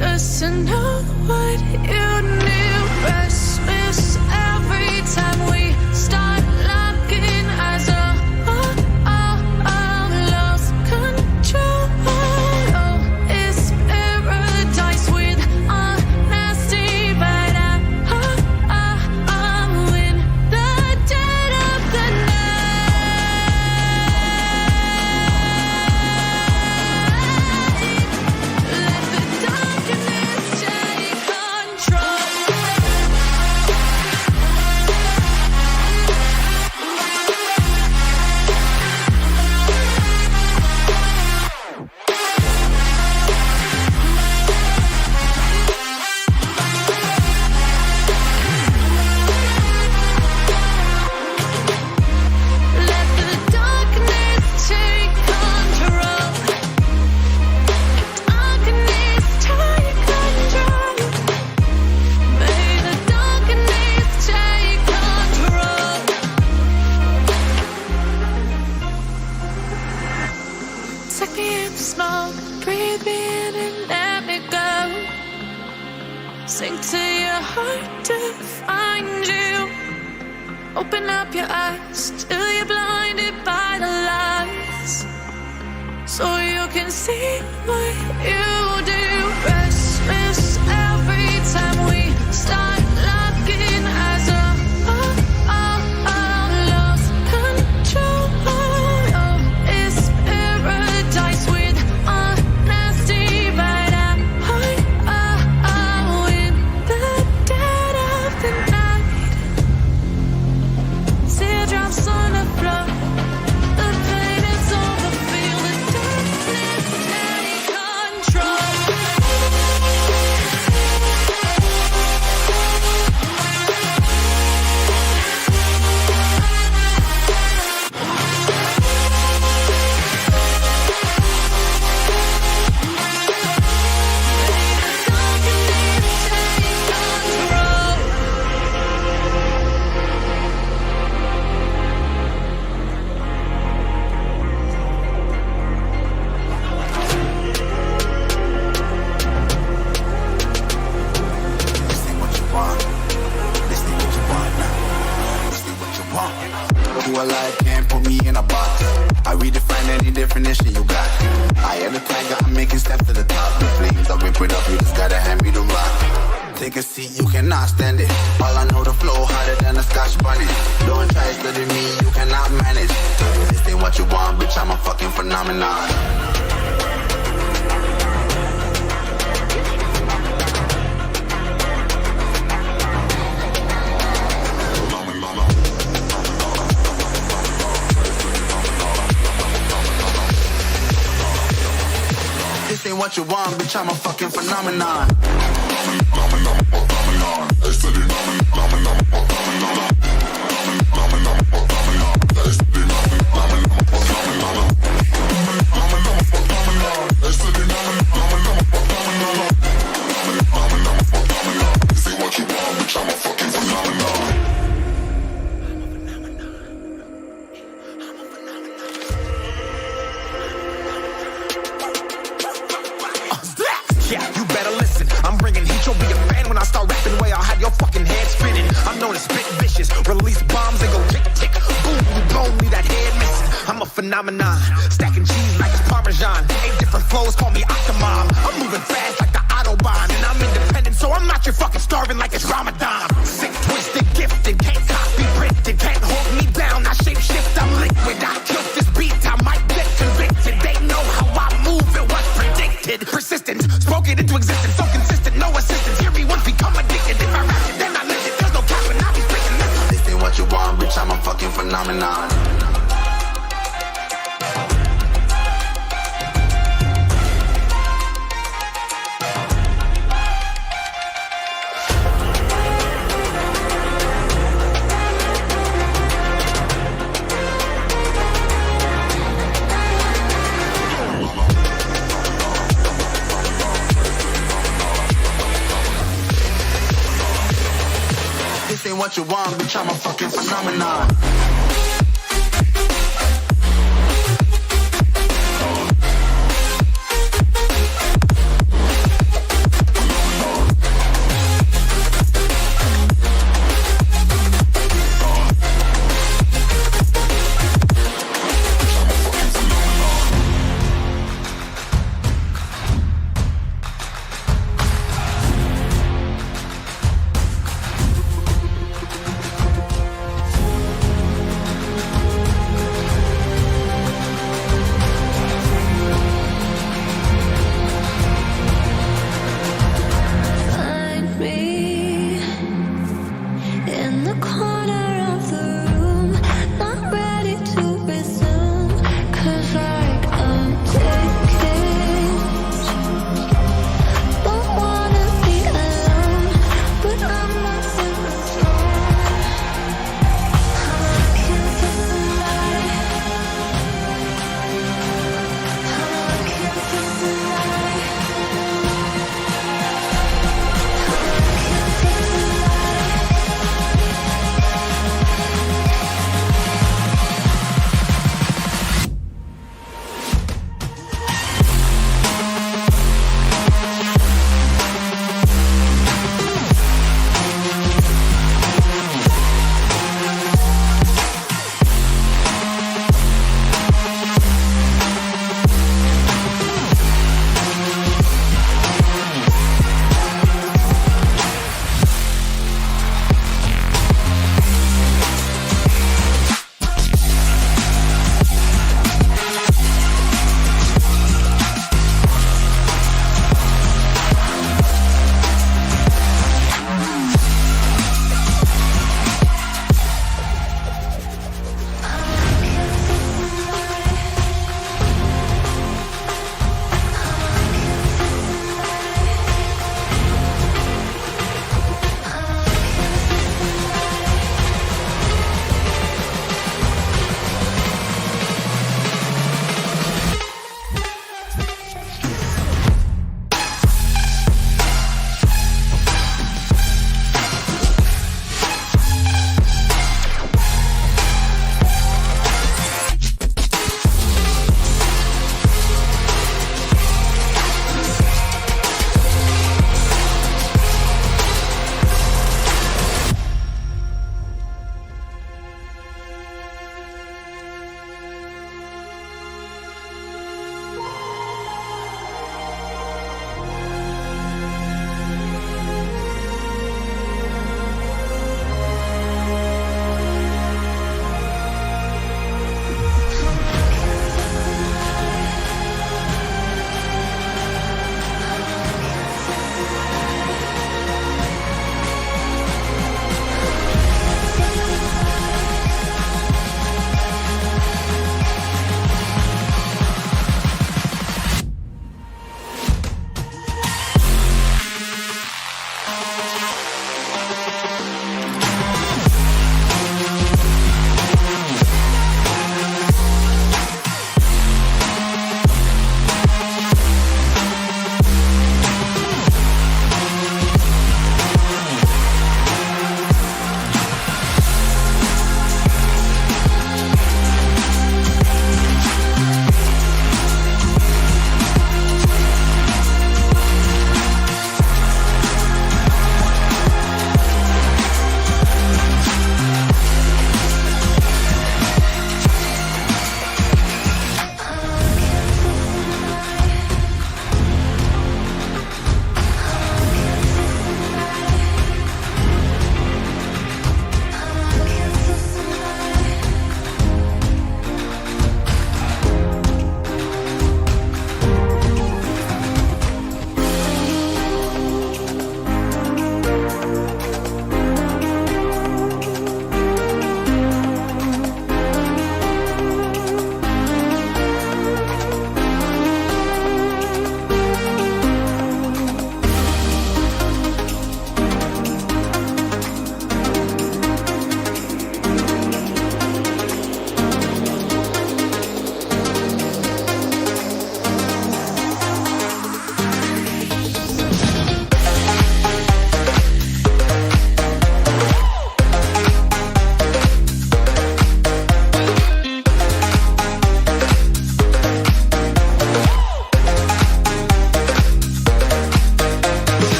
just to know what you knew. Restless every time we start locking eyes up. Lost control. Oh, it's paradise with a nasty bite. I'm in the dead of the sink to your heart to find you. Open up your eyes till you're blinded by the lies, so you can see what you do. Restless every time we start locking eyes up. Lost control. Oh, it's paradise with a nasty bite. Teardrops on the floor. The pain is over. Feel the darkness take control. Alive can't put me in a box. I redefine any definition you got. I am the tiger, I'm making steps to the top. The flames, I whip it up, you just gotta hand me the rock. Take a seat, you cannot stand it. All I know, the flow harder than a Scotch bunny. Don't try studying me, you cannot manage. This ain't what you want, bitch, I'm a fucking phenomenon. This ain't what you want, bitch, I'm a fucking phenomenon. Yeah, you better listen. I'm bringing heat, you'll be a fan when I start rapping. Way I'll have your fucking head spinning. I'm known as spit vicious, release bombs and go tick tick. Boom, you blow me that head missing. I'm a phenomenon, stacking cheese like it's Parmesan. 8 different flows, call me Octomom. I'm moving fast like the Autobahn, and I'm independent, so I'm not your fucking starving like it's Ramadan. Sick, twisted, gifted, can't copy, printed, can't hold me down. I shape shift, I'm liquid. I killed this beat, I might get convicted. They know how I move, it was predicted. Persistent, spoke it into existence, so consistent, no assistance. Hear me once, become addicted. If I rap it, then I live it. There's no cap when I be speaking this. This ain't what you want, bitch, I'm a fucking phenomenon. This ain't what you want, bitch, I'm a fucking phenomenon.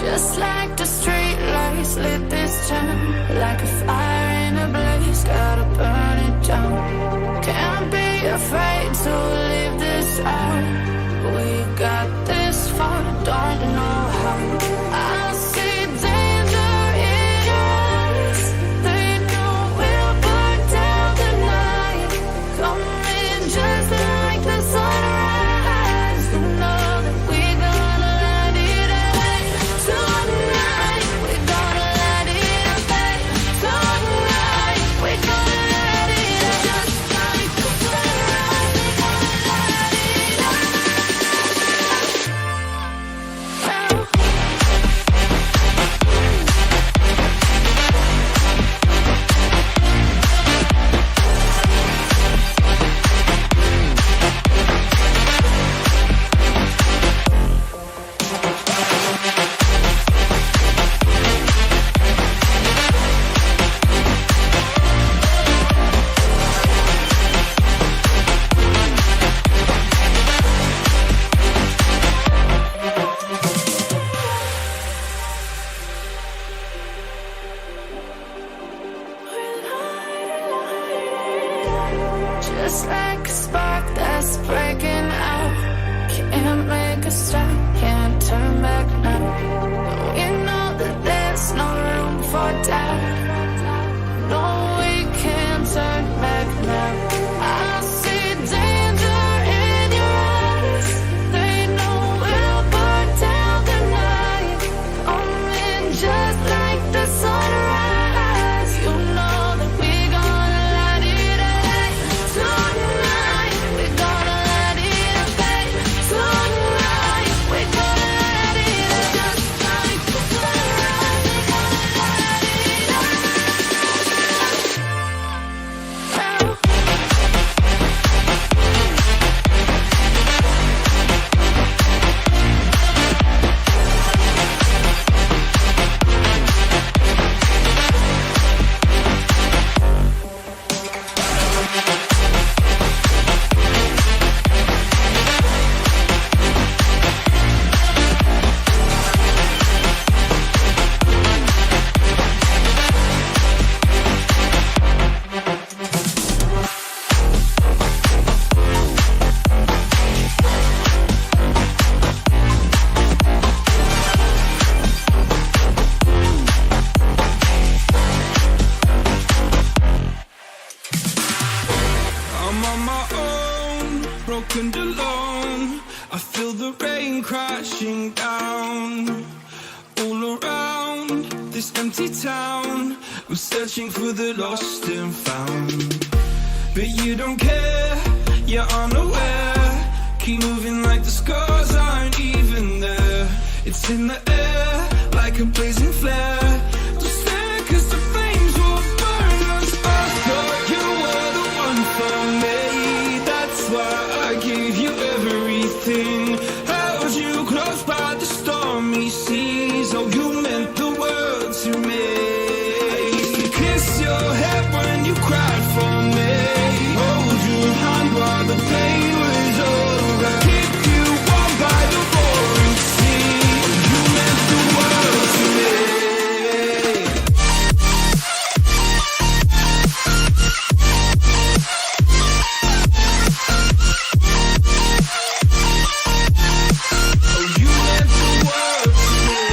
Just like the street lights lit this town, like a fire in a blaze, gotta burn it down. Can't be afraid to leave this out. We got this far, don't know how. I see danger in your eyes. They know we'll burn down the night. Coming just like the sunrise. You know that we're gonna light it up. Tonight, we're gonna light it up. Tonight, we're gonna light it up. Just like the sunrise, we're gonna light it up. Just like a spark that's breaking out. Can't make a stop, can't turn back now. We know that there's no room for doubt. No, we can't turn back now. I see danger in your eyes. They know we'll burn down the night. Coming just like the sunrise. You know that we're gonna light it up. Tonight, we're gonna light it up. Tonight, we're gonna light it up. Just like the sunrise, we're gonna light it up. I'm on my own, broken and alone. I feel the rain crashing down all around this empty town. I'm searching for the lost and found, but you don't care, you're unaware. Keep moving like the scars aren't even there. It's in the air like a blazing flare. Don't stare 'cause the flames will burn us. I thought you were the one for me. That's why I gave you everything. Held you close by the stormy seas. Oh, you meant the world to me. I used to kiss your head when you cried for me. Hold your hand while the pain was over. Keep you warm by the roaring sea. Oh, you meant the world to me. Oh, you meant the world to me.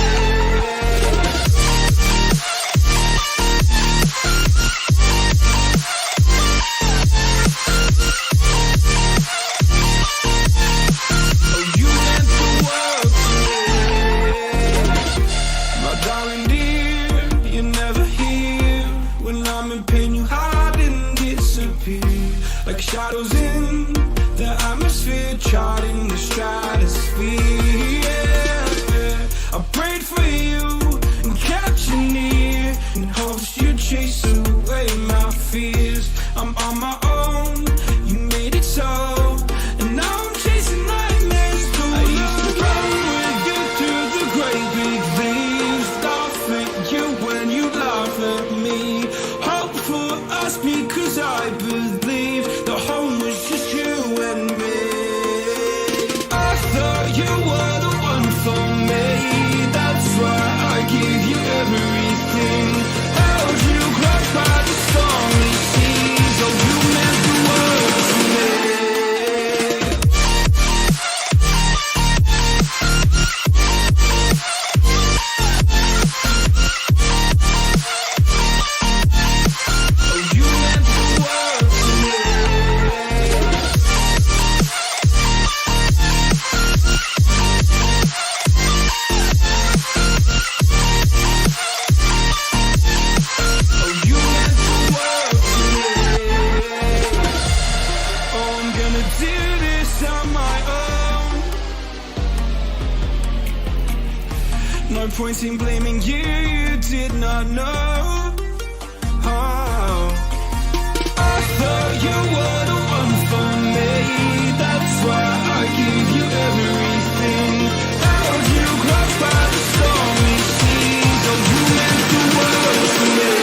No point in blaming you, you did not know. Oh, I thought you were the one for me. That's why I give you everything. Held you close by the stormy seas. Oh, you meant the world to me.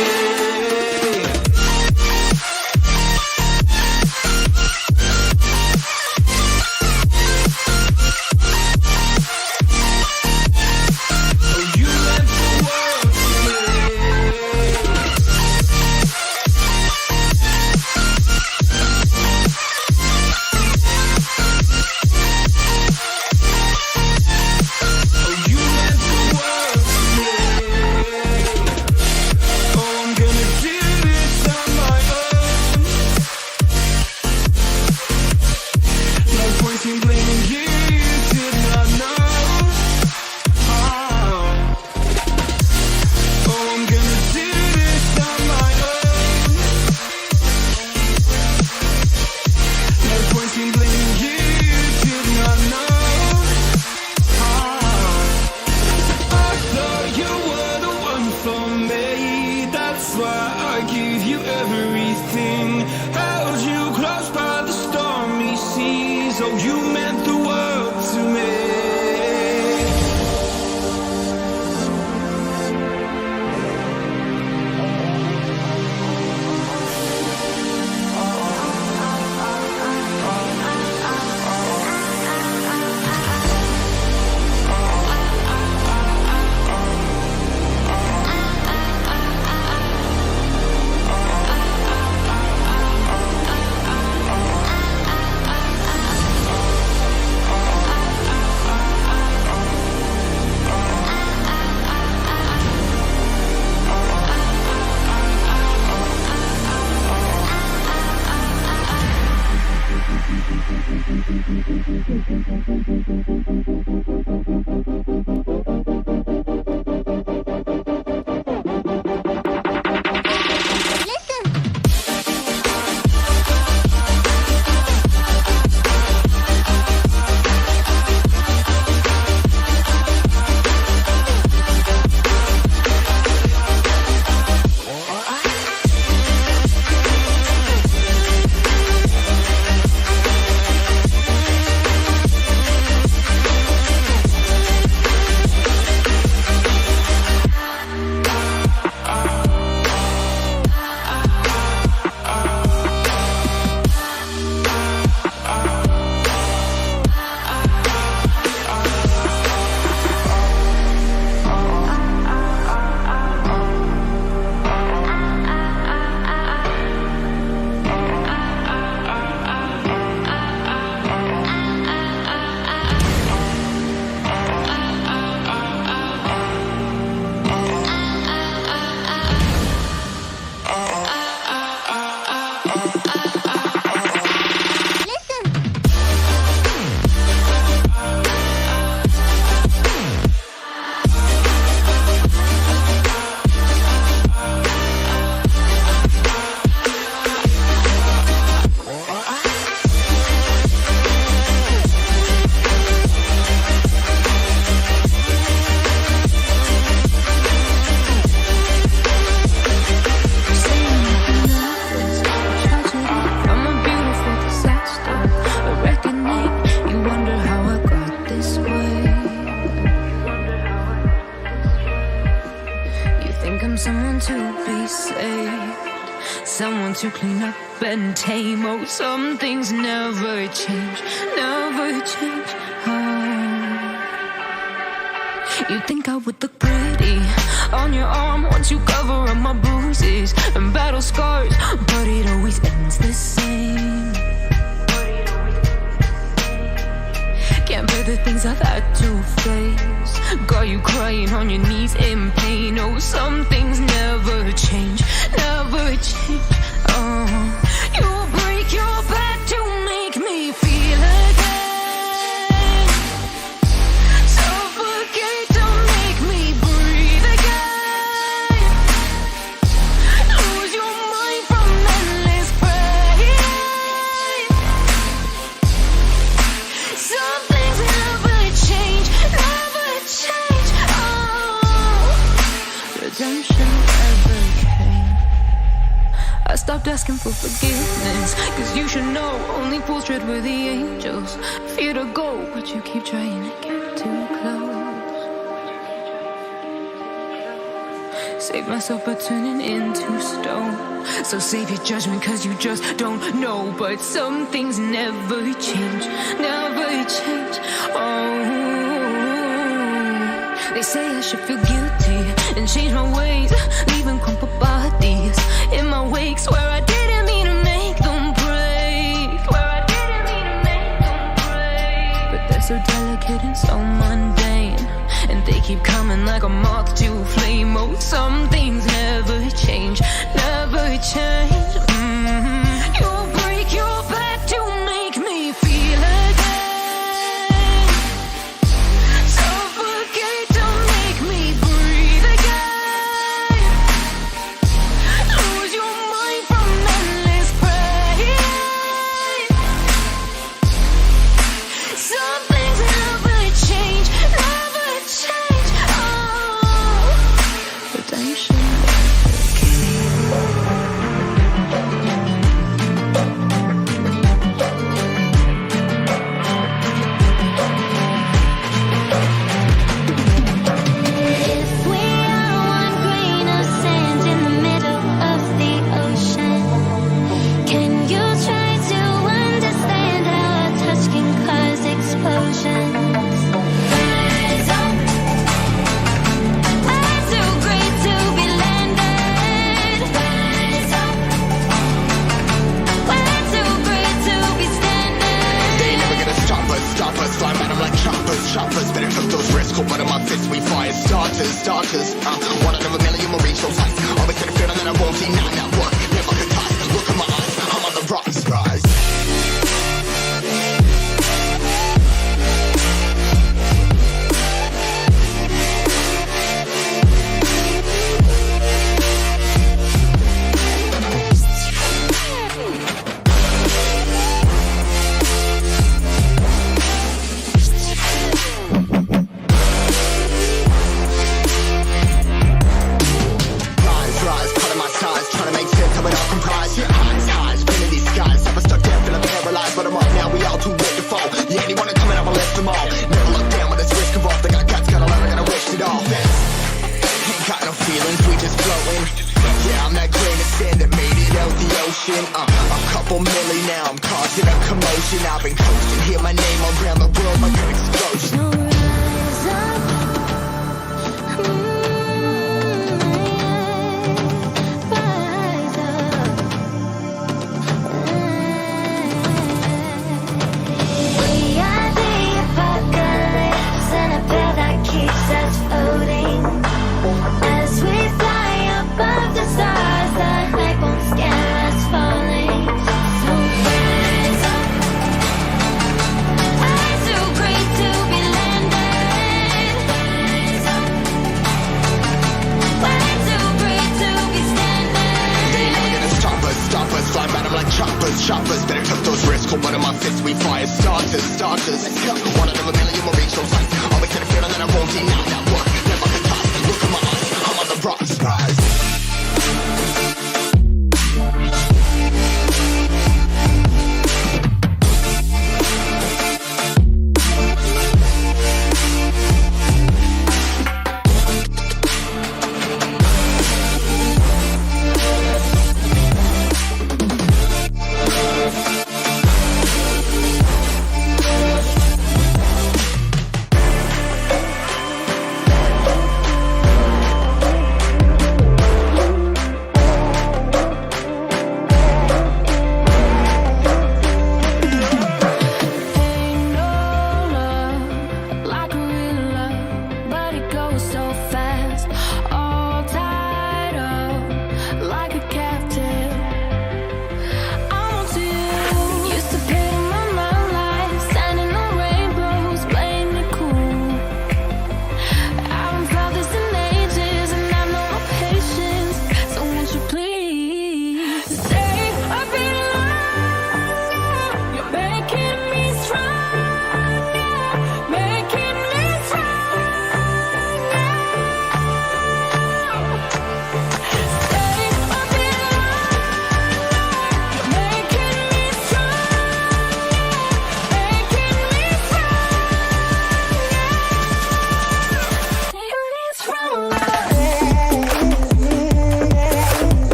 To clean up and tame. Oh, some things never change, never change. Oh, you think I would look pretty on your arm once you cover up my bruises and battle scars, but it always ends the same. Can't bear the things I've had to face. Got you crying on your knees in pain. Oh, some things never change, never change. You'll break your back to make me feel again. Suffocate to make me breathe again. Lose your mind from endless pain. Some things never change, never change. Oh. redemption ever came. I stopped asking for forgiveness, cause you should know only fools tread with the angels. Fear to go, but you keep trying to get too close. Save myself by turning into stone. So save your judgment cause you just don't know. But some things never change, never change. Oh, they say I should feel guilty and change my ways, leaving crumpled bodies in my wake. Swear I didn't mean to make them break. Swear I didn't mean to make them break. But they're so delicate and so mundane, and they keep coming like a moth to a flame. Oh, some things never change, never change. You'll break your back to make me feel again. Suffocate to make me breathe again. Lose your mind from endless pain. Some things never change, never change. Oh, redemption. If we are one grain of sand in the middle of the ocean, can you try to understand how a touch can cause explosions? Rise up, we're too great to be landed. Rise up, we're too great to be standing. They ain't never gonna stop us, fly at 'em like choppers, better took those risks, cold blood in my fists, we fire starters, one out of a million will reach those heights, always gonna feel that I won't deny, not work, never could die, look in my eyes, I'm on the rise. Rise, cutting my size, trying to make sense of it all comprised. Highs, spinning these skies. I've been stuck down, feeling paralyzed, but I'm up now. We all too late to fall. Yeah, anyone coming, I'ma lift them all. Never look down when it's risk involved. I got guts, gotta learn, I gotta risk it all. Ain't got no feelings, we just floating. Yeah, I'm that grain of sand that made it out the ocean. A couple milli now, I'm causing a commotion. I've been coasting, hear my name around the world like an explosion. So rise up, rise up. We are the apocalypse, and a bell that keeps us floating. As we fly above the stars, the night won't scare us falling. So rise up, we're too great to be landed. Rise up, we're too great to be standing. They ain't never gonna stop us, fly at 'em like choppers, better took those risks, cold blood in my fists, we fire starters, one out of a million will reach those heights, always gonna feel that I won't deny, not work, never could die, look in my eyes, I'm on the rise.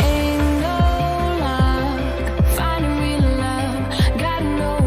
Ain't no luck finding real love. Gotta know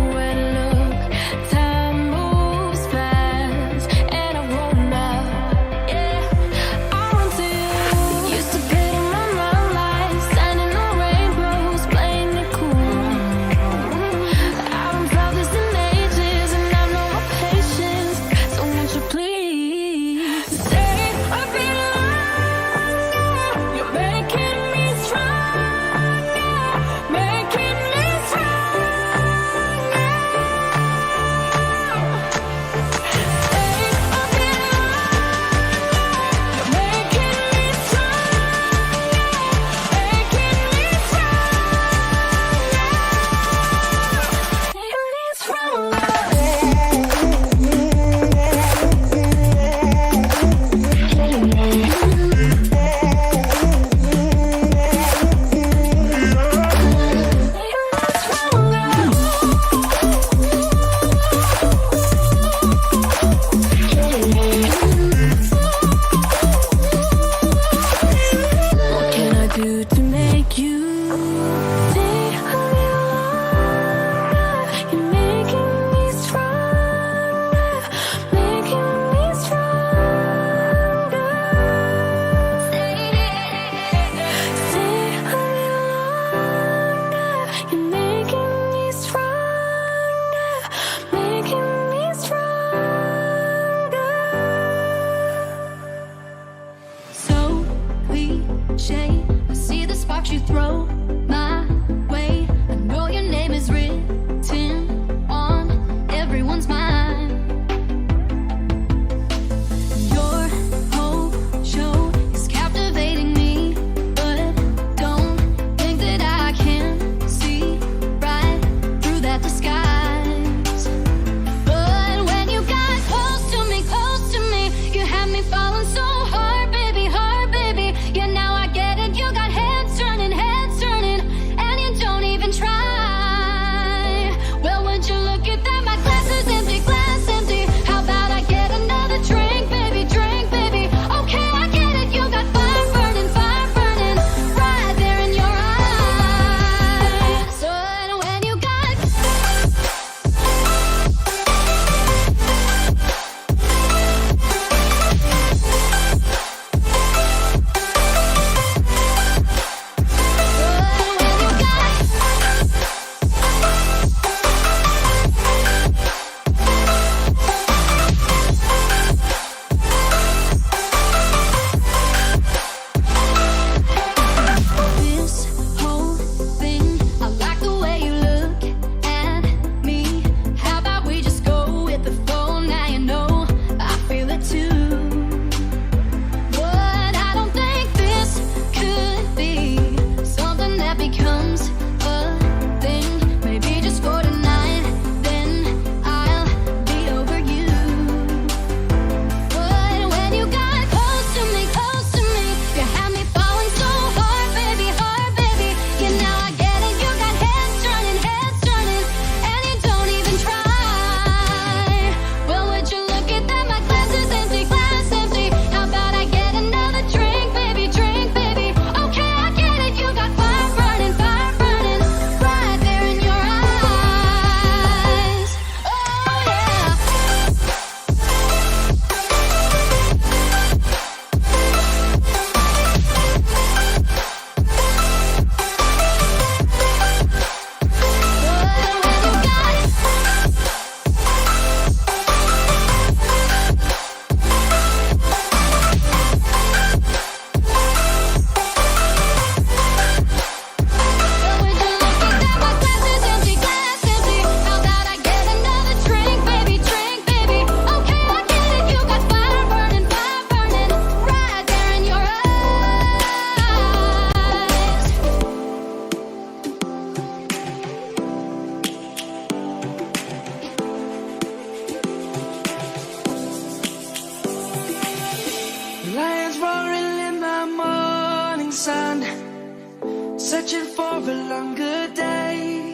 searching for a longer day.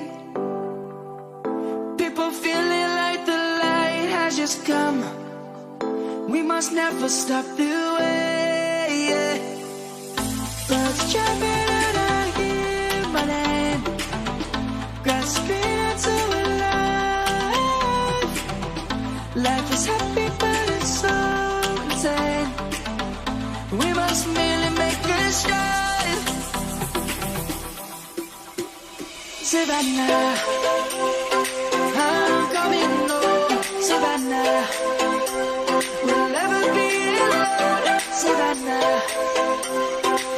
People feeling like the light has just come. We must never stop the way. Yeah. Birds jumping and I hear my name, grasping into a life. Life is happy but it's so insane. We must merely make a start. Savannah, I'm coming home. Savannah, we'll never be alone. Savannah,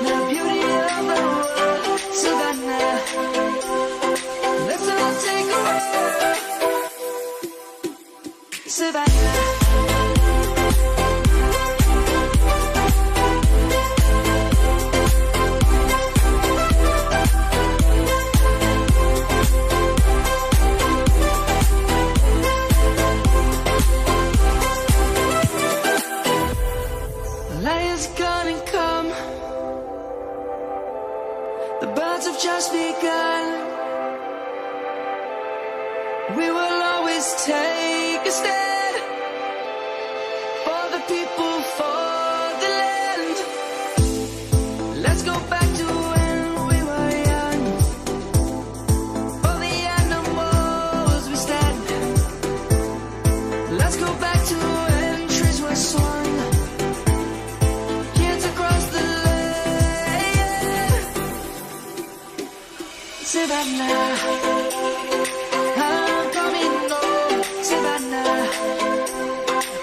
the beauty of the world. Savannah, let's all take a ride. Savannah. Lion's gonna come. The birds have just begun. We will always take a stand for the people, for the land. Let's go back to when we were young. For the animals we stand. Let's go back to when trees were swung. Savannah, I'm coming home. Savannah,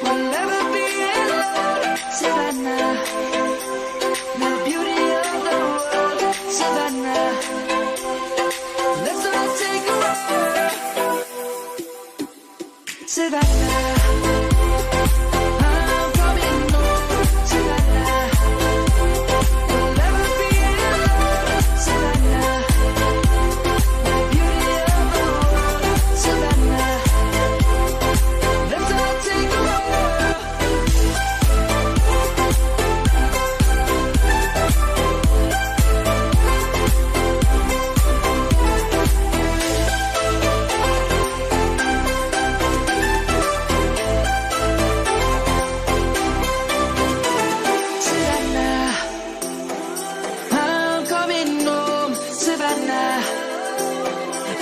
we'll never be alone. Savannah, the beauty of the world. Savannah, let's all take a ride. Savannah, I'm coming home. Savannah, we'll never be alone. Savannah.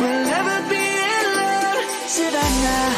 We'll never be alone, Savannah.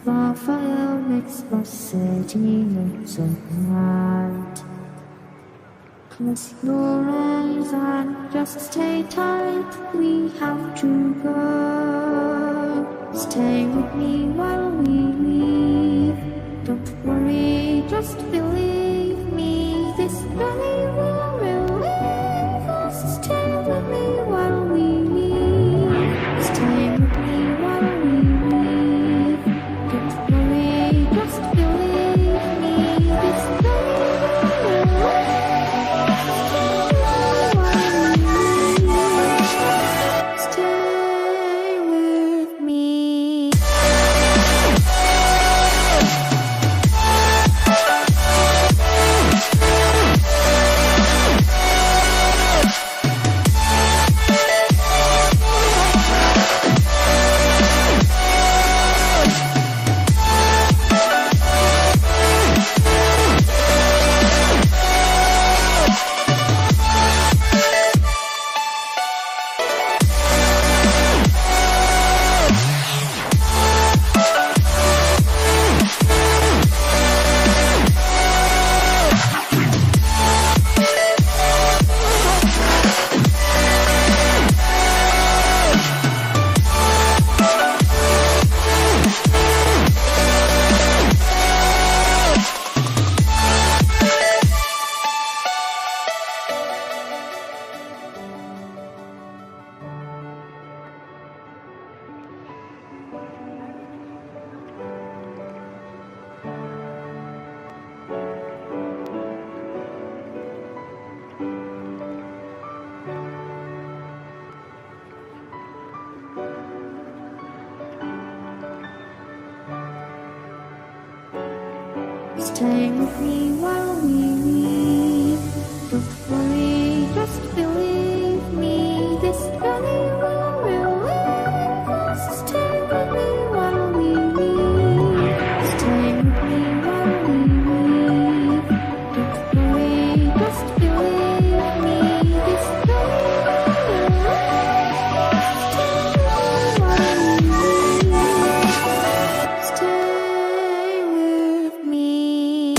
fire makes my city look so bright. Close your eyes and just stay tight. We have to go. Stay with me while we leave. Don't worry, just believe me. This journey will relieve us. Stay with me while we leave. Stay with me while we leave. Don't worry, just believe me. This journey will relieve. Stay with me. Stay with me while we leave. Don't worry, just believe me. This journey will relieve us. Stay with me while we leave. Stay with me while we leave. Don't worry, just believe me. This journey will relieve us. Stay with me while we leave. Stay with me.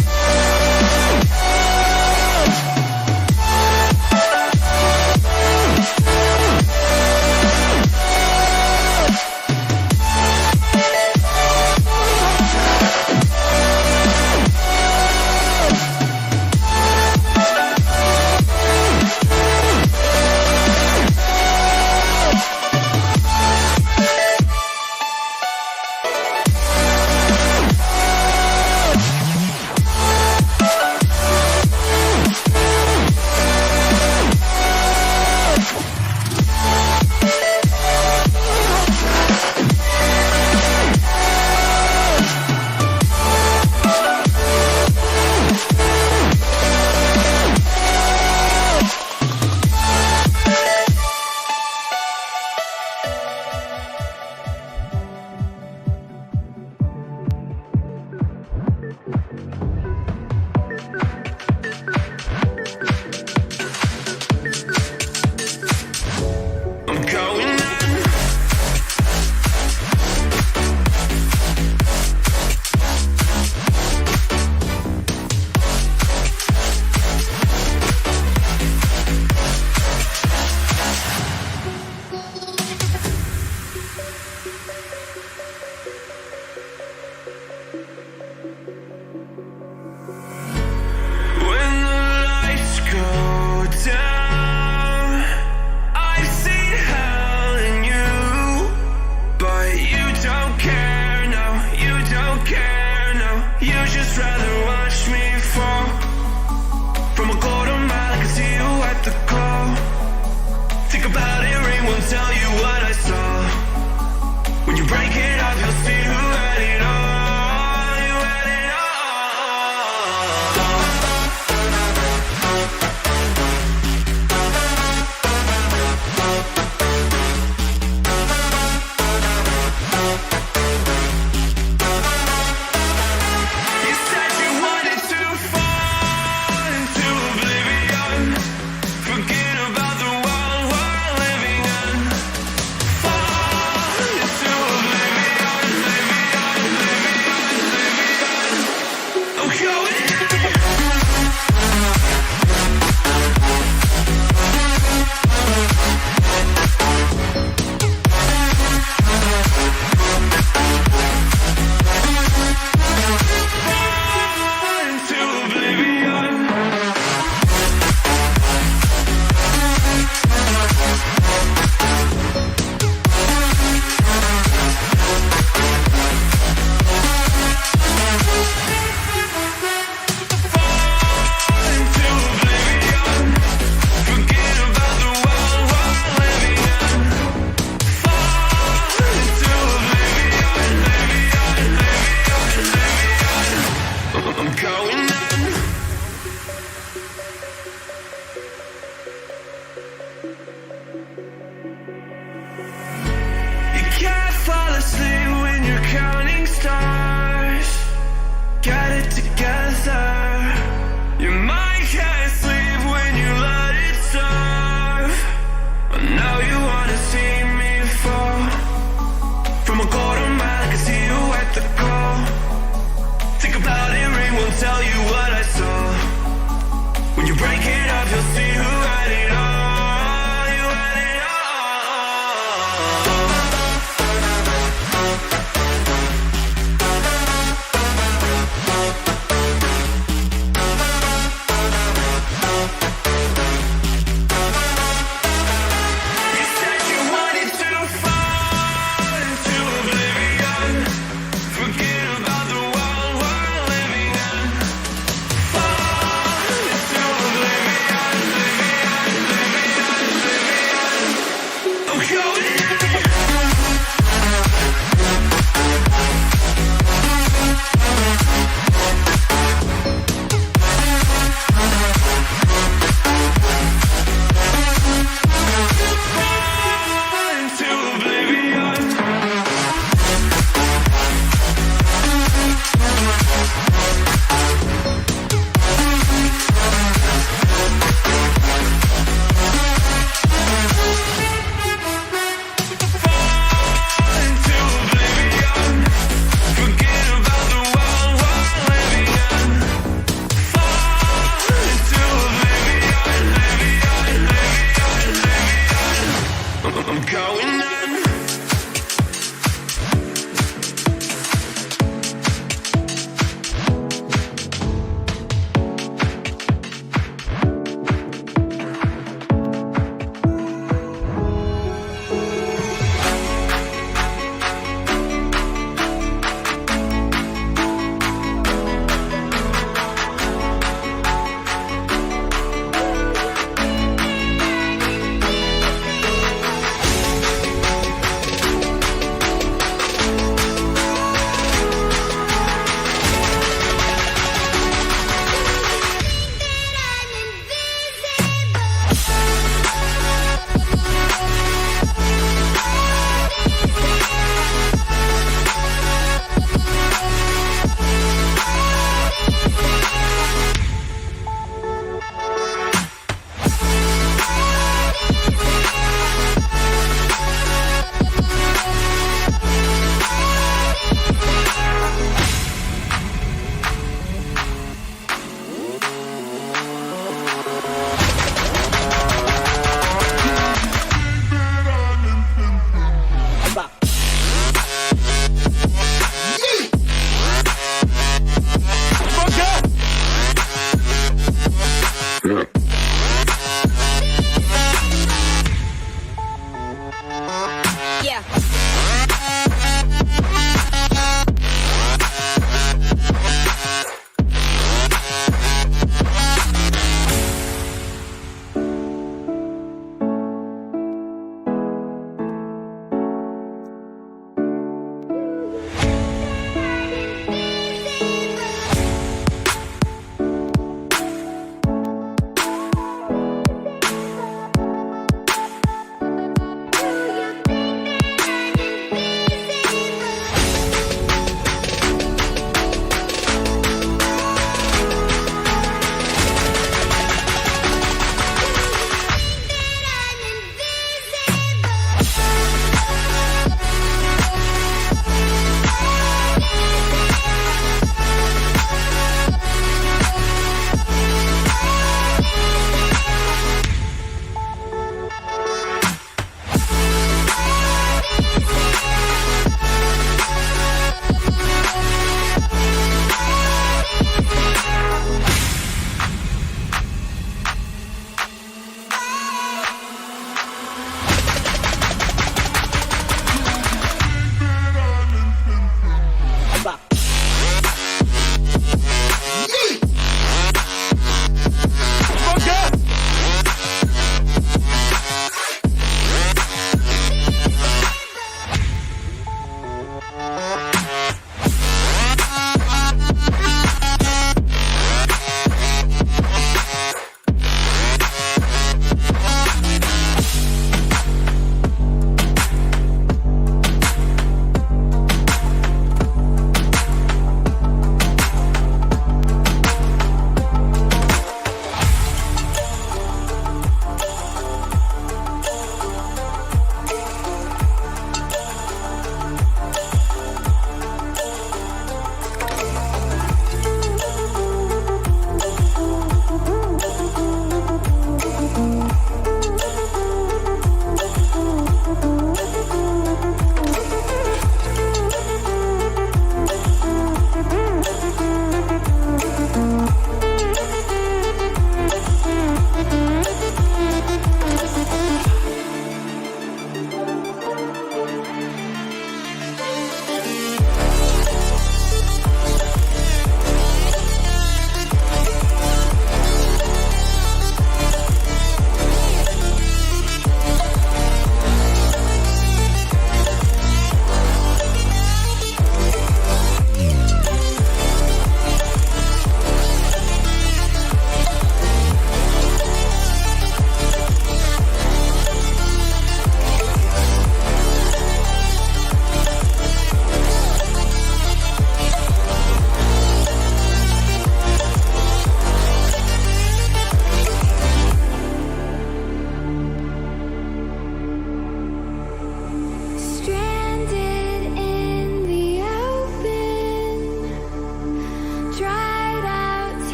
stars. Got it together. Your mind can't sleep when you let it serve. Now you wanna see me fall. From a quarter mile, I can see you at the goal. Think about it, rain won't tell you what I saw. When you break it up, you'll see who had it all. You had it all.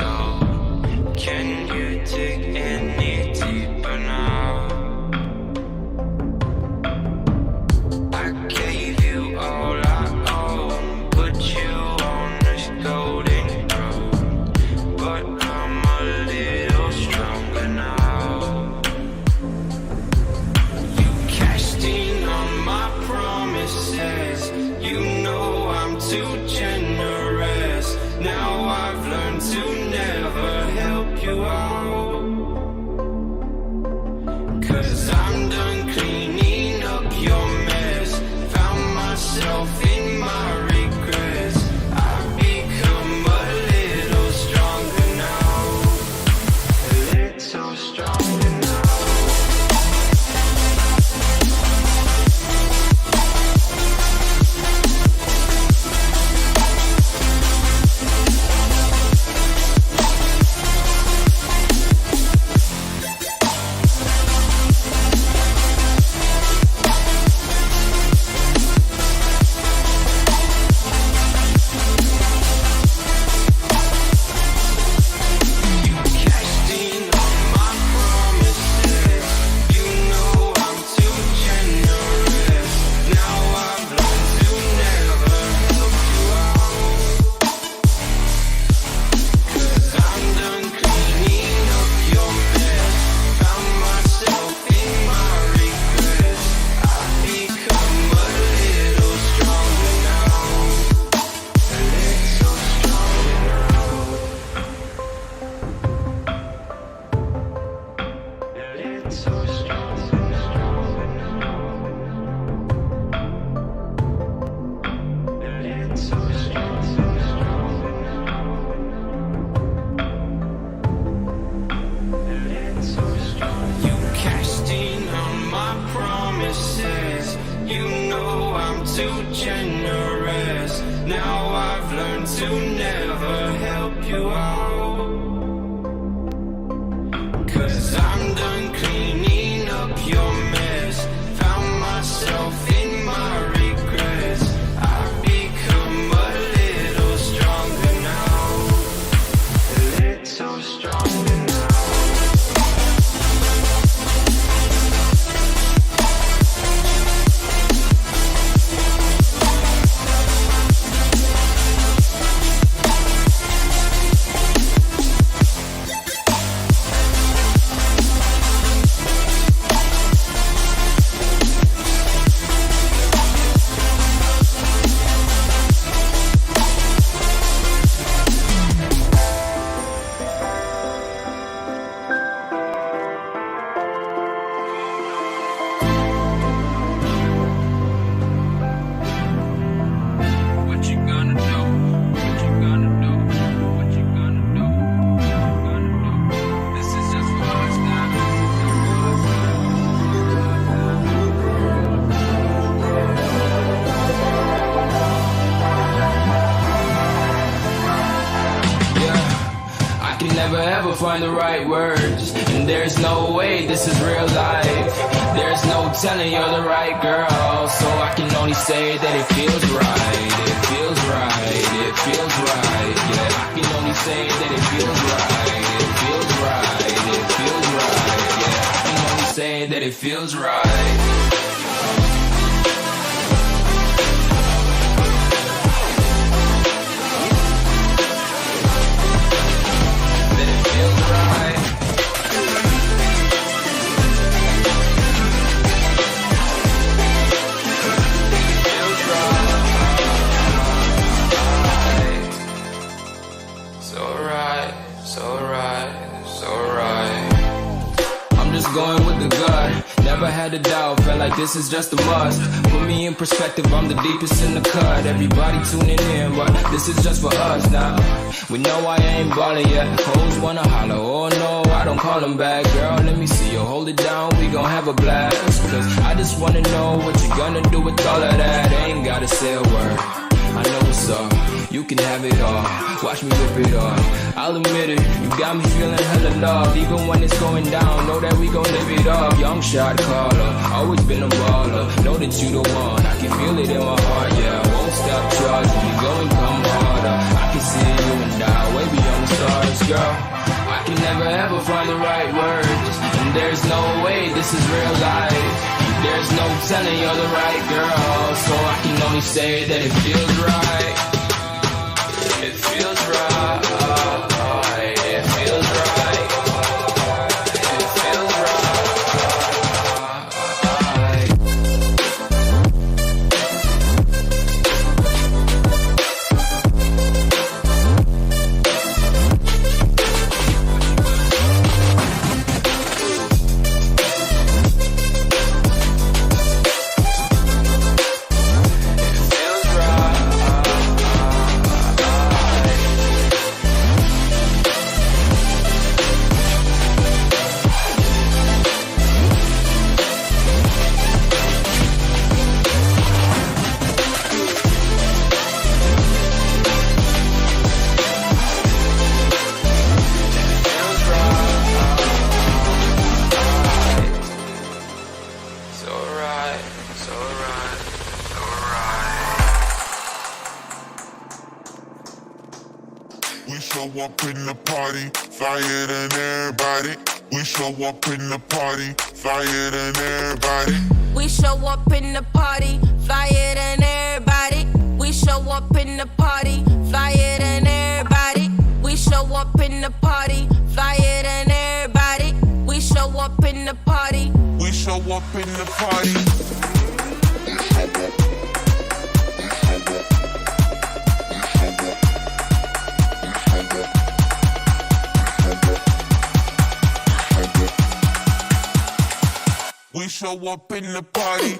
So, can you dig any deeper now? I gave you all I own, put you on this golden road, but I'm a little stronger now. You cashed in on my promises, you know I'm too generous. Now I've learned to never help you out, 'cause I'm done cleaning up your mess. Found myself in my regrets. I've become a little stronger now, a little stronger now. Find the right words, and there's no way this is real life. There's no telling you're the right girl, so I can only say that it feels right. It feels right. It feels right. Yeah, I can only say that it feels right. It feels right. It feels right. Yeah, I can only say that it feels right. Going with the gut, never had a doubt, felt like this is just a must. Put me in perspective, I'm the deepest in the cut. Everybody tuning in, but this is just for us now. We know I ain't ballin' yet, hoes wanna holler, oh no, I don't call them back. Girl, let me see you hold it down, we gon' have a blast. Cause I just wanna know what you gonna do with all of that. Ain't gotta say a word, I know what's up. You can have it all, watch me rip it off. I'll admit it, you got me feeling hella love. Even when it's going down, know that we gon' live it up. Young shot caller, always been a baller. Know that you the one, I can feel it in my heart. Yeah, I won't stop charging, you go and come harder. I can see you and I, way beyond the stars. Cause girl, I can never ever find the right words, and there's no way this is real life. There's no telling you're the right girl, so I can only say that it feels right. It feels right. It feels right. It feels right. Up in the party, flyer than everybody. We show up in the party, flyer than everybody. We show up in the party, flyer than everybody. We show up in the party, flyer than everybody. We show up in the party, flyer than everybody. We show up in the party. We show up in the party. We show up in the party.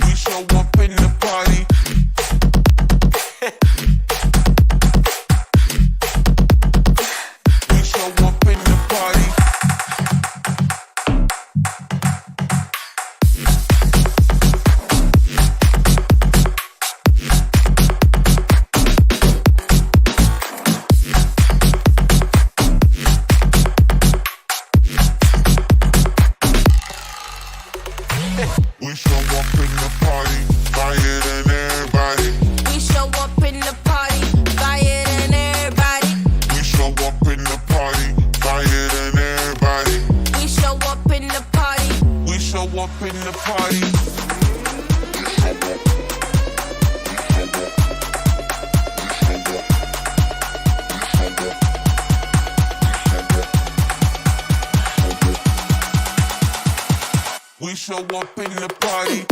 We show up in the party. We show up in the party. We show up in the party, flyer than everybody. We show up in the party, flyer than everybody. We show up in the party, flyer than everybody. We show up in the party. We show up in the party. We show up in the party.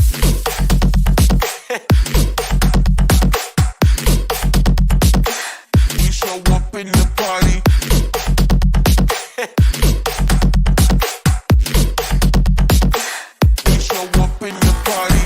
We show up in the party. We show up in the party.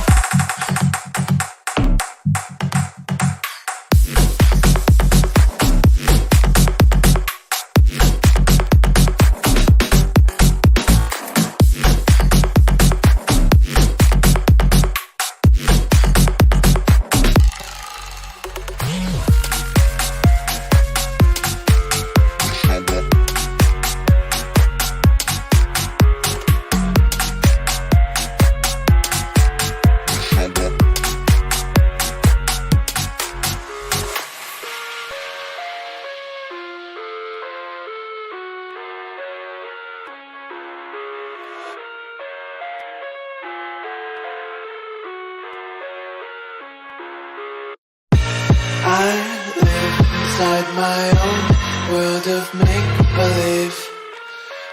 I live inside my own world of make-believe.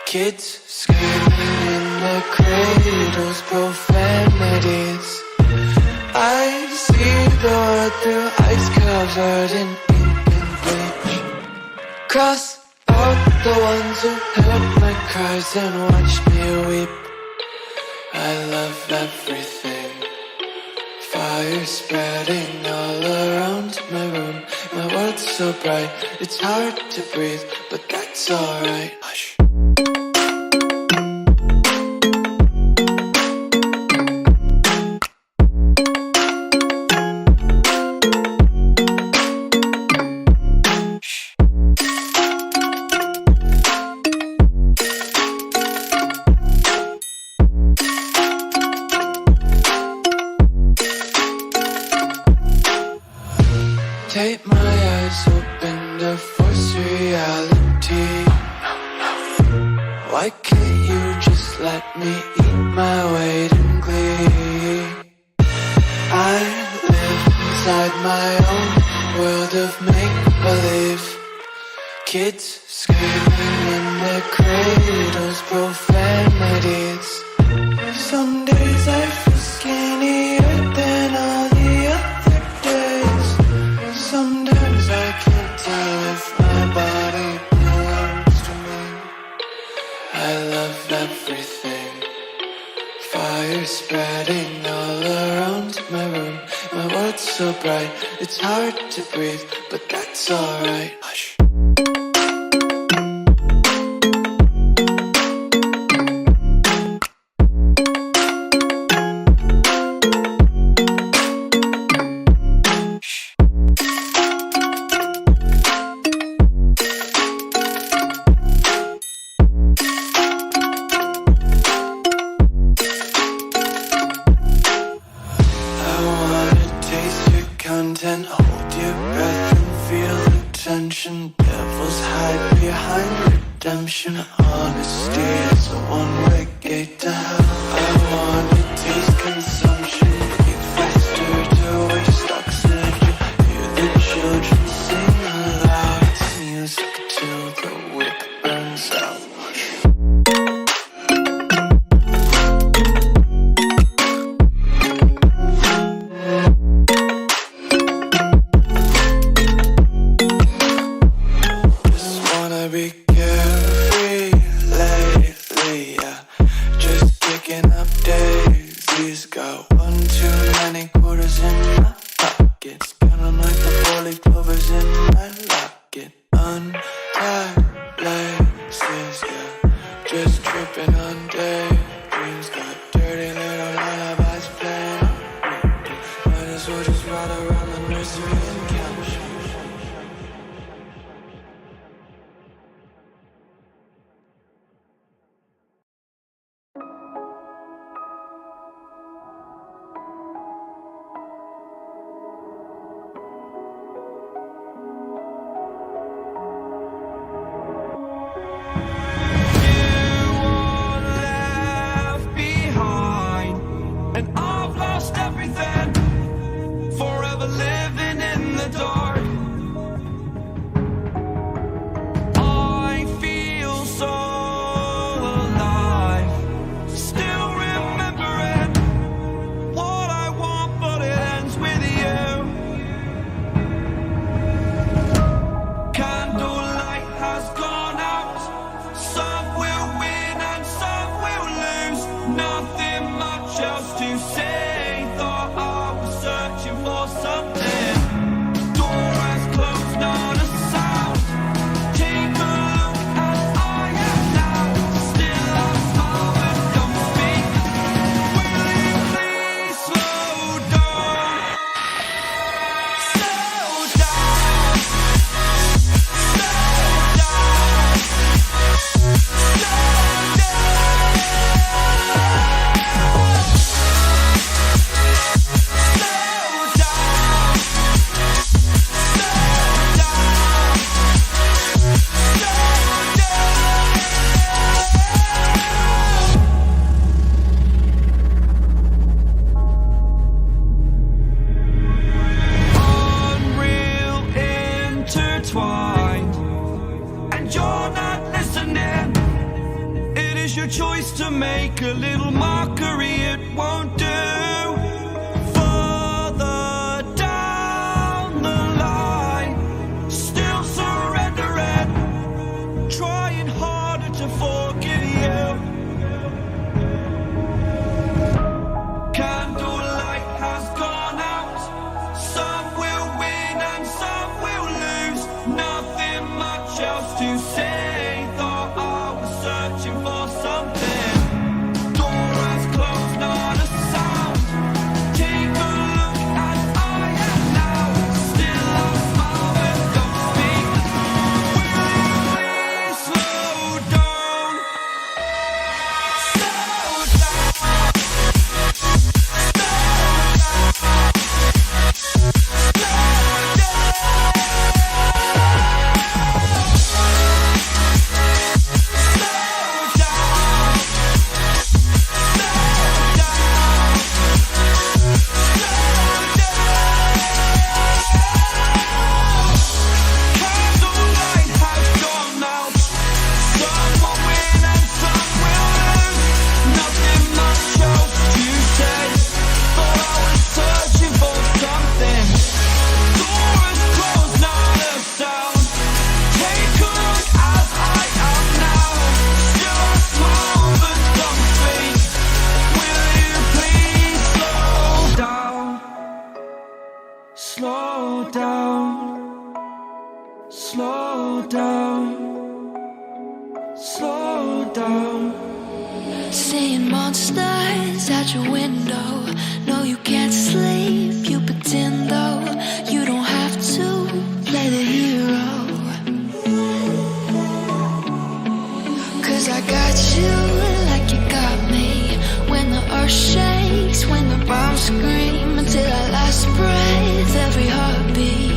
Kids screaming in their cradles, profanities. I see the world through ice covered in ink and bleach. Cross out the ones who heard my cries and watched me weep. I love everything. Fire spreading all around my room. My world's so bright, it's hard to breathe, but that's alright. Hush. Tape my eyes open to force reality. Why can't you just let me eat my weight in glee? I live inside my own world of make-believe. Kids screaming in their cradles, profanities. Some days I feel skinnier than all the other days. Sometimes I can't tell if my body belongs to me. I love everything. Fire spreading all around my room. My world's so bright, it's hard to breathe, but that's alright. Hush. Hold your breath and feel the tension. Devils hide behind redemption. Honesty is a one-way gate to hell. I wanna taste consumption. Breathe faster to waste oxygen. Hear the children sing aloud. It's music till the wick burns out. Be carefree lately, yeah. Just kicking up daisies. Got one too many quarters in my pockets. Count 'em like the 4-leaf clovers in my locket. Untied laces, yeah. Just tripping on daydreams. Got dirty little lullabies playing on repeat. Might as well just ride around the nursery and count sheep. To make a little mockery, it won't do. Further down the line, still surrendering, trying harder to forgive you. Candlelight has gone out. Some will win and some will lose. Nothing much else to say. Thought I was searching for something. Door has closed, not a sound. Slow down, slow down, slow down. Seeing monsters at your window. No, you can't sleep, you pretend though. You don't have to play the hero. Cause I got you like you got me. When the earth shakes, when the bombs scream, until our last breath, every heartbeat.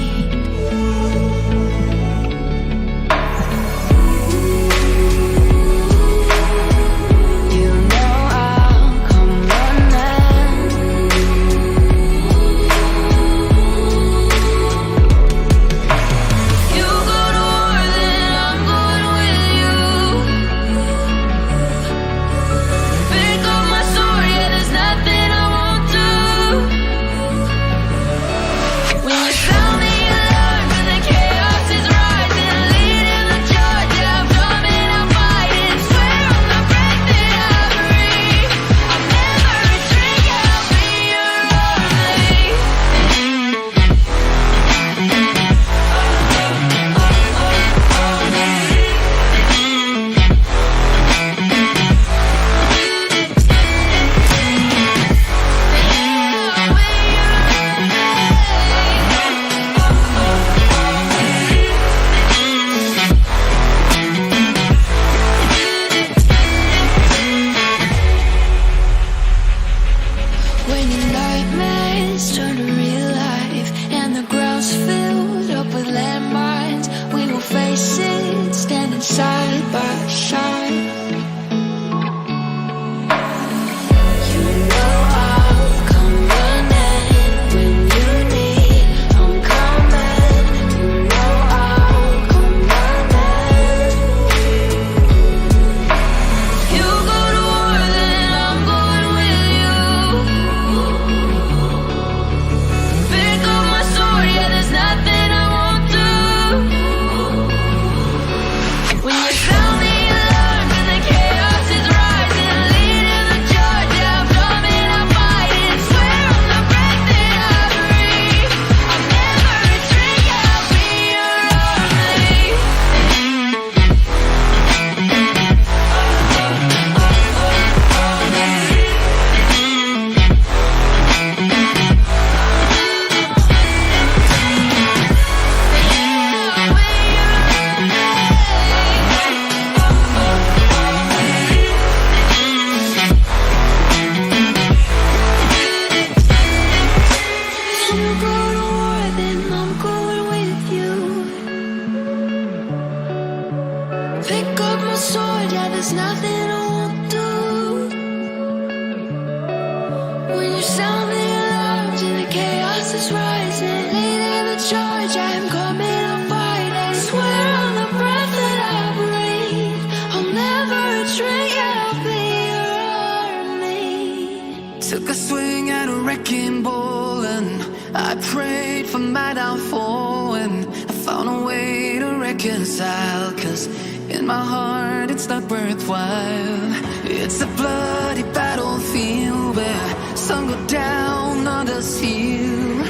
Took a swing at a wrecking ball and I prayed for my downfall, and I found a way to reconcile, 'cause in my heart it's not worthwhile. It's a bloody battlefield where some go down, others heal.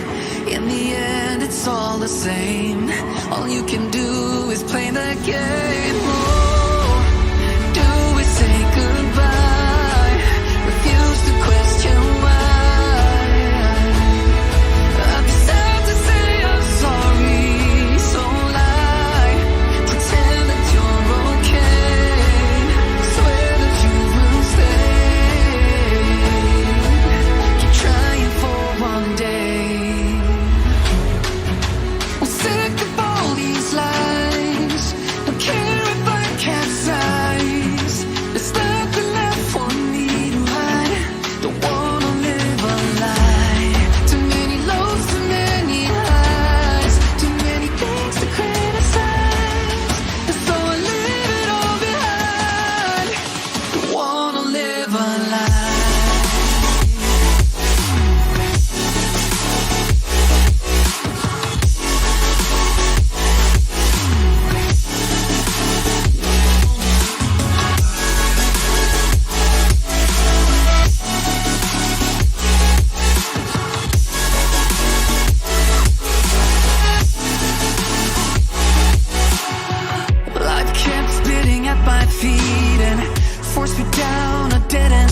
In the end it's all the same. All you can do is play the game. Oh, do we say goodbye? Refuse to question why. I'd be sad to say I'm sorry, so lie. Pretend that you're okay. Swear that you will stay. Keep trying for one day. I'm sick of all these lies. Don't care if I can.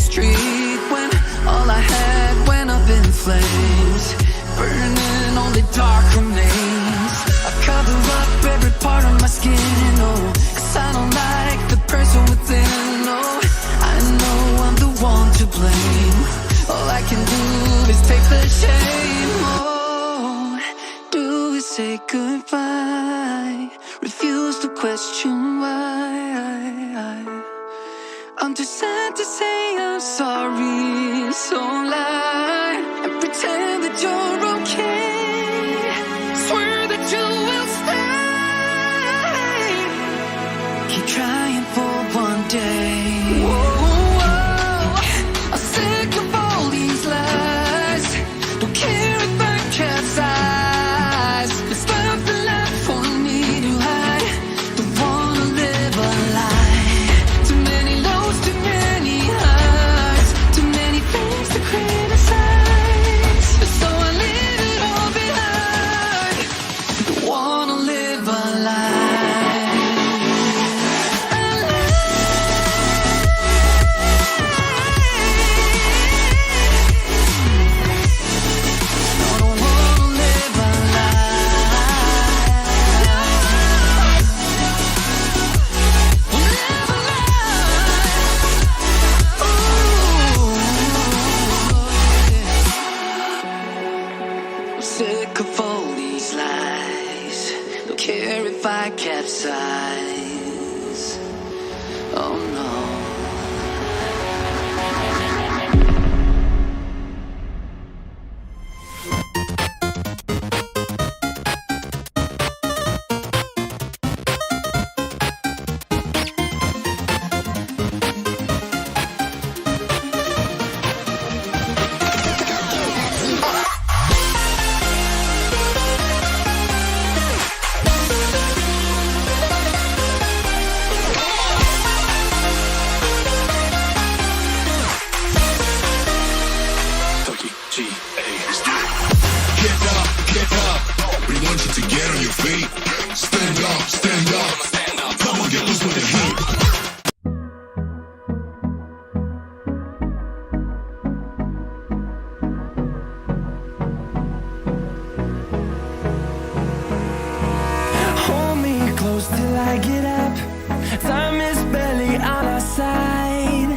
street when all I had went up in flames, burning only dark remains. I cover up every part of my skin, oh, 'cause I don't like the person within, oh. I know I'm the one to blame. All I can do is take the shame, oh. Do we say goodbye? Refuse to question why. I'm too sad to say I'm sorry, so lie and pretend that you're okay. Swear that you will stay. Keep trying for one day. Whoa, I'm sick of all these lies. Don't care if I capsize. There's nothing left for me to hide. Don't wanna live a lie. Too many lows, too many highs, too many things to criticize. So I leave it all behind. Don't wanna live a lie. Sick of all these lies. Don't care if I capsize. Oh no. Hold me close till I get up. Time is barely on our side.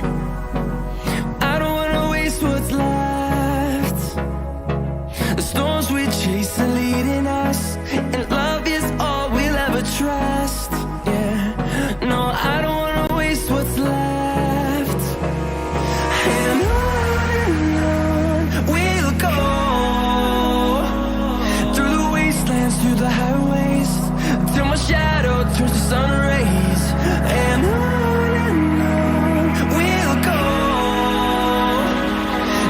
I don't wanna waste what's left. The storms we chase are leading us, and love is all we'll ever trust. Yeah, no, I don't wanna waste what's left. And on we'll go, through the wastelands, through the highways, till my shadow turns to sun rays. And on we'll go,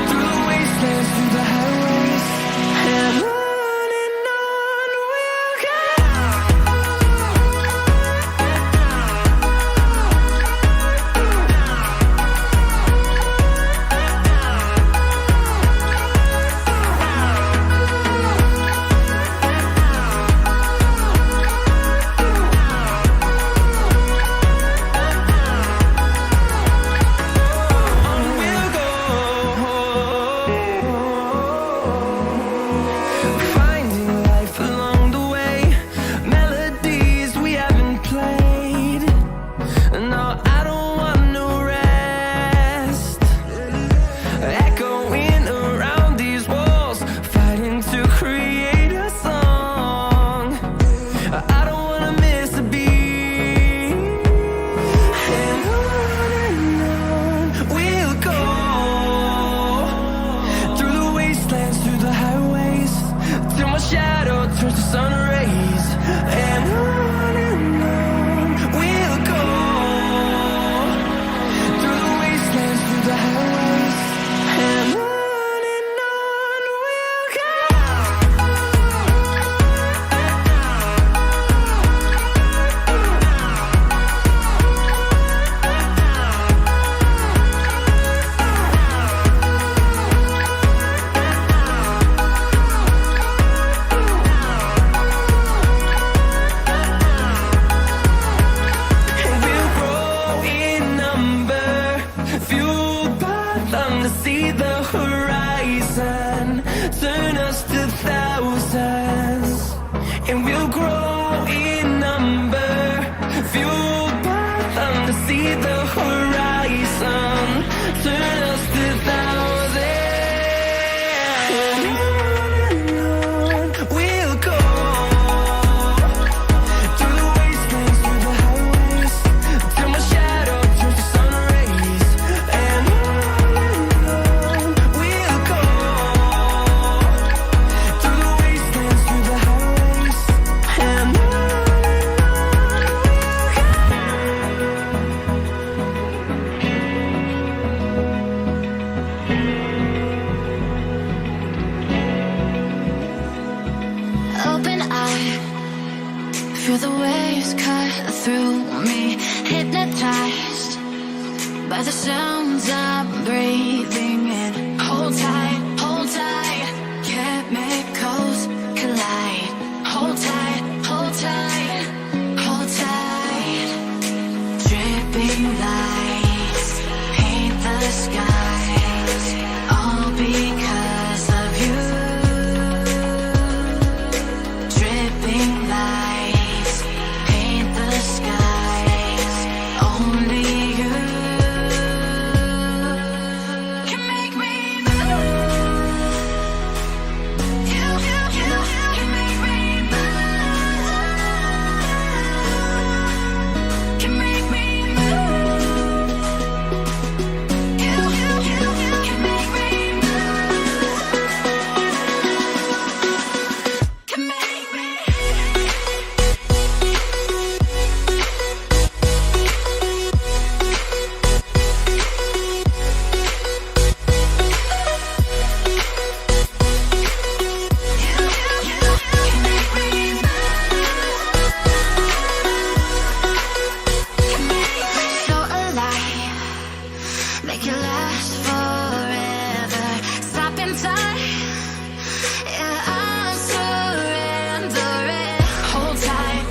through the wastelands, through the highways. And on we'll go. Finding life along the way, melodies we haven't played. No, I don't want no rest. Echoing around these walls, fighting to create a song. I don't wanna miss a beat. And on we'll go, through the wastelands, through the highways, till my shadow turns to sun rays. And on we'll go, through the wastelands, through the highways. And on we'll go. open eye, feel the waves cut through me, hypnotized by the sounds I'm breathing in. Hold tight, chemicals collide. Hold tight, hold tight, hold tight. Dripping lights paint the skies, all because of you. Dripping lights paint the skies, only you can make me move. You can make me move. Can make me move. You can make me move. Can make me. So alive, make it last forever. Stop in time, yeah, I'm surrendering. Hold tight,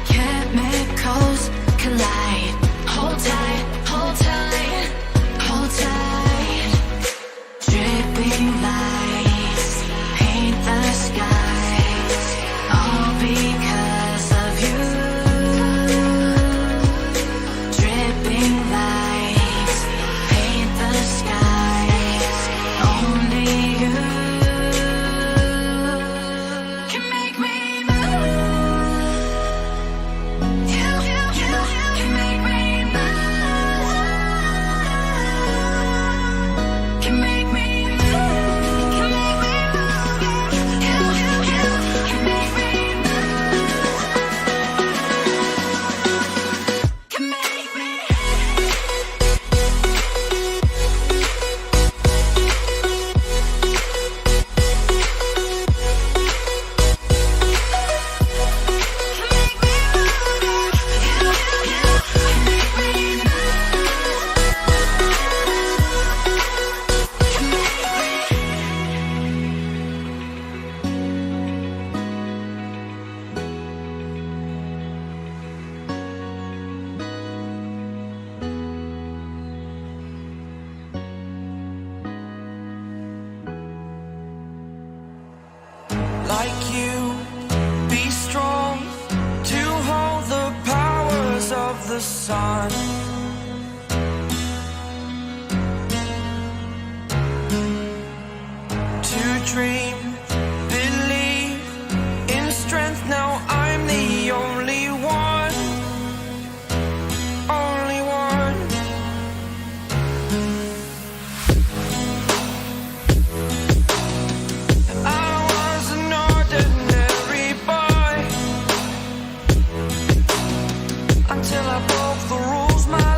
chemicals collide. Hold tight, hold tight, hold tight. Dripping lights paint the skies, all because of you. Dripping lights paint the skies, only you can make me move. You can make me move. Can make me move. Can make me move. You can make me move. Can make me. Like you, be strong to hold the powers of the sun. To dream, believe in strength. Now I'm the only one, only one. I was an ordinary boy until I broke the rules my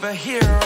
superhero.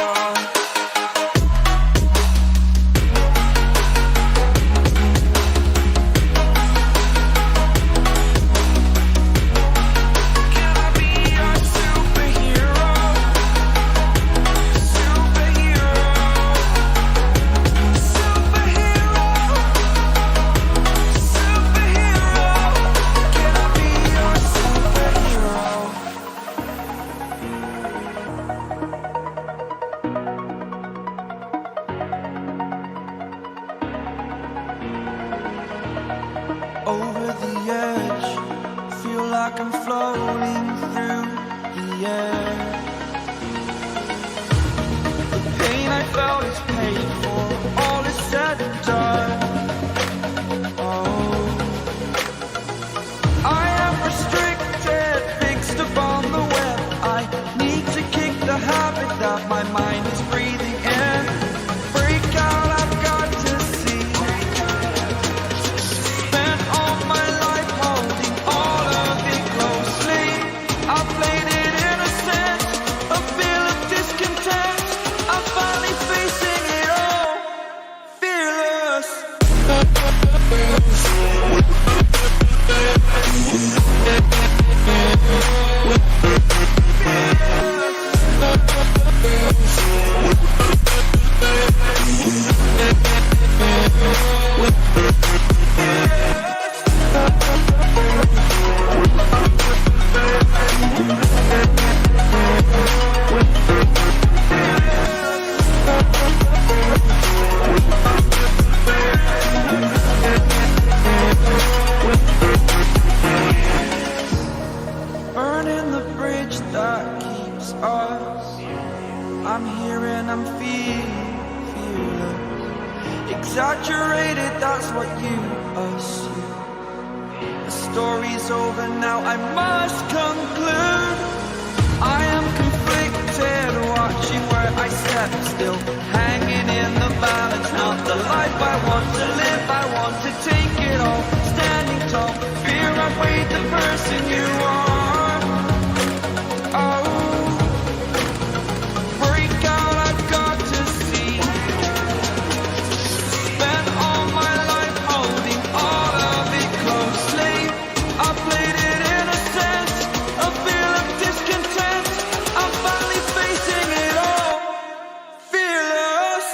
Over the edge, feel like I'm floating through the air. The pain I felt is paid for, all is said and done. Oh, I am restricted, fixed upon the web. I need to kick the habit that my mind is breathing in. Break out, I've got to see. Spent all my life holding all of it closely. I played it innocent, a feel of discontent. I'm finally facing it all, fearless. Burning the bridge that keeps us. I'm here and I'm fearless. Exaggerated, that's what you assume. The story's over now, I must conclude. I am conflicted, watching where I step still, hanging in the balance. Not the life I want to live, I want to take it all. Standing tall, fear I've weighed the person you are. Oh, break out, I've got to see. Spent all my life holding all of it closely. I played it innocent, a feel of discontent. I'm finally facing it all, fearless.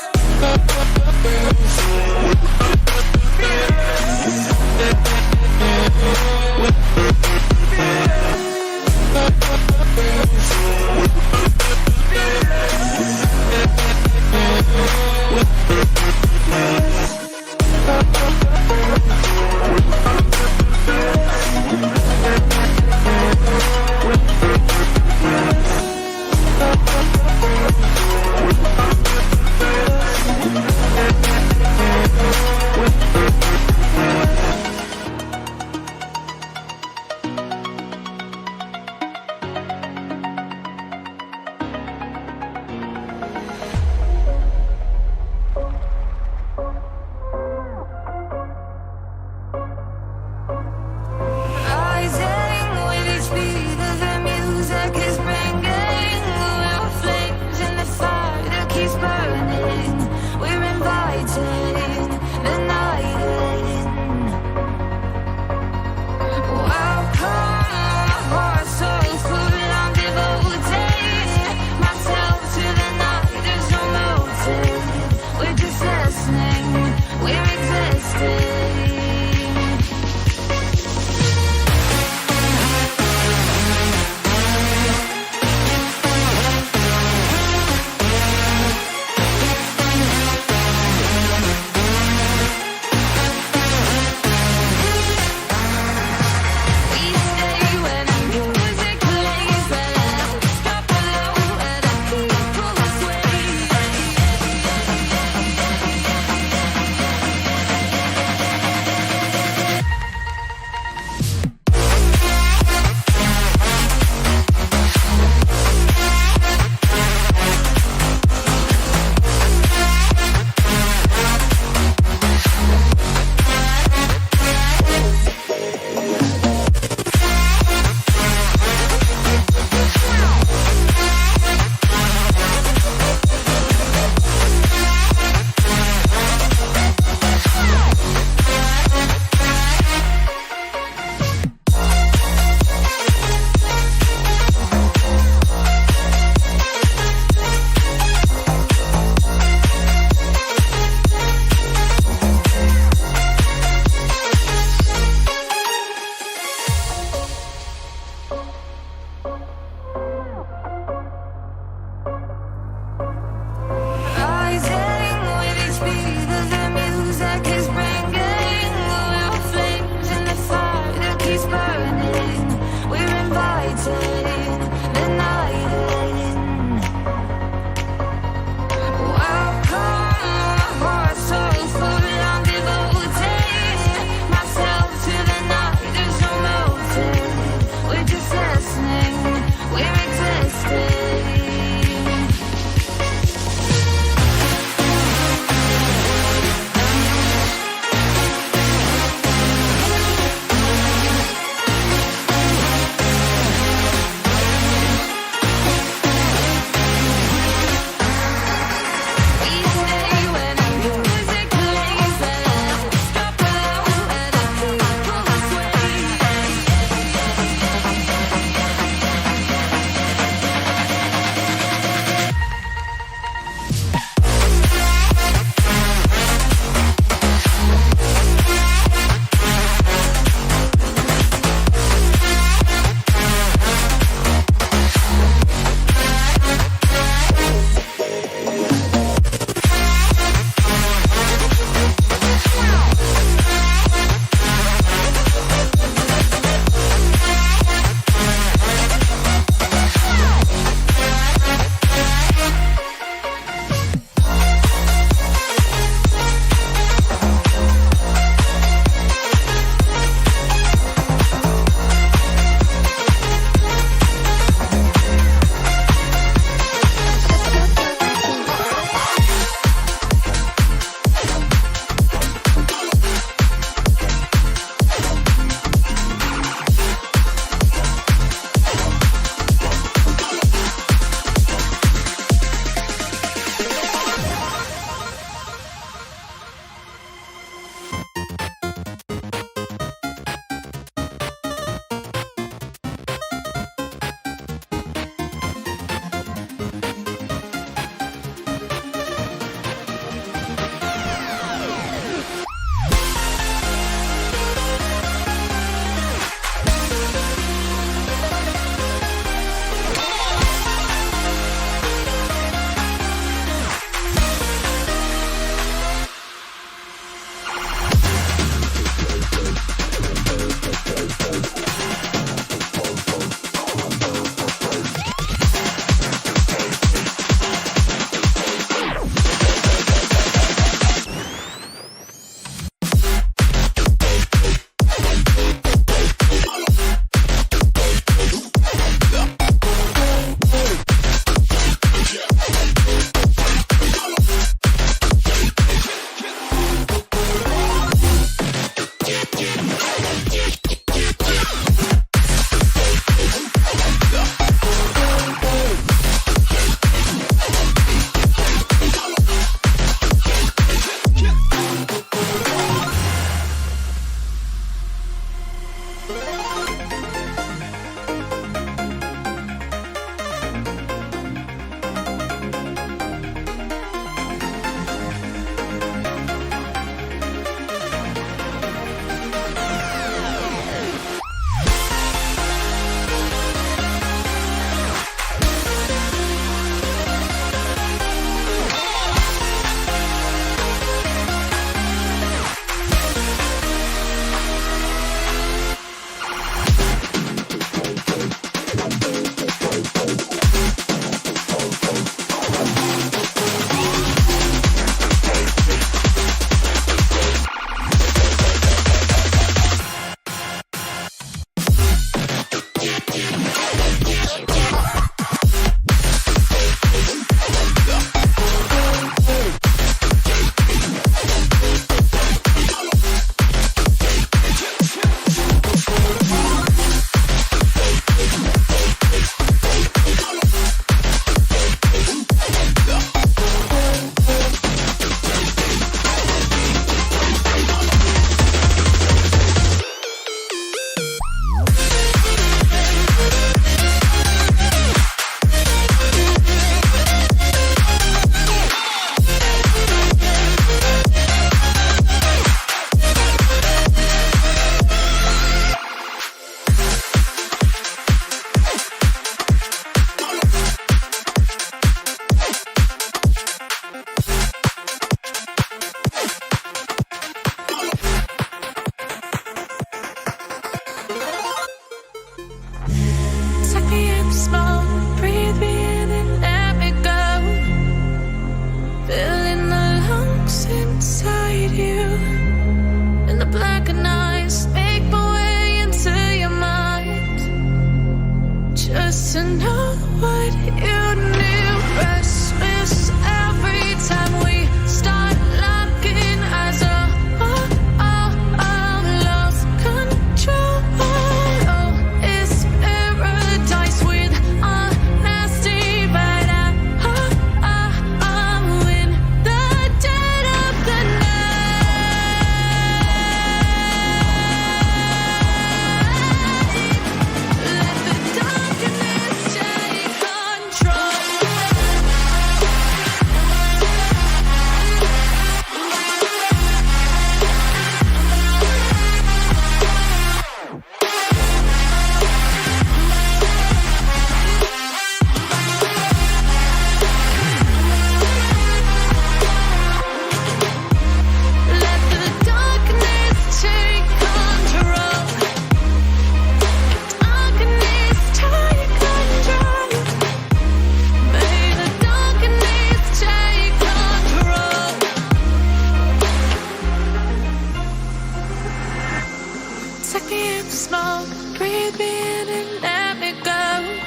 small. Breathe me in and let me go.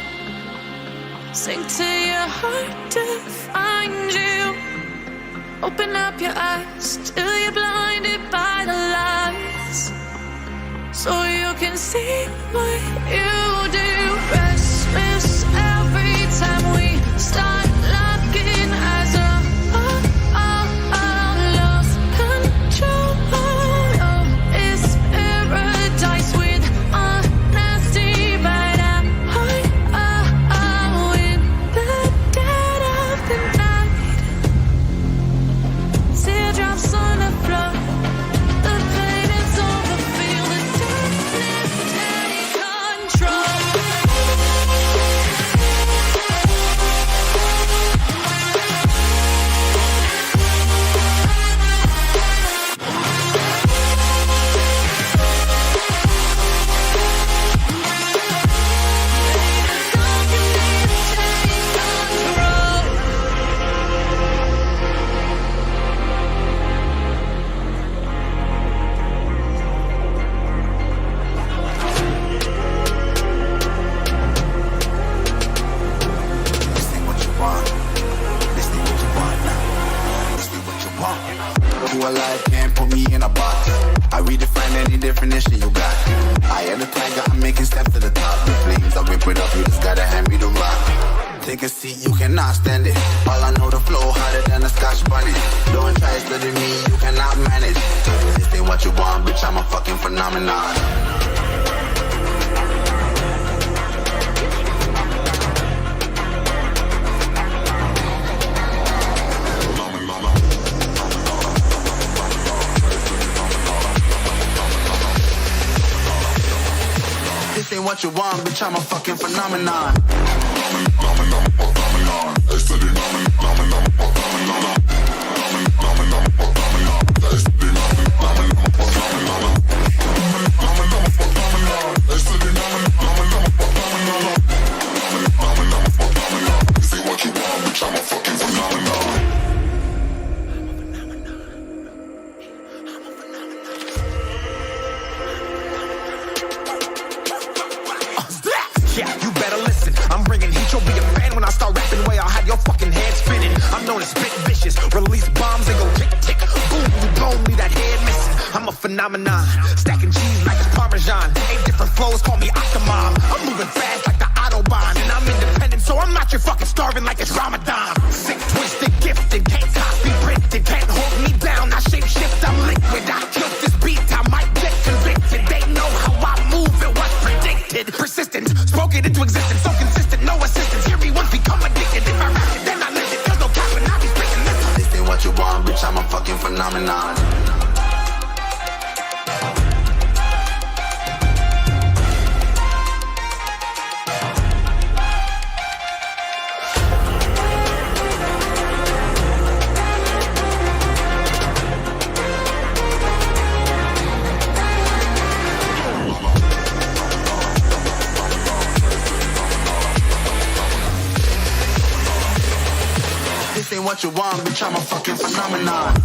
Sink to your heart to find you. Open up your eyes till you're blinded by the lights, so you can see what you do. Restless every time we start locking eyes. Lost control. Oh, it's paradise with honesty, but I'm in the dead of the night. Teardrops on the floor. The pain is over. Feel the darkness take control. This ain't what you want. This ain't what you want now. This ain't what you want. Who alive can't put me in a box. I redefine any definition you got. I am the tiger, I'm making steps to the top. The flames, I whip it up, you just gotta hand me the rock. Take a seat, you cannot stand it. All I know, the flow harder than a Scotch bunny. Don't try studying me, you cannot manage. This ain't what you want, bitch, I'm a fucking phenomenon. This ain't what you want, bitch, I'm a fucking phenomenon. Yeah, you better listen. I'm bringing heat, you'll be a fan when I start rapping. Way I'll have your fucking head spinning. I'm known as spit vicious, release bombs and go tick tick. Boom, you blow me, that head missing. I'm a phenomenon, stacking cheese like it's Parmesan. 8 different flows, call me Octomom. I'm moving fast like the Autobahn, and I'm independent, so I'm not your fucking starving like it's Ramadan. Sick, twisted, gifted, can't copy, printed, can't hold me down. I shape shift, I'm liquid. I killed this beat, I might get convicted. They know how I move, it was predicted. Persistent, spoke it into existence, so consistent, no assistance. Hear me once, become addicted. If I rap it, then I live it. There's no cap, and I be speaking this. This ain't what you want, bitch, I'm a fucking phenomenon. This ain't what you want, bitch, I'm a fucking phenomenon.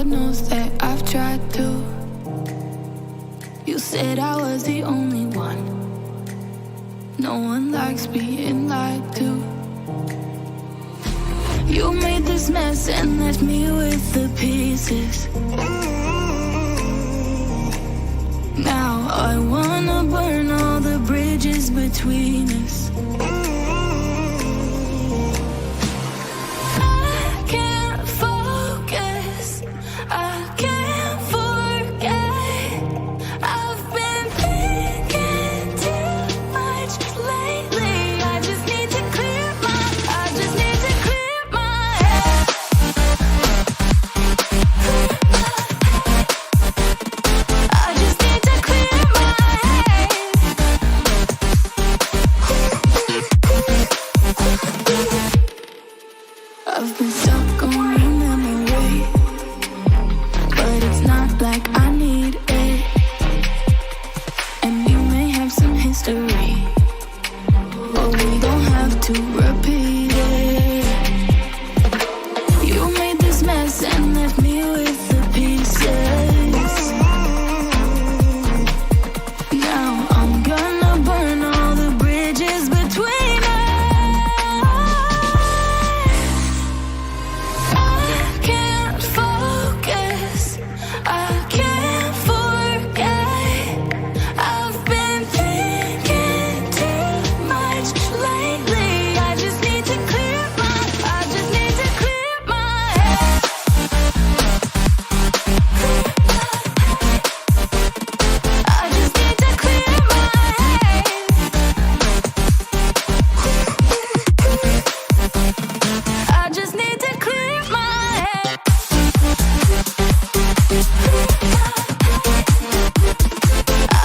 God knows that I've tried to. You said I was the only one. No one likes being lied to. You made this mess and left me with the pieces. Now I wanna burn all the bridges between us. I can't focus, I can't forget. I've been thinking too much lately. I just need to clear my head. I just need to clear my head. I've been stuck on your memory, but it's not like I need it. And you may have some history, but we don't have to repeat it. You made this mess and left me with the pieces. Now I'm gonna burn all the bridges between us. I can't focus, I can't forget. I've been thinking too much lately. I just need to clear my head. I just need to clear my head. I just need to clear my head. I just need to clear my head. I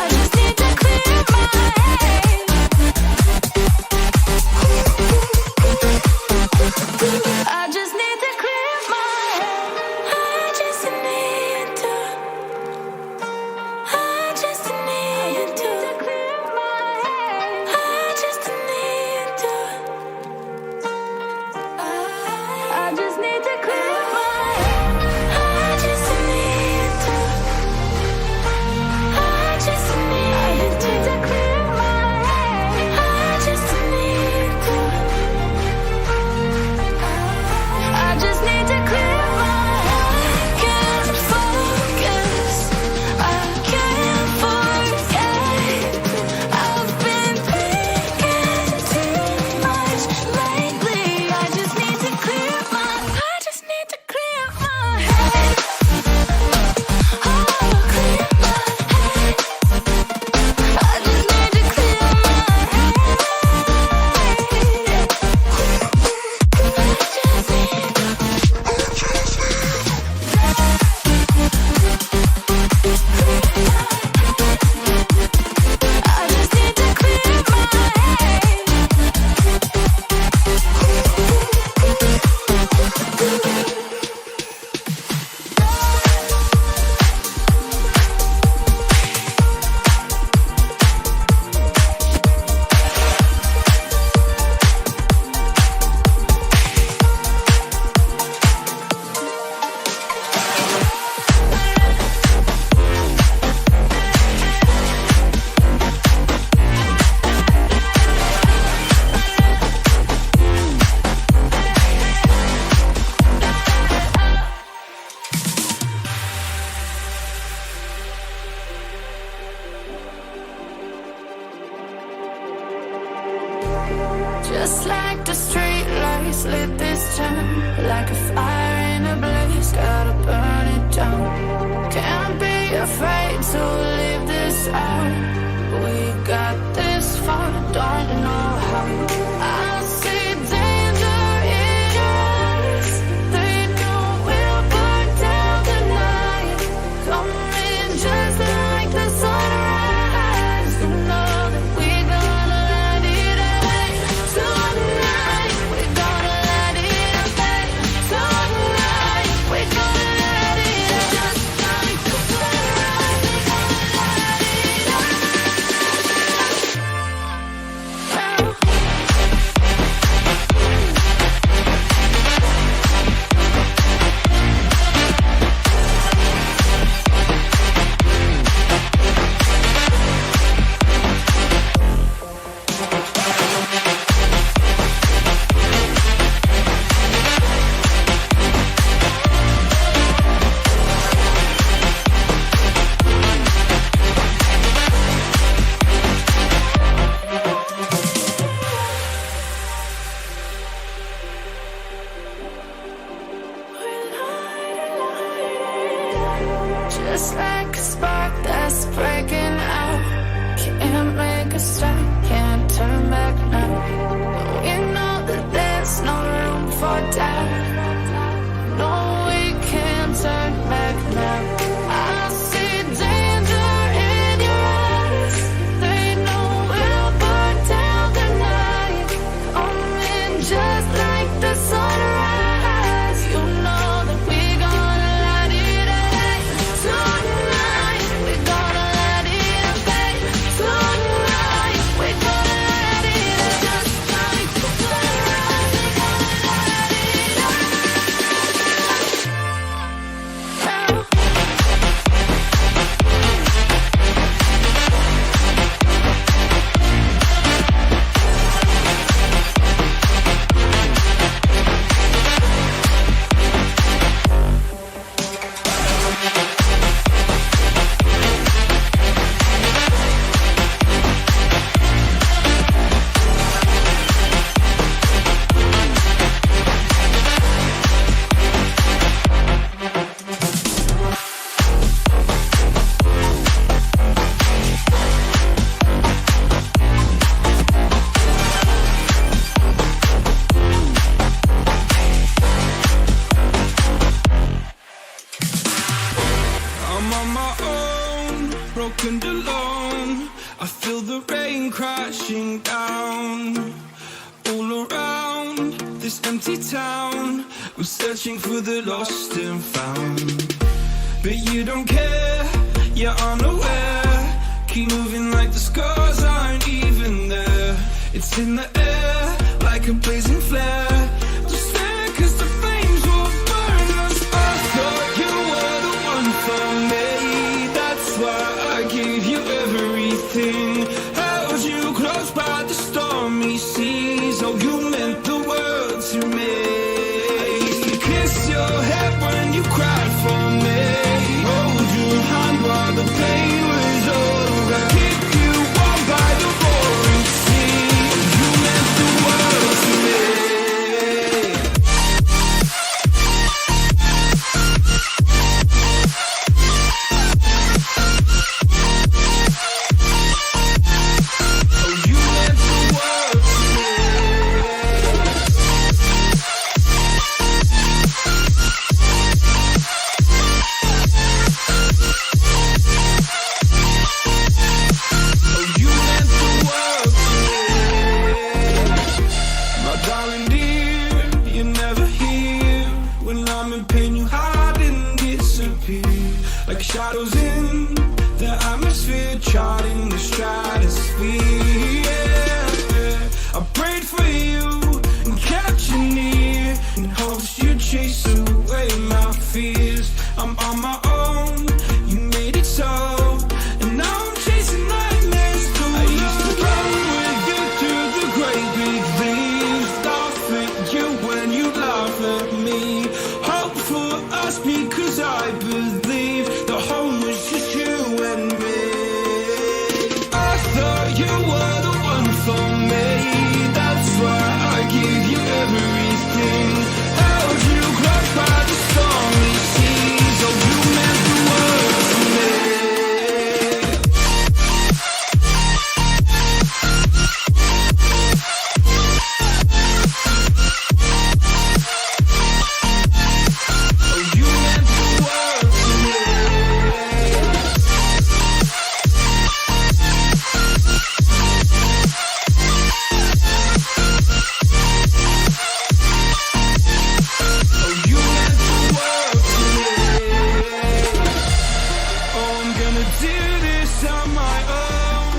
just need to clear my head. I just need to. I just need to clear my head. I just need to. I just need to clear my head. I just need to. I just need to clear my head. I just need to. I just need to clear my head. Can't focus, I can't forget. I've been thinking too much lately. I just need to clear my head. I just need to clear my head. Oh, clear my head. I just need to clear my head. I just need to clear my head. Just like the street lights lit this town, like a fire in a blaze, gotta burn it down. Can't be afraid to leave this out. We got this far, don't know how. I see danger in us. They know we'll burn down tonight. Coming just like the sunrise. You know that we gonna let it out tonight. We gonna let it out tonight. We gonna let it out just like the sunrise. We gonna let it out. Just like a spark that's breaking out. Can't make a stop, can't turn back now. We know that there's no room for doubt. No, we can't turn back now. I see danger in your eyes. They know we'll burn down the night. Coming just like the sunrise. You know that we're gonna light it up. Tonight, we're gonna light it up. Tonight, we're gonna light it up. Just like the sunrise, we're gonna light it up. I'm on my own, broken and alone. I feel the rain crashing down all around this empty town. I'm searching for the lost and found, but you don't care, you're unaware. Keep moving like the scars aren't even there. It's in the air like a blazing flare. Just stare 'cause the flames will burn us. I thought you were the one for me. That's why I gave you everything. Held you close by the stormy seas. Oh, you meant the world to me. I used to kiss your head when you cried for me. Hold your hand while the pain was over. Keep you warm by the roaring sea. You meant the world to me. Oh, you meant the world to me. Oh, you meant the world to me. My darling dear, you're never here. When I'm in pain, you hide and disappear. Like shadows in the atmosphere, charting the stratosphere. Yeah. I prayed for you and kept you near, in hopes you'd chase away my fears. I'm on my own, you made it so, and now I'm chasing nightmares too. I used to run with you through the great big leaves, laugh at you when you laugh at me. Hope for us because I believe the home was just you and me. I thought you were the one for me. That's why I gave you everything. Held you close by the stormy seas. Oh, you meant the world to me. Oh, you meant the world to me. Oh, you meant the world to me. Oh, I'm gonna do this on my own.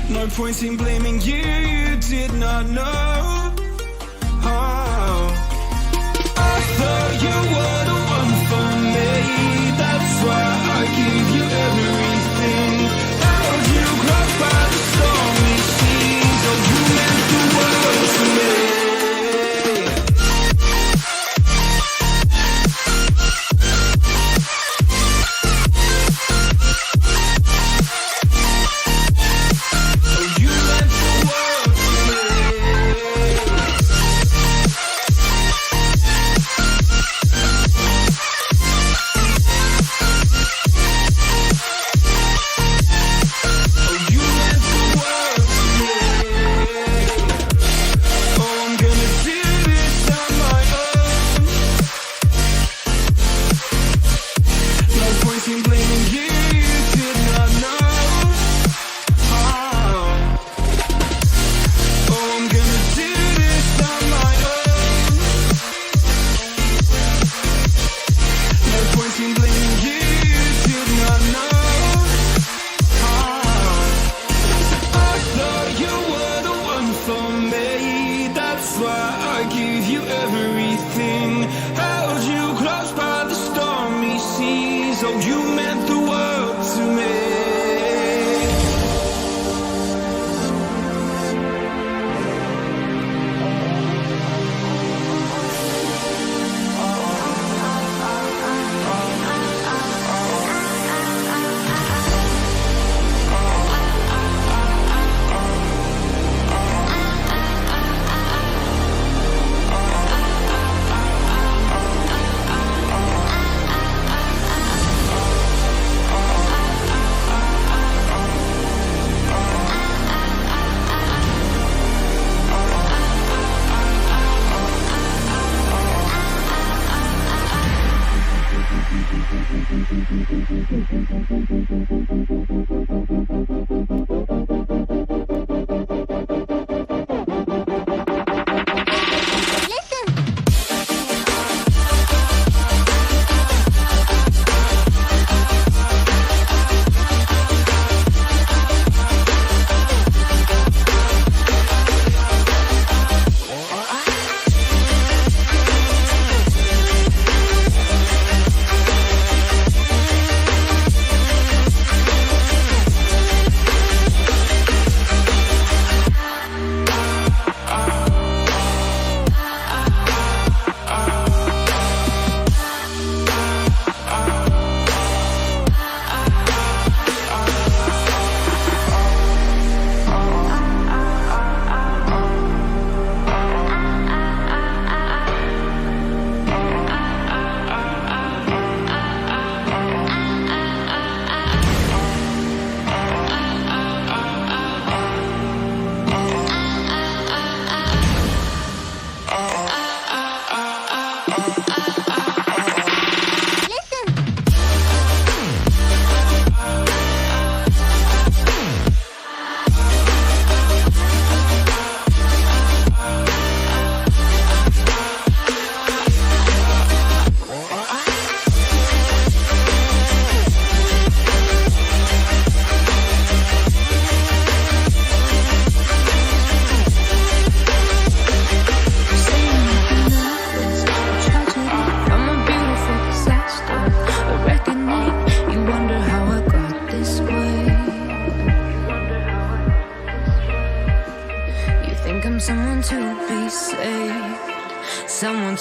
No point in blaming you, you did not know. Oh, I thought you were the one for me. That's why I gave you everything. Held you close by the stormy seas. Oh, you meant the world to me. Oh, you meant the world to me.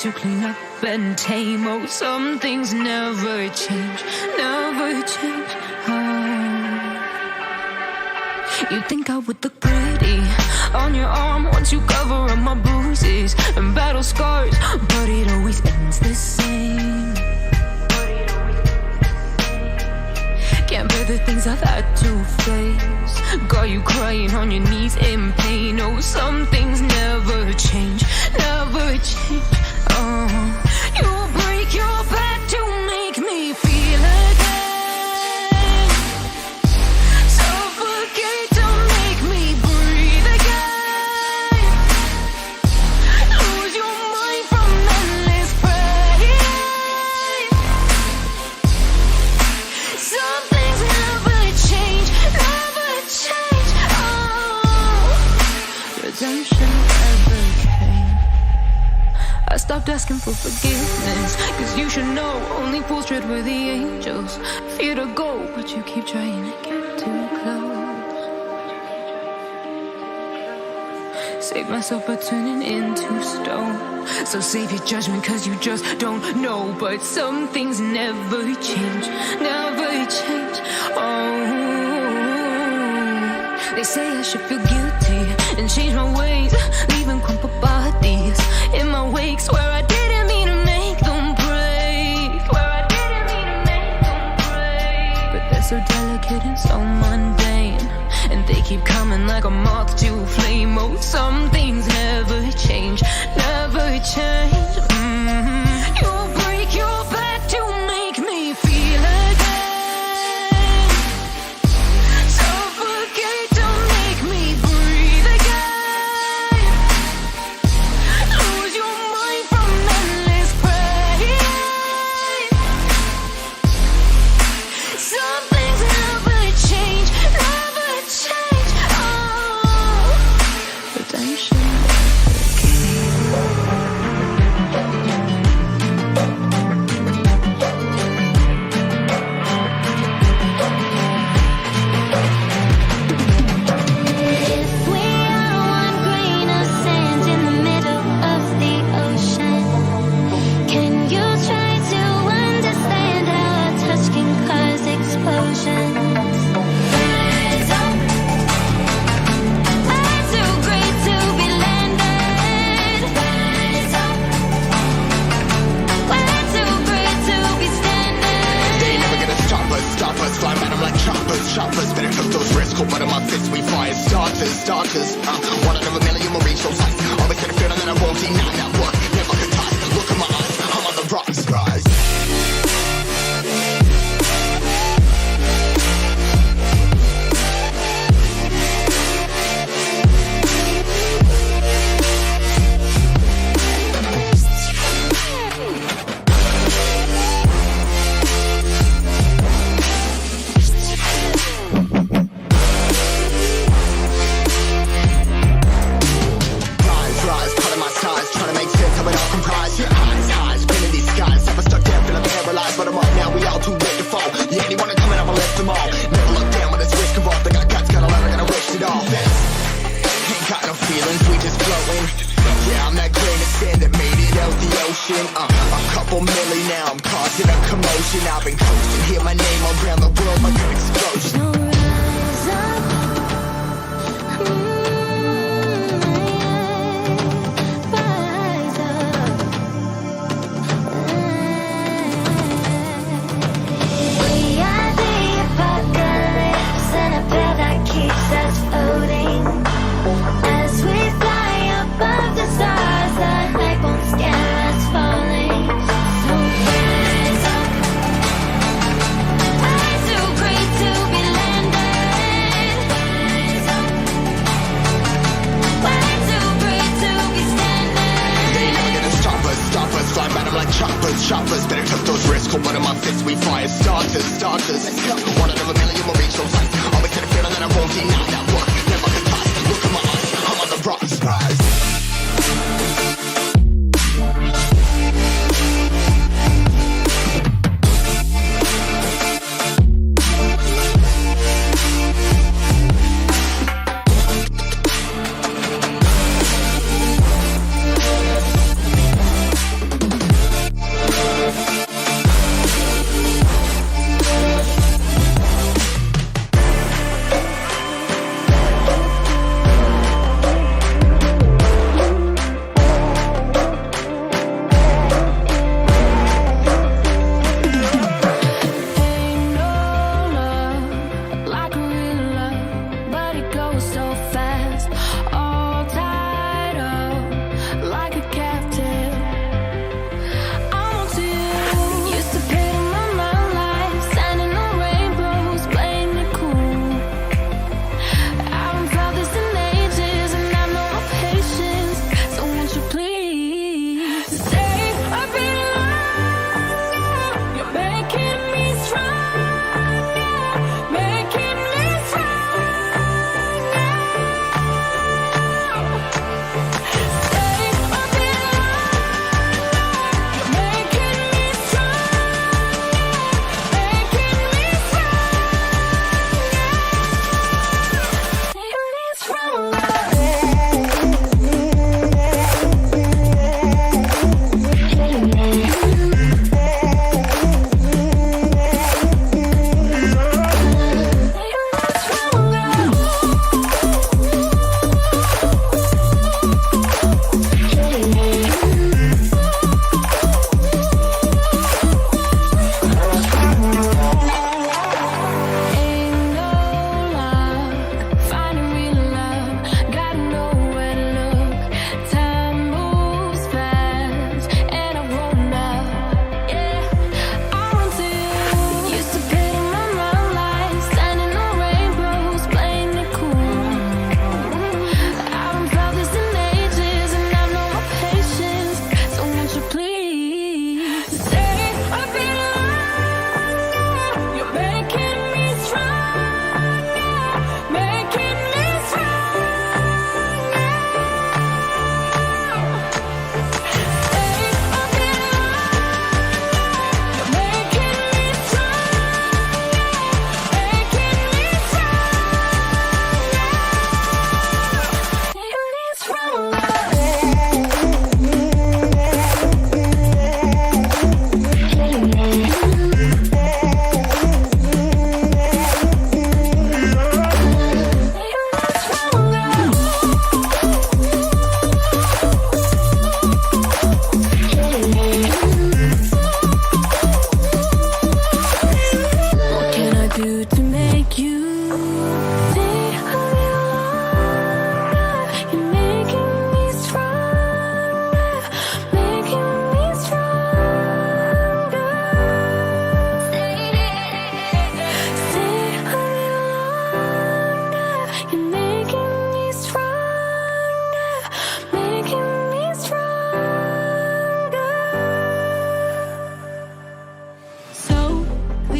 to clean up and tame. Oh, some things never change, never change. You think I would look pretty on your arm once you cover up my bruises and battle scars, but it always ends the same. Can't bear the things I've had to face. Got you crying on your knees in pain. Oh, some things never change, never change. You break your back to make me feel again. Suffocate to make me breathe again. Lose your mind from endless pain. Some things never change, never change. Redemption never came. I stopped asking for forgiveness, cause you should know only fools tread where the angels fear to go, but you keep trying to get too close. Save myself by turning into stone. So save your judgment cause you just don't know. But some things never change, never change. They say I should feel guilty and change my ways, leaving crumpled bodies in my wake. Swear I didn't mean to make them break, swear I didn't mean to make them break. But they're so delicate and so mundane, and they keep coming like a moth to a flame. Oh, some things never change, never change. You break your back to make me feel again. Suffocate to make me breathe again. Lose your mind from endless pain. Some things never change, never change. Redemption If we are one grain of sand in the middle of the ocean, can you try to understand how a touch can cause explosions? Rise up. I'm too great to be landed. Rise up. We're too great to be standing. They ain't never gonna stop us, fly at 'em like choppers. Better took those risks, cold blood in my fists, we fire starters. One out of a million will reach those heights. Always get a feeling that I won't deny that work. Never could die. Look in my eyes, I'm on the rocks, rise. Rise, cutting my size, trying to make sense of it all comprised. Highs, pinning these skies. Never stuck down, feeling paralyzed, but I'm up now. We all too late to fall. Yeah, anyone coming up, I left them all. Never look down when it's risk involved. They got guts, got a lot, I gotta risk it all. Ain't got no feelings, we just floating. Yeah, I'm that grain of sand that made it out the ocean. A couple milli now, I'm causing a commotion. I've been coasting, hear my name all around the world like an explosion. So rise up. Rise up. We are the apocalypse and a pill that keeps us floating. As we fly above the stars, the night won't scare us falling. So rise up. I'm too great to be landed. Rise up. We're too great to be standing. They ain't never gonna stop us, fly at 'em like choppers. Better took those risks, cold blood in my fists, we fire starters. One out of a million will reach those heights. Always get a feeling that I won't deny that work. Never could die. Look in my eyes, I'm on the rocks, rise.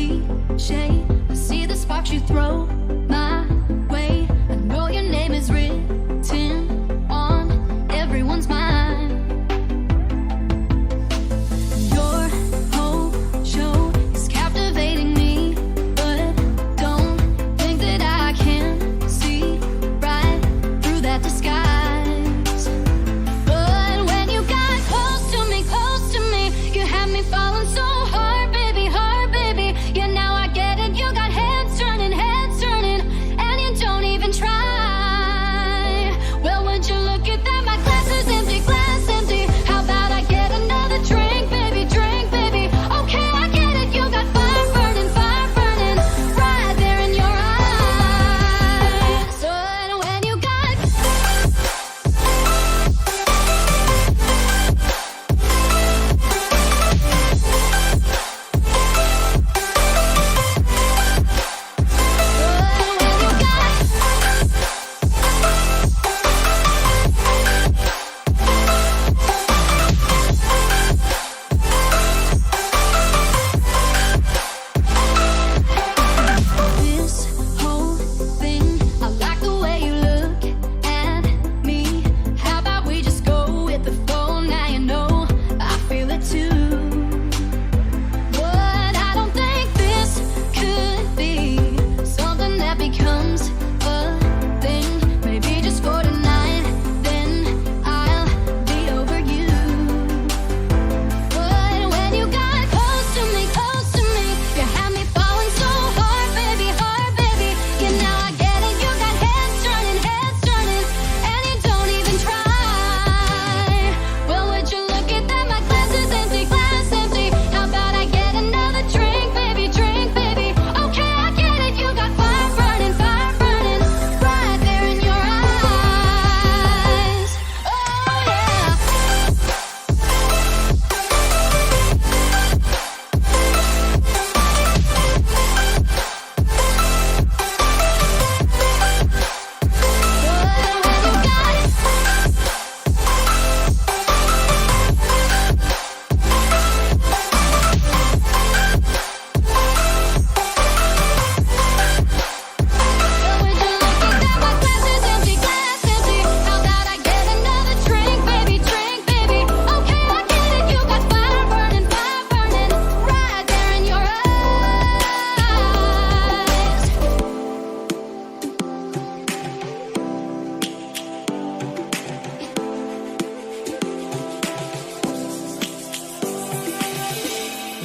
cliche. I see the sparks you throw my way. I know your name is written on everyone's mind. Your whole show is captivating me, but don't think that I can see right through that disguise. But when you got close to me, you had me falling so hard, baby, hard, baby. Yeah, now I get it. You got heads turning, and you don't even try. Well, would you look at that? My glass is empty, glass empty. How about I get another drink, baby, drink, baby? Okay, I get it. You got fire burning, right there in your eyes. So when you got this whole thing, I like the way you look at me. How about we just go with the flow? Now you know I feel it too. But I don't think this could be something that becomes a thing. Maybe just for tonight, then I'll be over you. But when you got close to me, you had me falling so hard, baby, hard, baby. Yeah, now I get it. You got heads turning, and you don't even try. Well, would you look at that? My glass is empty, glass empty. How about I get another drink, baby, drink, baby? Okay, I get it. You got fire burning, right there in your eyes. Oh yeah.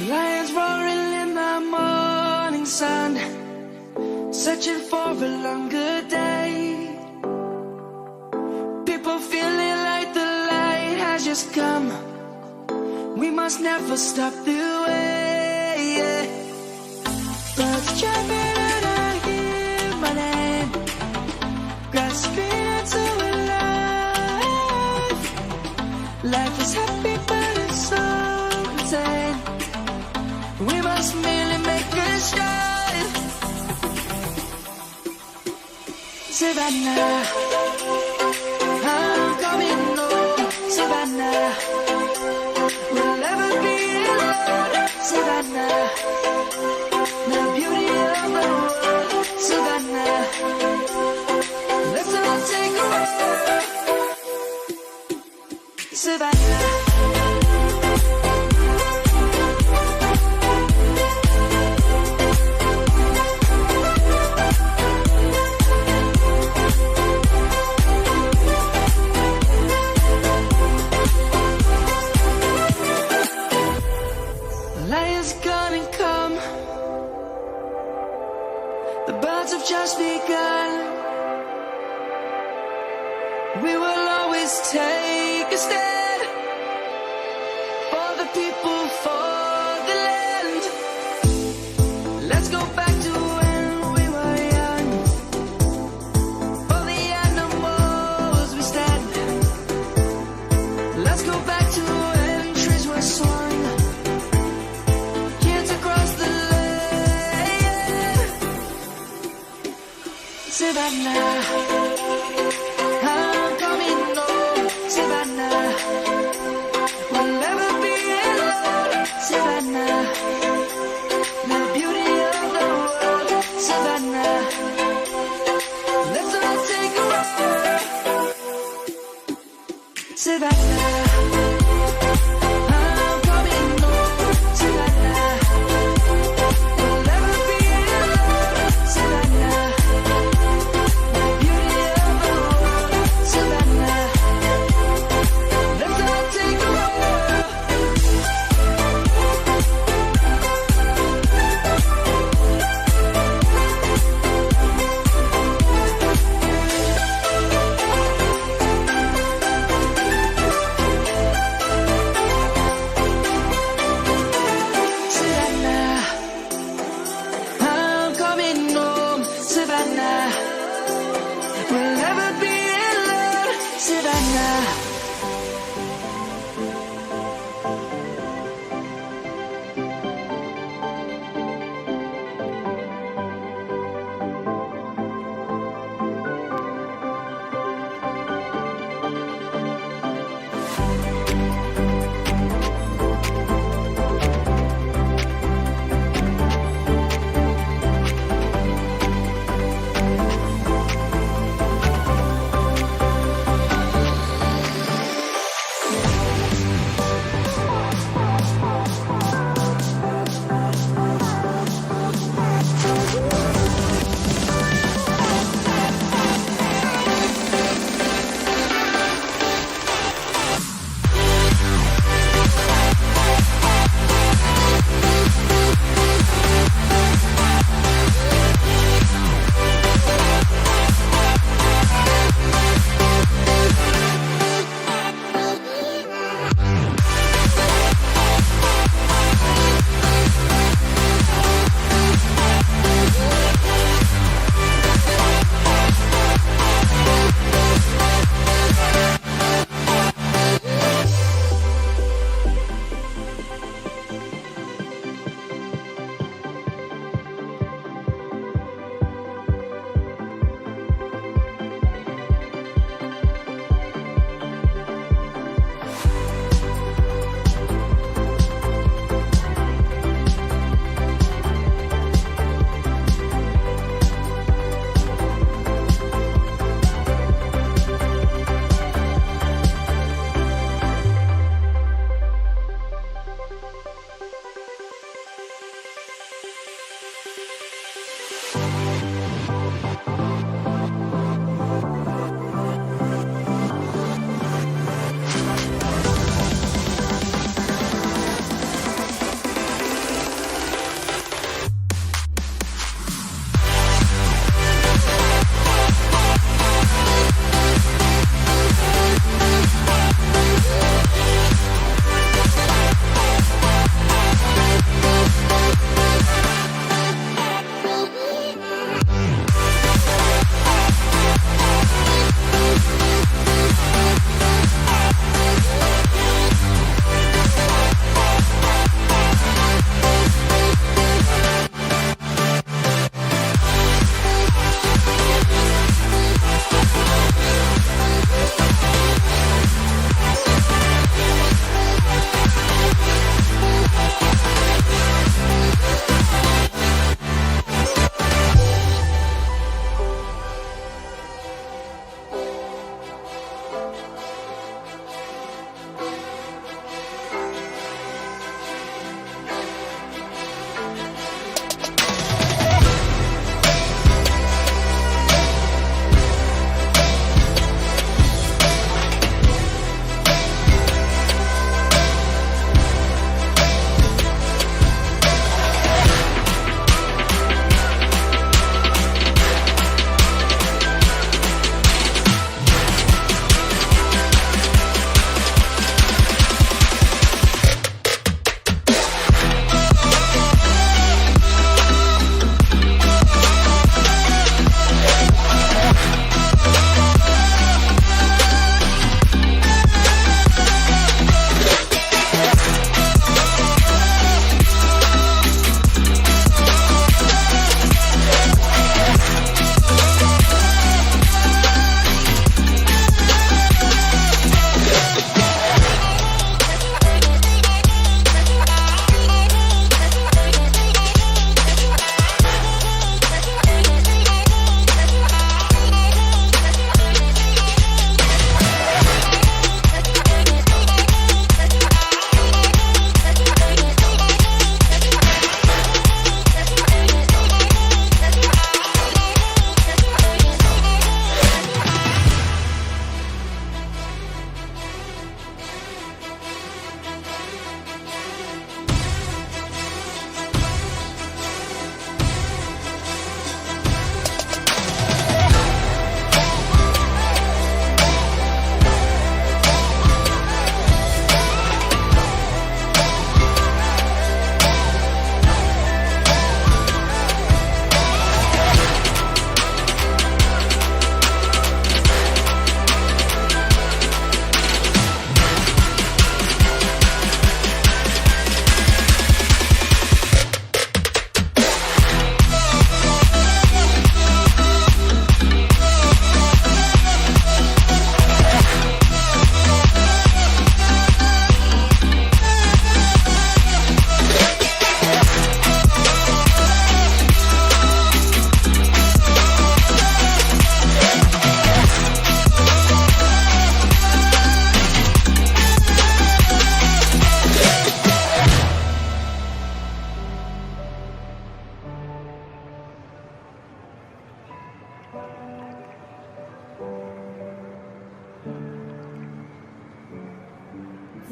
Lions roaring in the morning sun, searching for a longer day. People feeling like the light has just come. We must never stop the way. Yeah. Birds jumping and I hear my name, grasping into a life. Life is happy but it's so insane. We must merely make a start. Savannah, I'm coming home. Savannah, we'll never be alone. Savannah, the beauty of the world. Savannah, let's all take a walk. Savannah. Lions gonna come. The birds have just begun. We will always take a stand for the people, for the land. Let's go back to when we were young. For the animals we stand. Let's go back to when trees were swung. Savannah, I'm coming home. Savannah, we'll never be alone. Savannah, the beauty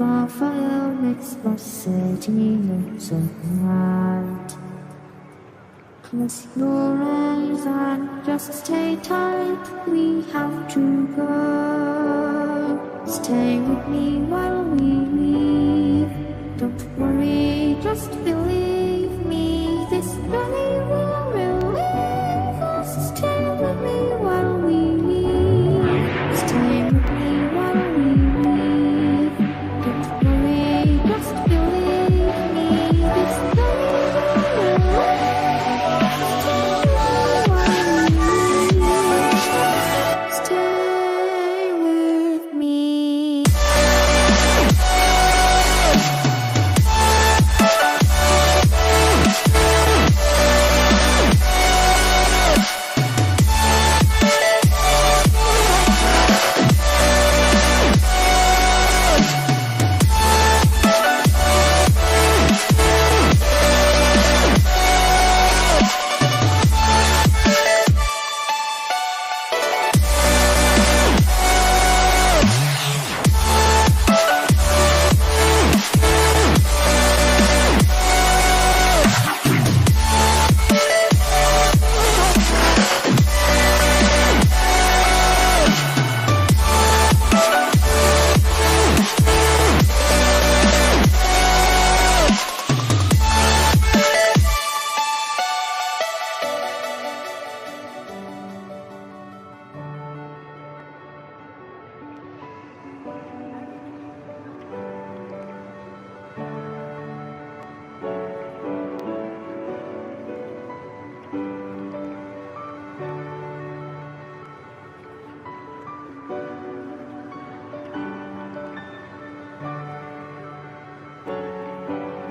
fire makes my city look so bright. Close your eyes and just stay tight. We have to go. Stay with me while we leave. Don't worry, just believe me. This journey will relieve us. Stay with me while we leave. Stay with me while we leave. Don't worry, just believe me. This journey will relieve us. Stay with me.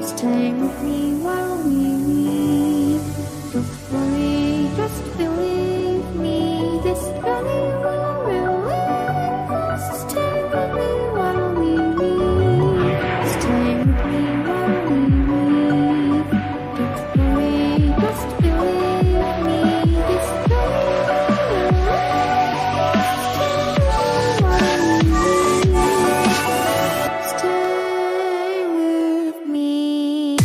Stay with me while we leave. Don't worry, just believe me. This journey will relieve us. Stay with me while we leave. Stay with me while we leave. Don't worry, just believe me. This journey will relieve us. Stay with me while we leave. Stay with me.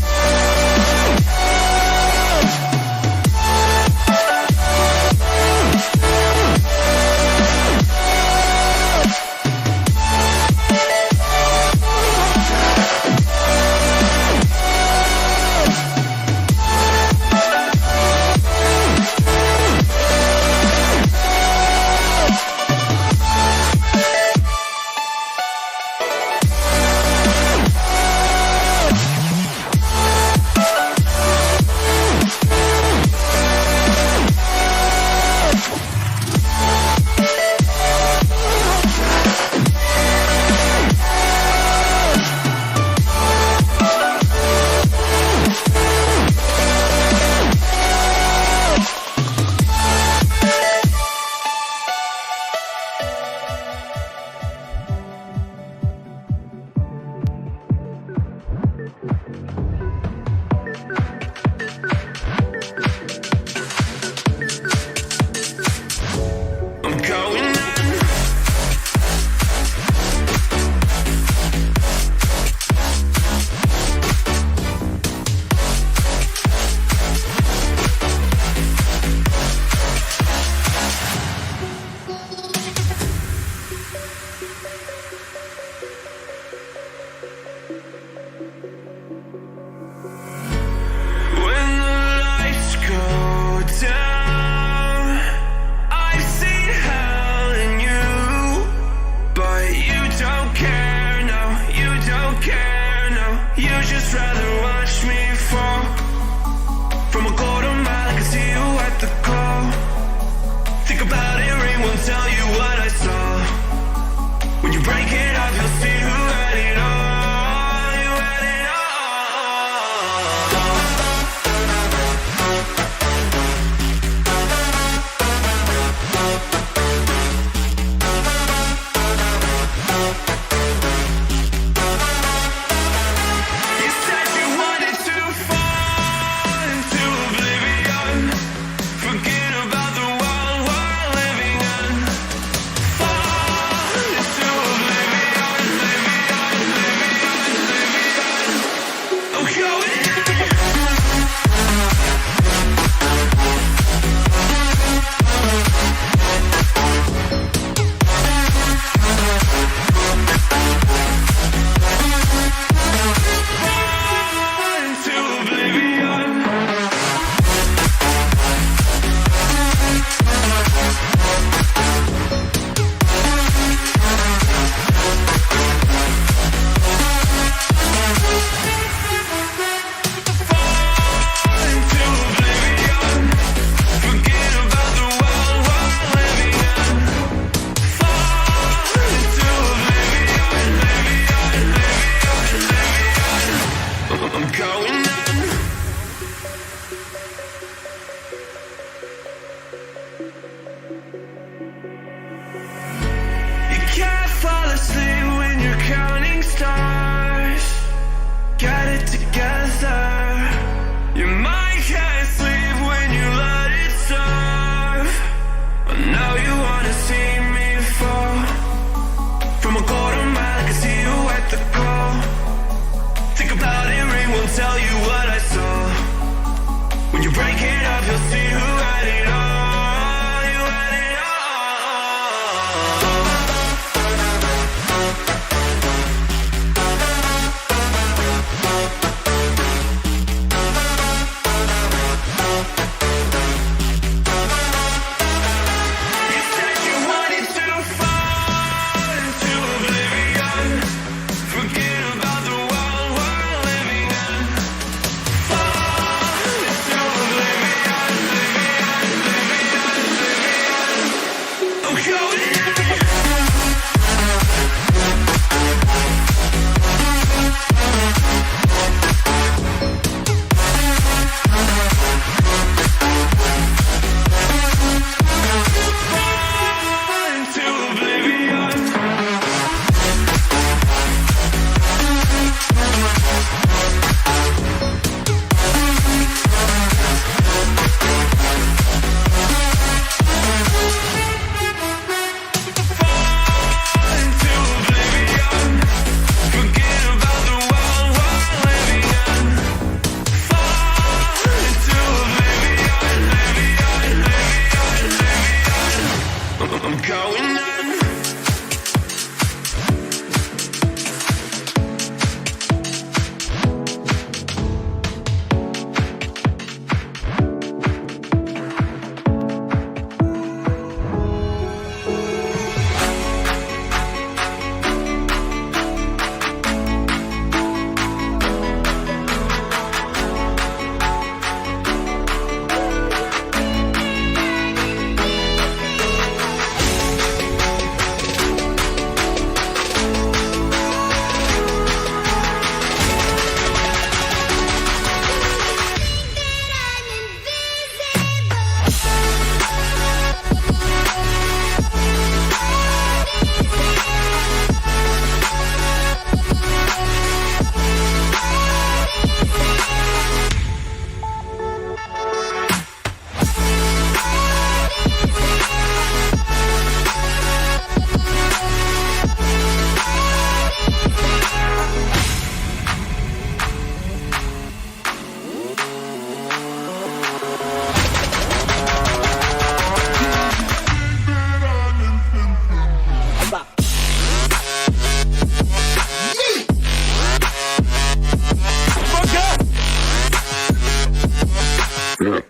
Yeah.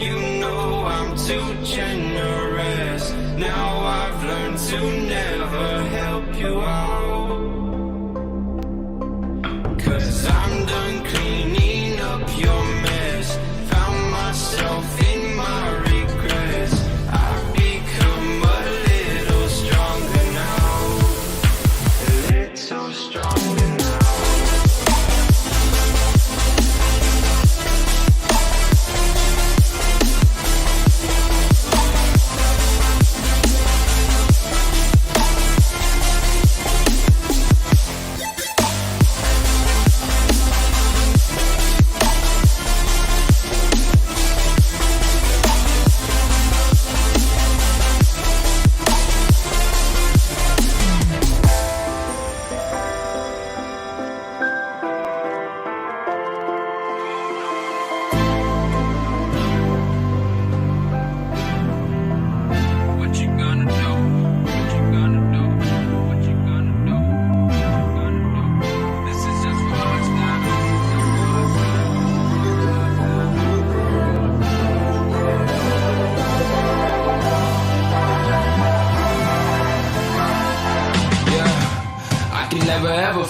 You know I'm too generous. Now I've learned to never help you out. 'Cause I'm done cleaning up your mess. Found myself in my regrets. I've become a little stronger now. A little stronger now.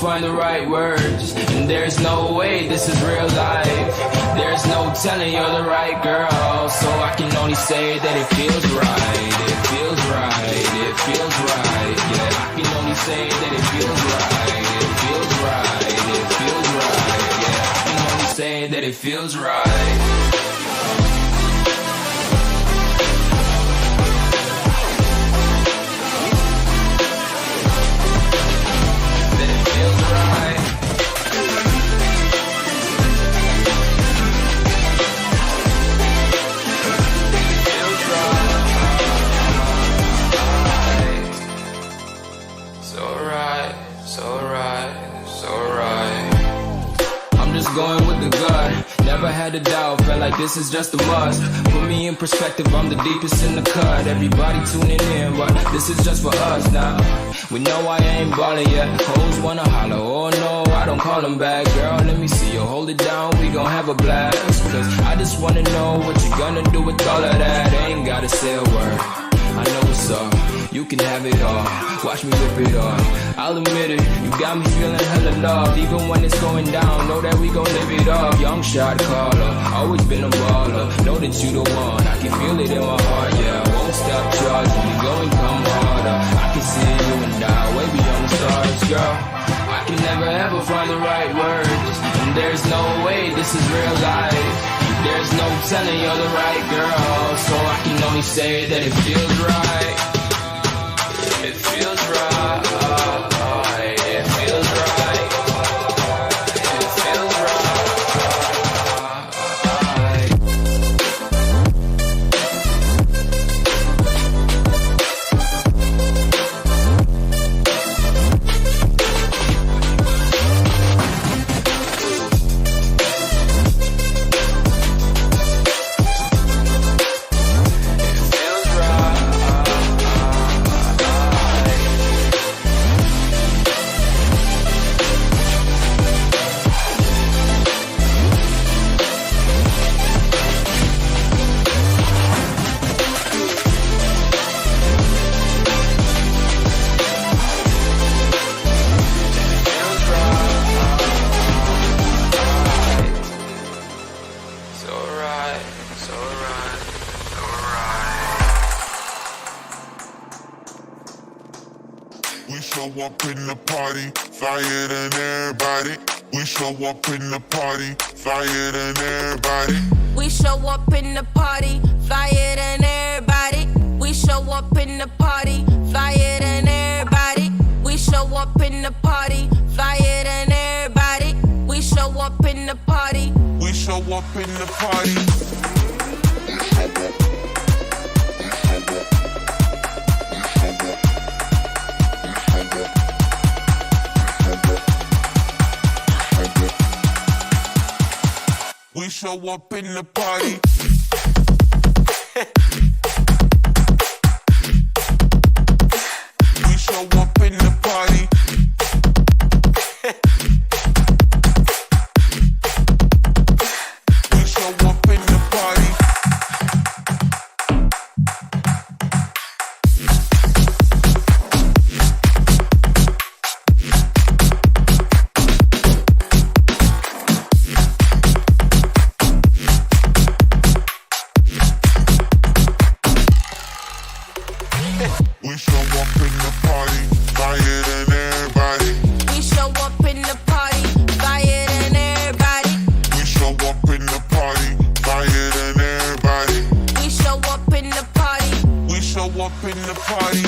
Find the right words, and there's no way this is real life. There's no telling you're the right girl, so I can only say that it feels right. It feels right. It feels right. Yeah, I can only say that it feels right. It feels right. It feels right. Yeah, I can only say that it feels right. Going with the gut, never had a doubt, felt like this is just a must. Put me in perspective, I'm the deepest in the cut. Everybody tuning in, but this is just for us now. We know I ain't ballin' yet. Hoes wanna holler, oh no, I don't call them back. Girl, let me see you hold it down, we gon' have a blast. Cause I just wanna know what you gonna do with all of that. Ain't gotta say a word, I know what's up. You can have it all, watch me rip it off. I'll admit it, you got me feeling hella loved. Even when it's going down, know that we gon' live it up. Young shot caller, always been a baller. Know that you the one, I can feel it in my heart, yeah. I won't stop charging, you go and come harder. I can see you and I, way beyond the stars, girl. I can never ever find the right words, and there's no way this is real life. There's no telling you're the right girl, so I can only say that it feels right. It feels right. It feels right. It feels right. show up in the party, flyer than everybody. We show up in the party, flyer than everybody. We show up in the party, flyer than everybody. We show up in the party, flyer than everybody. We show up in the party, flyer than everybody. We show up in the party. We show up in the party. We show up in the party. We show up in the party. We show up in the party. up in the party.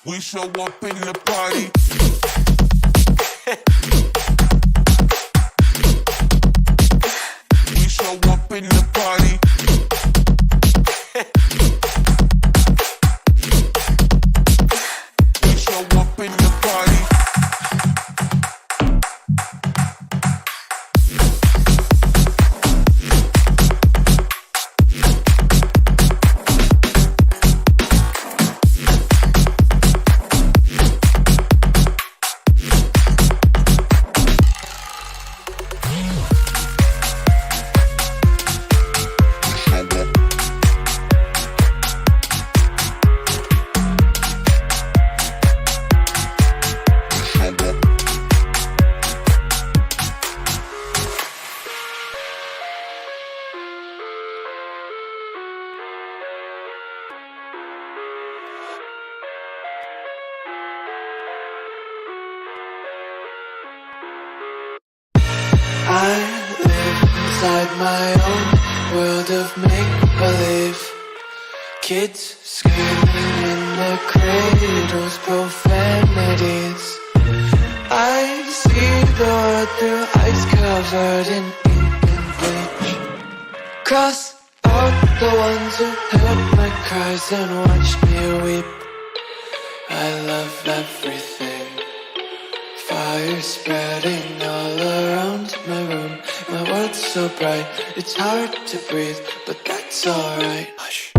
We show up in the party. We show up in the party. We show up in the party. I live inside my own world of make-believe. Kids screaming in their cradles, profanities. I see the world through ice covered in ink and bleach. Cross out the ones who heard my cries and watched me weep. I love everything. Fire spreading all around my room. My world's so bright, it's hard to breathe, but that's alright. Hush.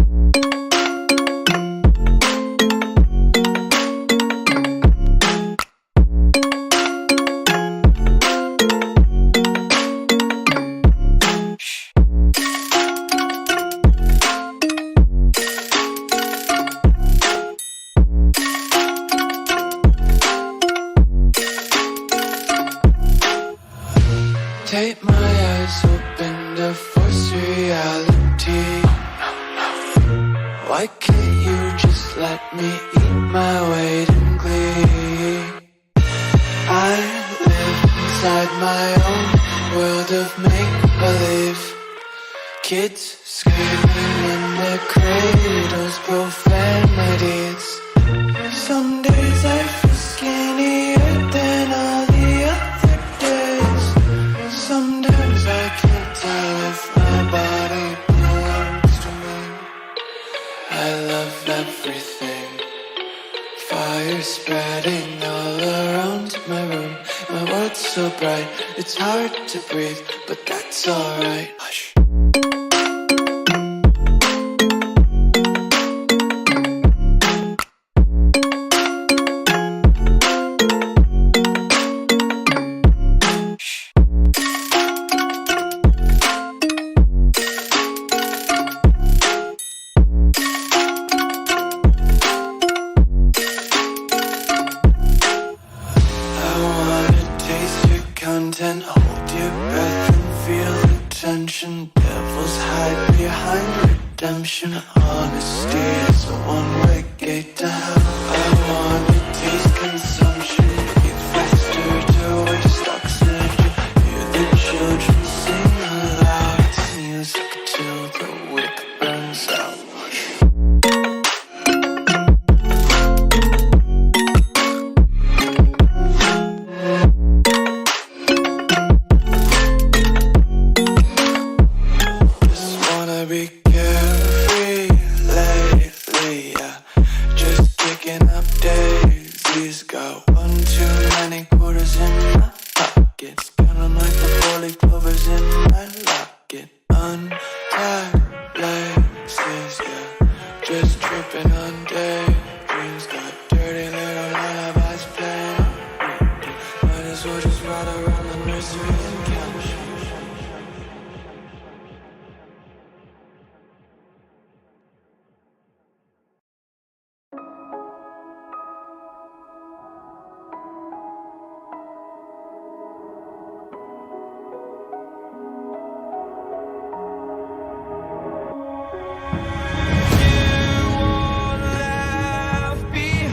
Take my eyes open to force reality. Why can't you just let me eat my weight in glee? I live inside my own world of make-believe. Kids screaming in their cradles, profanities. Some days I feel skinnier than all the other days. Sometimes I can't tell if my body belongs to me. I love everything. Fire spreading all around my room. My world's so bright, it's hard to breathe, but that's alright. Hush. Content, hold your breath and feel the tension. Devils hide behind redemption. Honesty is a one-way gate to hell. I wanna taste consumption. Breathe faster to waste oxygen. Hear the children sing aloud. It's music till the wick burns out. Be carefree lately, yeah. Just picking up daisies. Got one too many quarters in my pockets. Count 'em like the 4-leaf clovers in my locket. Untied laces, yeah. Just tripping on daydreams. Got dirty little lullabies playing. Might as well just ride around the nursery and couch. Left behind.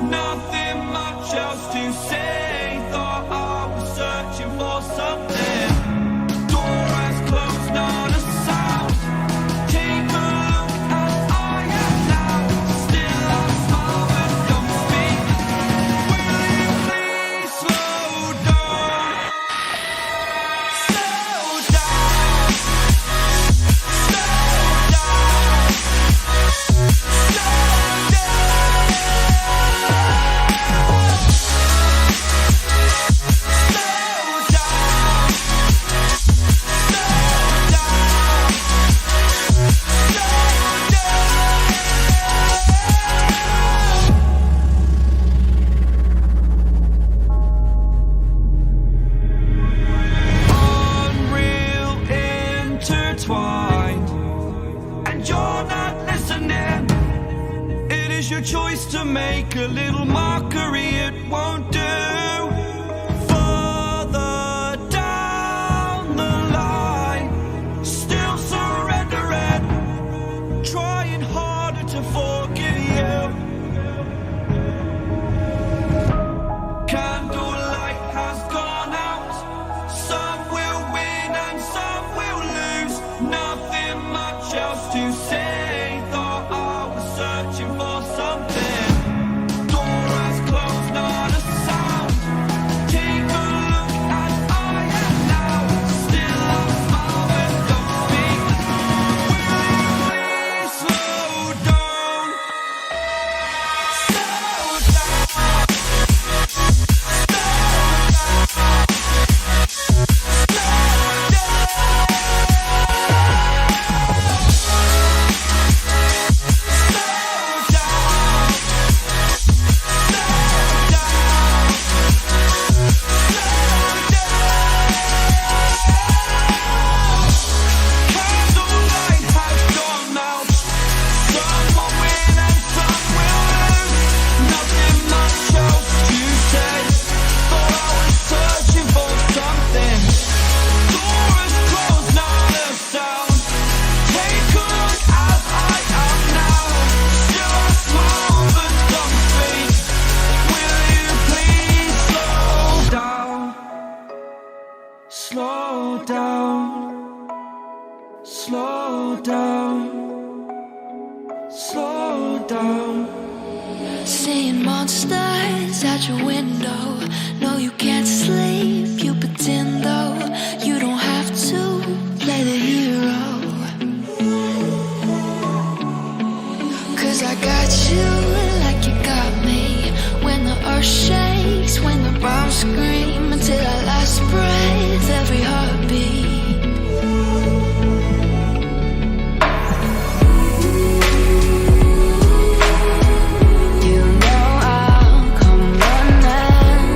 nothing much else to say. Thought I was searching for something. Door has closed, not a sound. Take a look at I am now. Still I smile but don't speak. Will you please slow down? Slow down. Slow down. Unreal intertwined, and you're not listening. It is your choice to make a little mockery, it won't do. Further down the line, still surrendering, trying harder to forgive you. Candlelight has gone out. Some will win and some will lose. Nothing much else to say. Thought I was searching for something. Door has closed, not a sound. Take a look at I am now. Still I smile but don't speak. Will you please slow down? Slow down. Candlelight has gone out. Some will win and some will lose. Nothing much else to say. Thought I was searching for something. Door is closed, not a sound. Take a look as I am now. Still I smile but don't speak. Will you please slow down? Slow down. Slow down. Slow down. Seeing monsters out your window. No, you can't sleep, you pretend though. You don't have to play the hero. 'Cause I got you like you got me. When the earth shakes, when the bombs scream, until our last breath, every heartbeat. You know I'll come running.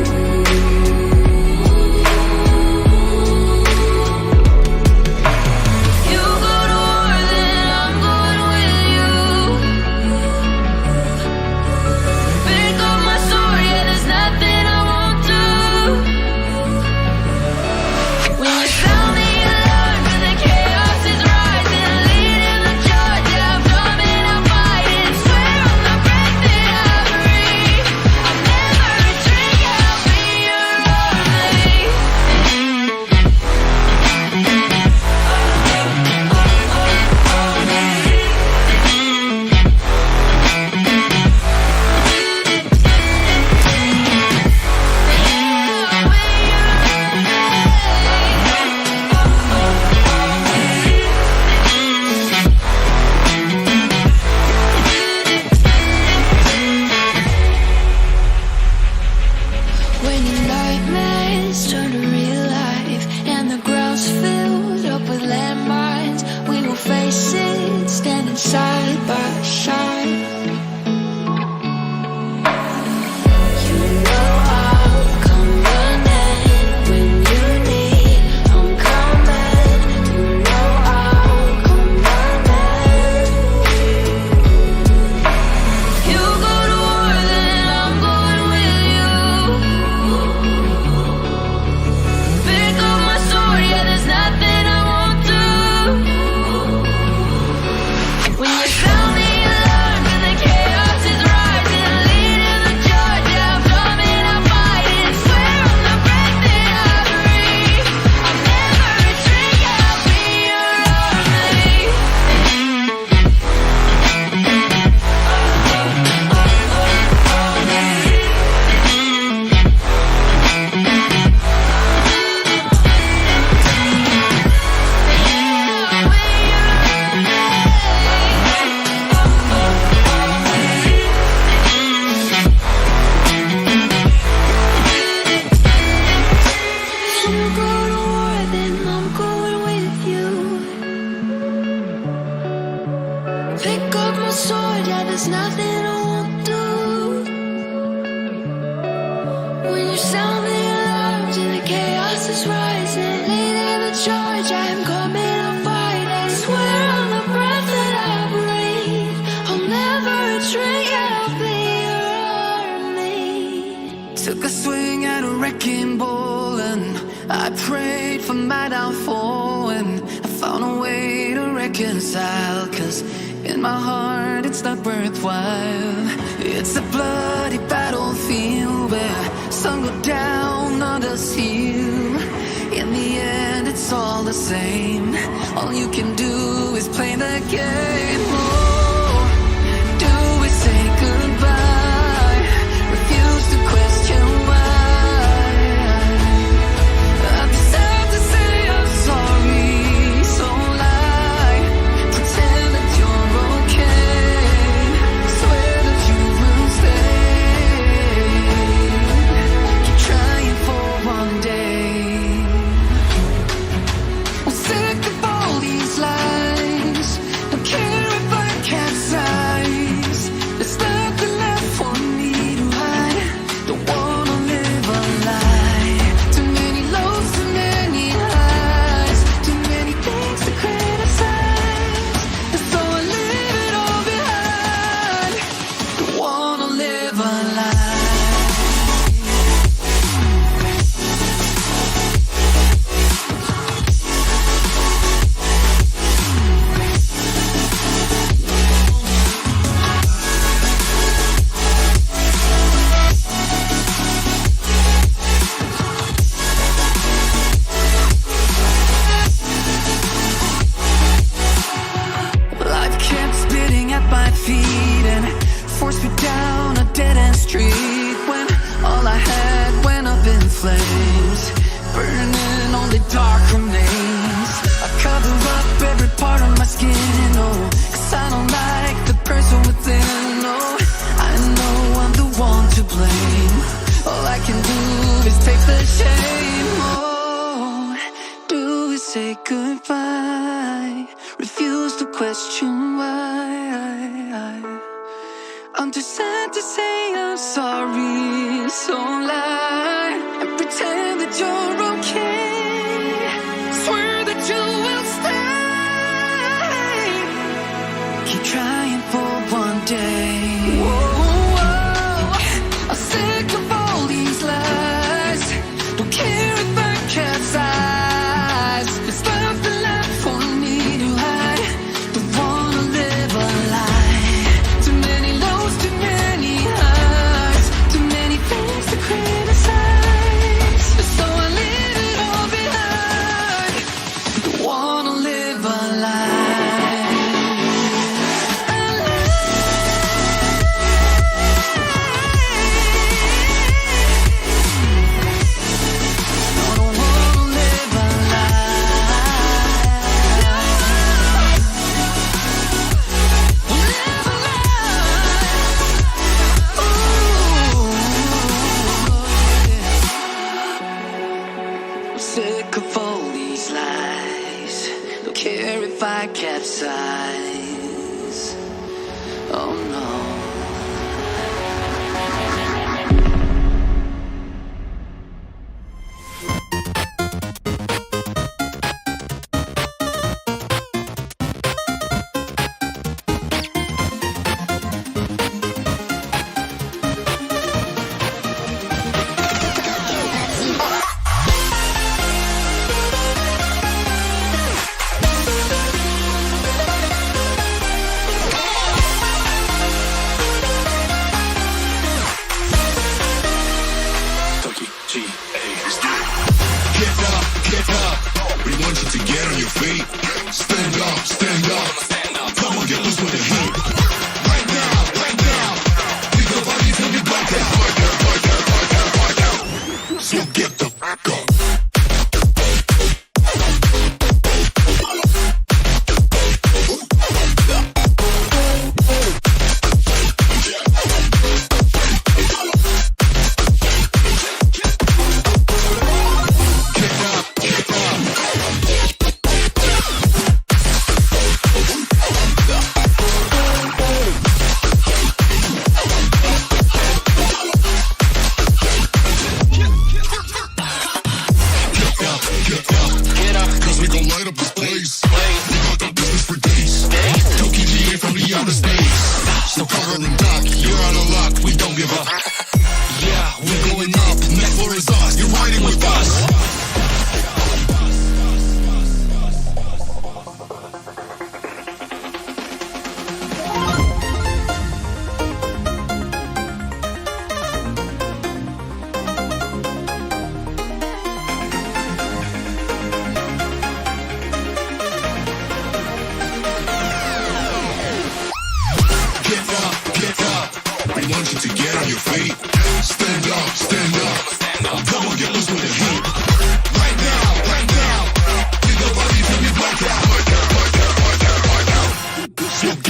You go to war, then I'm going with you. Pick up my sword, yeah, there's nothing I won't do. When you found me Took a swing at a wrecking ball and I prayed for my downfall, and I found a way to reconcile, 'cause in my heart it's not worthwhile. It's a bloody battlefield where some go down, others heal. In the end it's all the same. All you can do is play the game. Oh, do we say goodbye? Refuse to question why. I'm sad to say I'm sorry, so lie. Pretend that you're okay. Swear that you will stay. Keep trying for one day. I'm sick of all these lies. Don't care if I capsize. There's nothing left for me to hide. Don't wanna live a lie. Too many lows, too many highs. Too many things to criticize. And so I leave it all behind. Don't wanna live a lie. Life kept spitting at my feet and forced me down a dead-end street, when all I had went up in flames, burning only dark remains. I cover up every part of my skin, oh, 'cause I don't like the person within. Oh, I know I'm the one to blame. All I can do is take the shame. Oh, do we say goodbye? Refuse to question why. I'm too sad to say I'm sorry, so lie and pretend that you're okay. Swear that you will stay. Keep trying for one day. Whoa, I'm sick of all these lies. Don't care if I capsize. There's nothing left for me to hide. Don't wanna live a lie. Too many lows, too many highs. Too many things to criticize. So I leave it all behind. Don't wanna live a lie. Sick of all these lies. Don't care if I capsize. Oh no. Yeah, we're going up. Next floor is us. You're riding with us. You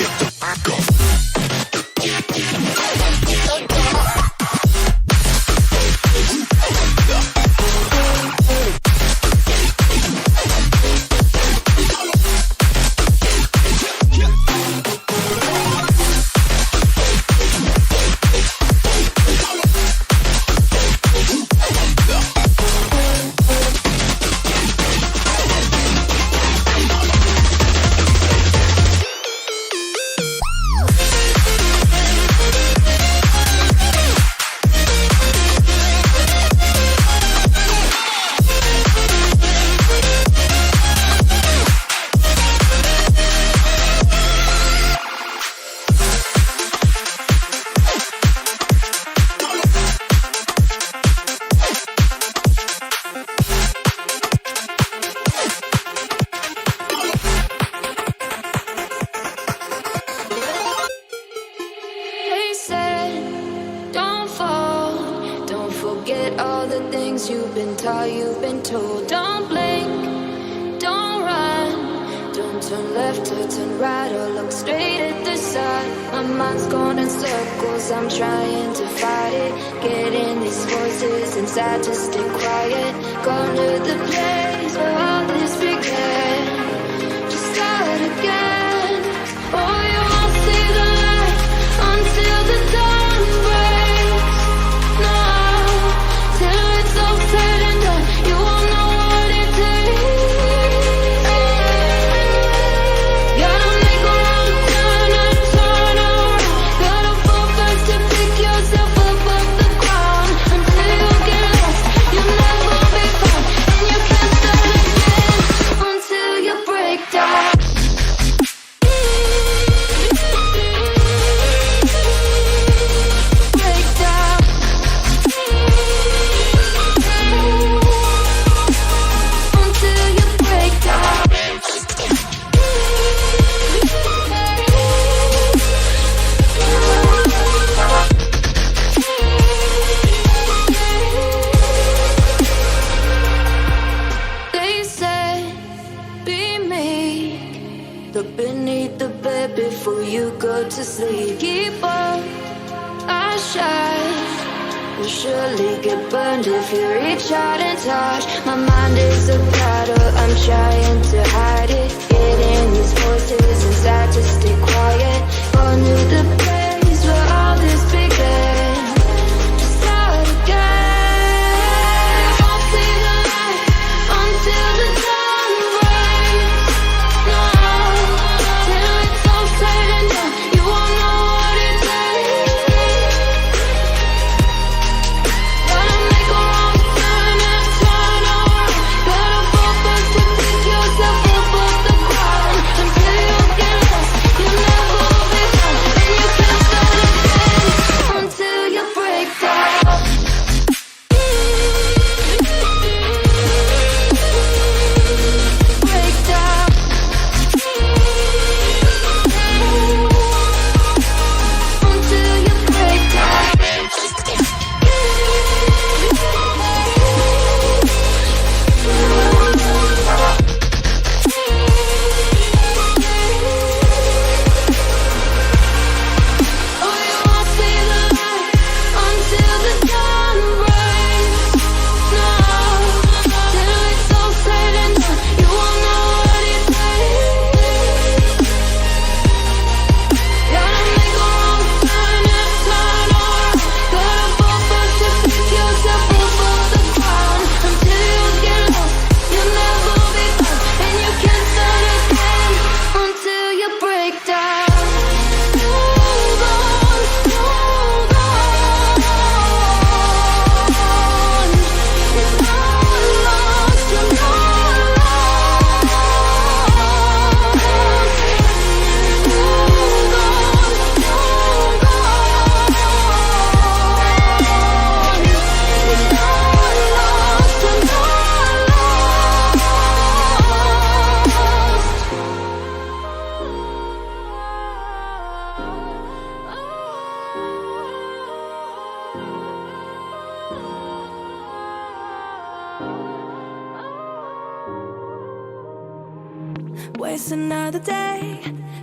Face another day,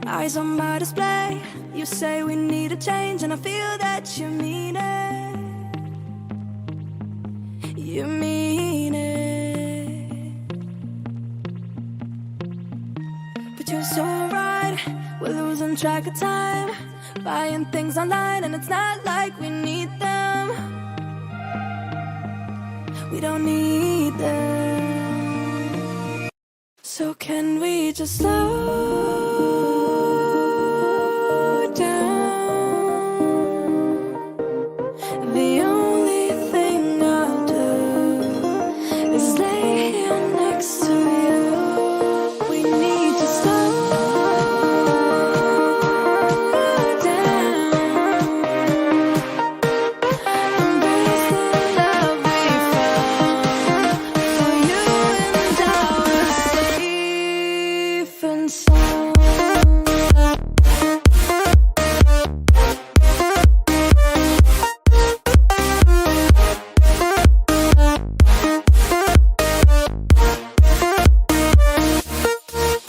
eyes on my display. You say we need a change, and I feel that you mean it. You mean it. But you're so right, we're losing track of time, buying things online, and it's not like we need them. We don't need them. So can we just slow down? The only thing I'll do is lay here next to you. We need to slow down. Embrace the love we found. For you and I were safe and sound.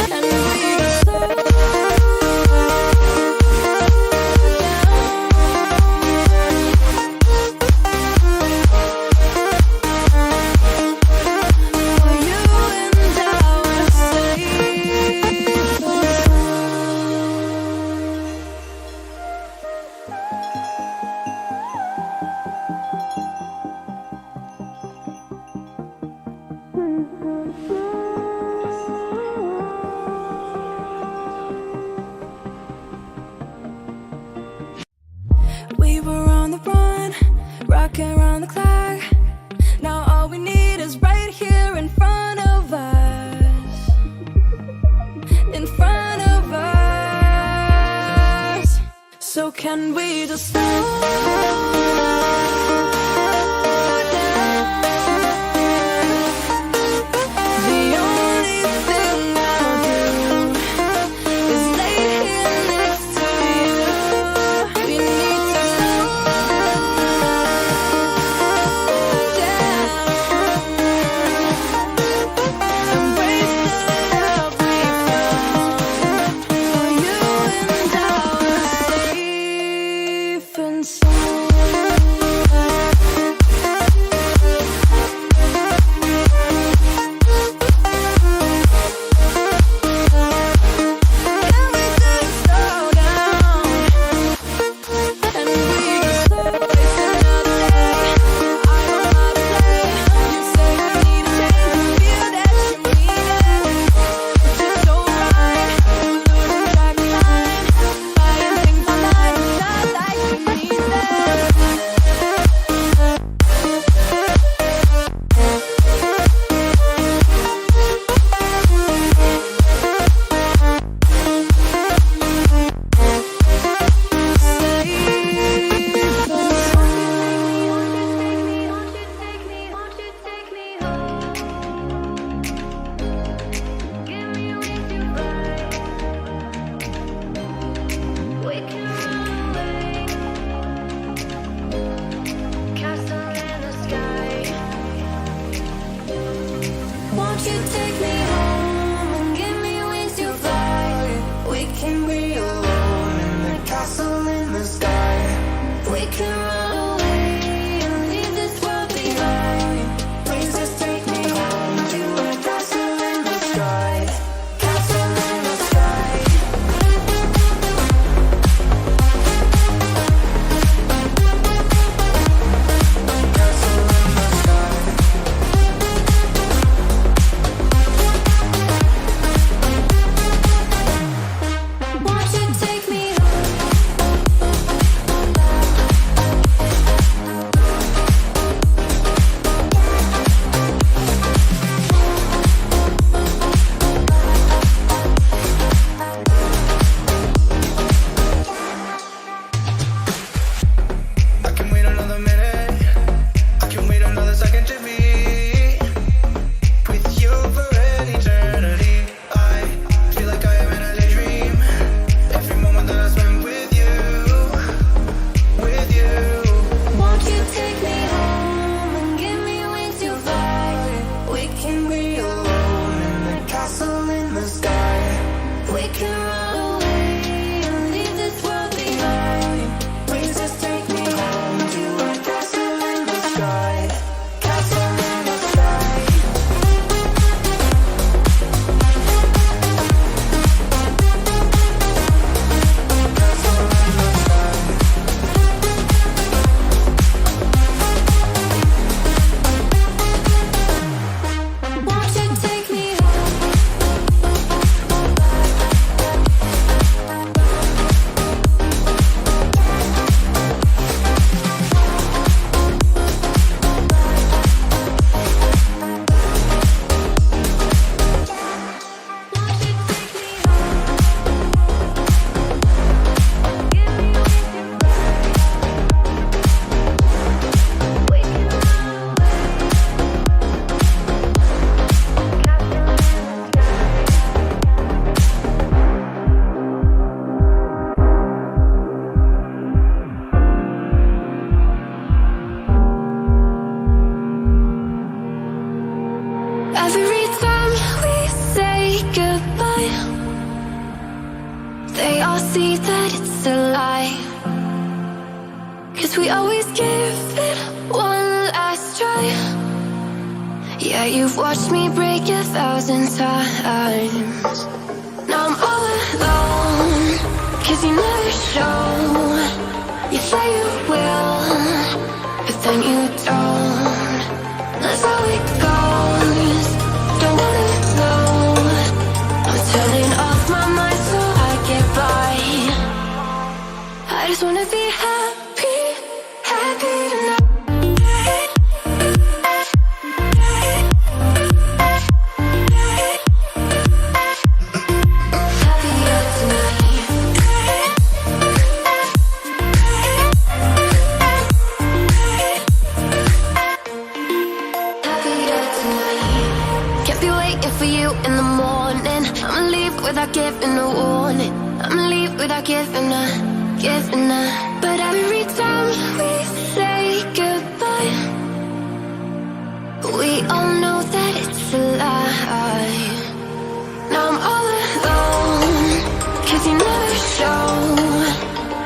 And we just slow down. For you and I were safe and we were on the run, rocking around the clock. Now all we need is right here in front of us. In front of us. So can we just slow down? The only thing I'll do is lay here next to you. We need to slow down. Embrace the love we found. For you and I were safe and sound. see that it's a lie. 'Cause we always give it one last try. Yeah, you've watched me break 1,000 times. Now I'm all alone, 'cause you never show. You say you will, but then you don't. That's how it goes. Don't wanna know. I'm turning off my mind so I get by. I just wanna be happy, happy tonight. Without giving a warning, I'ma leave without giving a. But every time we say goodbye, we all know that it's a lie. Now I'm all alone, 'cause you never show.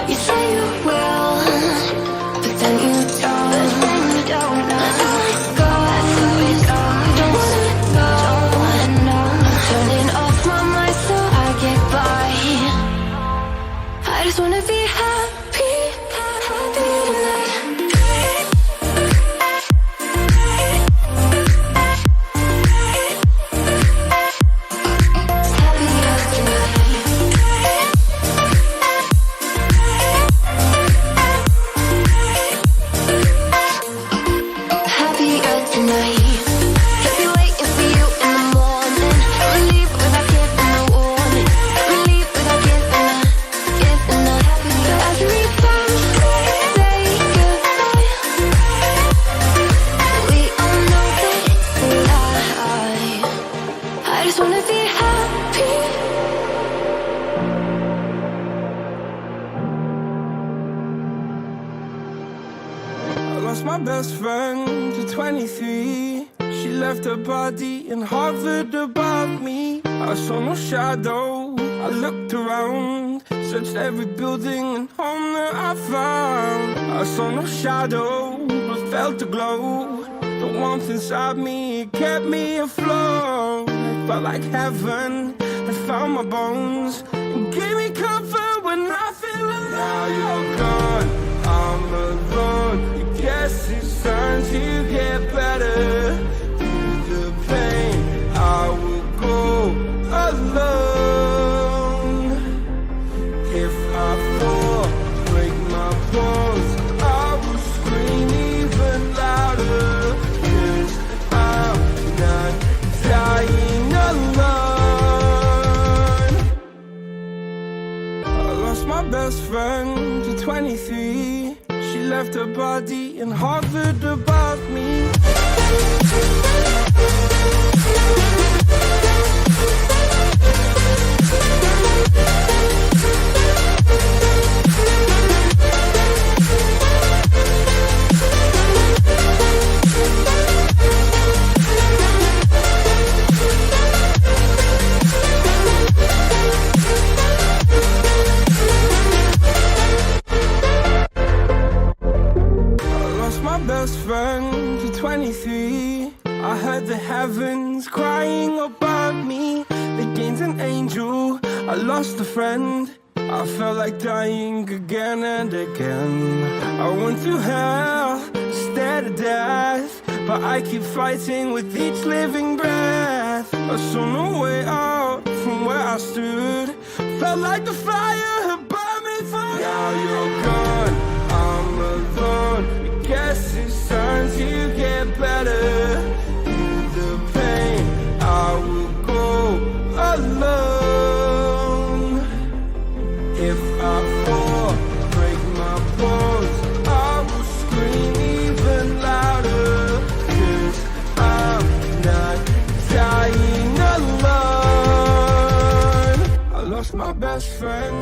You say you will, but then you don't. That's how it goes. Don't wanna know. I'm turning off my mind so I get by. I just wanna be happy, happy tonight. Happier tonight. Kept you waiting for you in the morning. I'ma leave without giving a warning. I'ma leave without giving a. But every time we say goodbye, we all know that it's a lie. I just wanna be happy. I lost my best friend to 23. She left her body and hovered above me. I saw no shadow, I looked around, searched every building and home that I found. I saw no shadow, but felt the glow. The warmth inside me, it kept me afloat. It felt like heaven, it found my bones and gave me comfort when I feel alone. Now you're gone, I'm alone. Guess it's time to get better. Through the pain, I will go alone. If I fall, break my bones, I will scream even louder. 'Cause I'm not dying alone. I lost my best friend to 23. She left her body and hovered above me. Best friend to 23. I heard the heavens crying above me. They gained an angel, I lost a friend. I felt like dying again and again. I went through hell, stared at death, but I keep fighting with each living breath. I saw no way out from where I stood. Felt like the fire had burned me through. Now you're gone, I'm alone. Guess it's time to get better. Through the pain, I will go alone. If I fall, break my bones, I will scream even louder. 'Cause I'm not dying alone. I lost my best friend.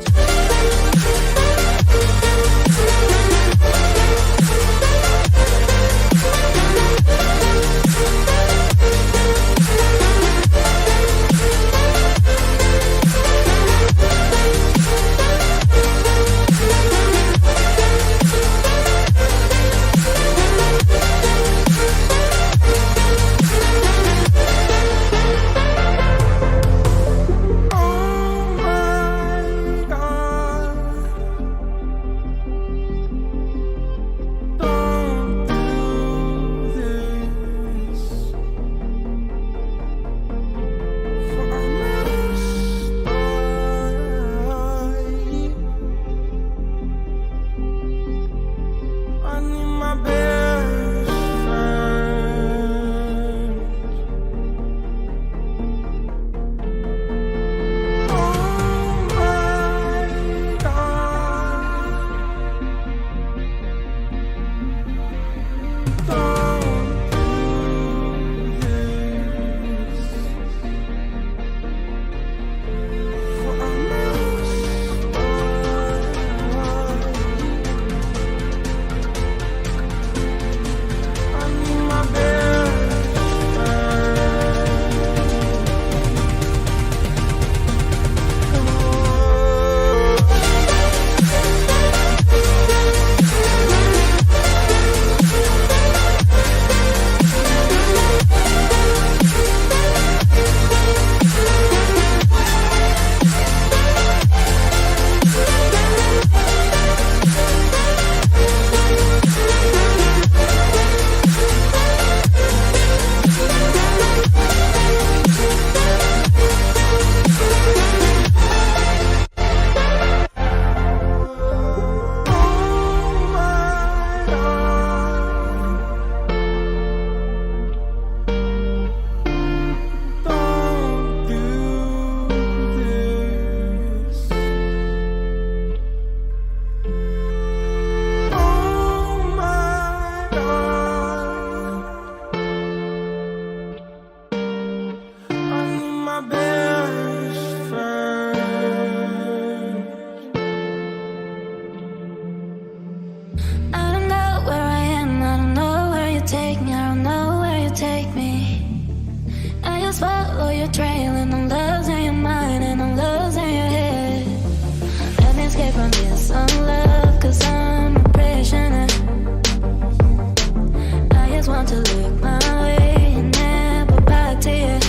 I don't know where I am, I don't know where you take me, I don't know where you take me. I just follow your trail and I'm losing your mind and I'm losing your head. Let me escape from this unlove, cause I'm a prisoner. I just want to look my way and never back to you.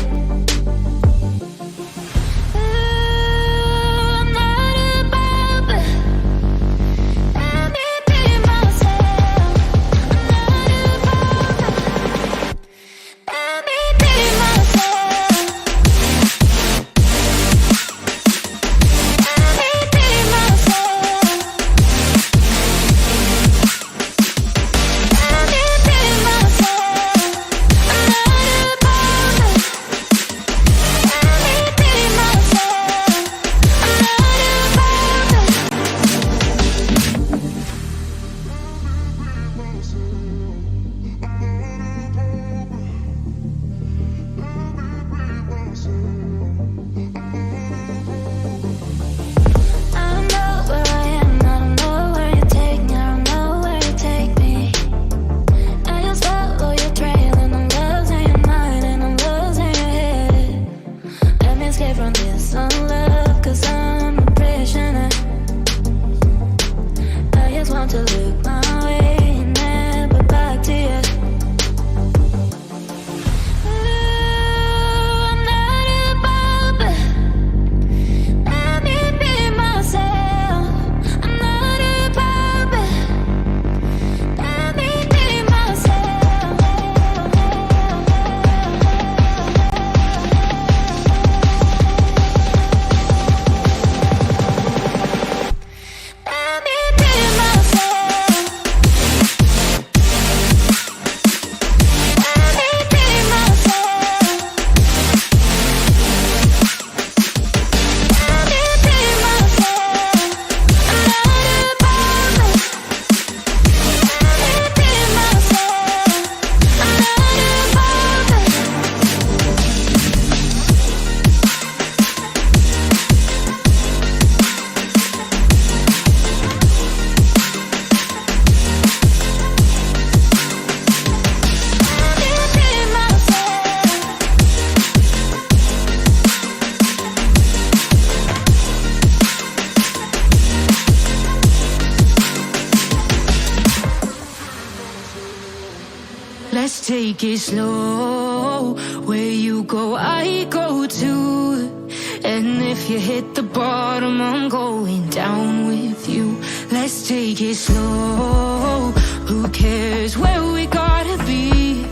Let's take it slow. Where you go, I go too. And if you hit the bottom, I'm going down with you. Let's take it slow. Who cares where we gotta be?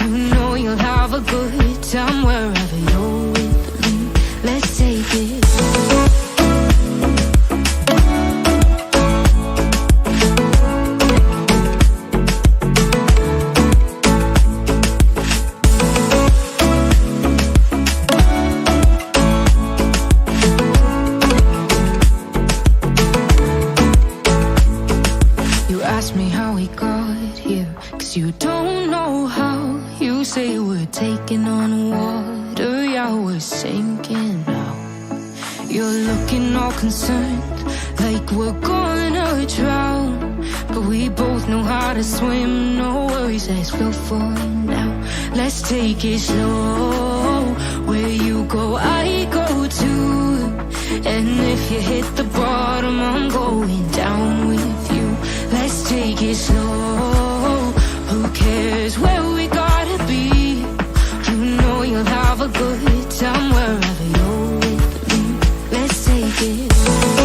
You know you'll have a good time wherever you're with me. Let's take it slow. Ask me how we got here, cause you don't know how. You say we're taking on water, yeah, we're sinking now. You're looking all concerned, like we're gonna drown. But we both know how to swim, no worries, let's flow for now. Let's take it slow. Where you go, I go too. And if you hit the bottom, I'm going down with you. Let's take it slow. Who cares where we gotta be? You know you'll have a good time wherever you're with me. Let's take it slow.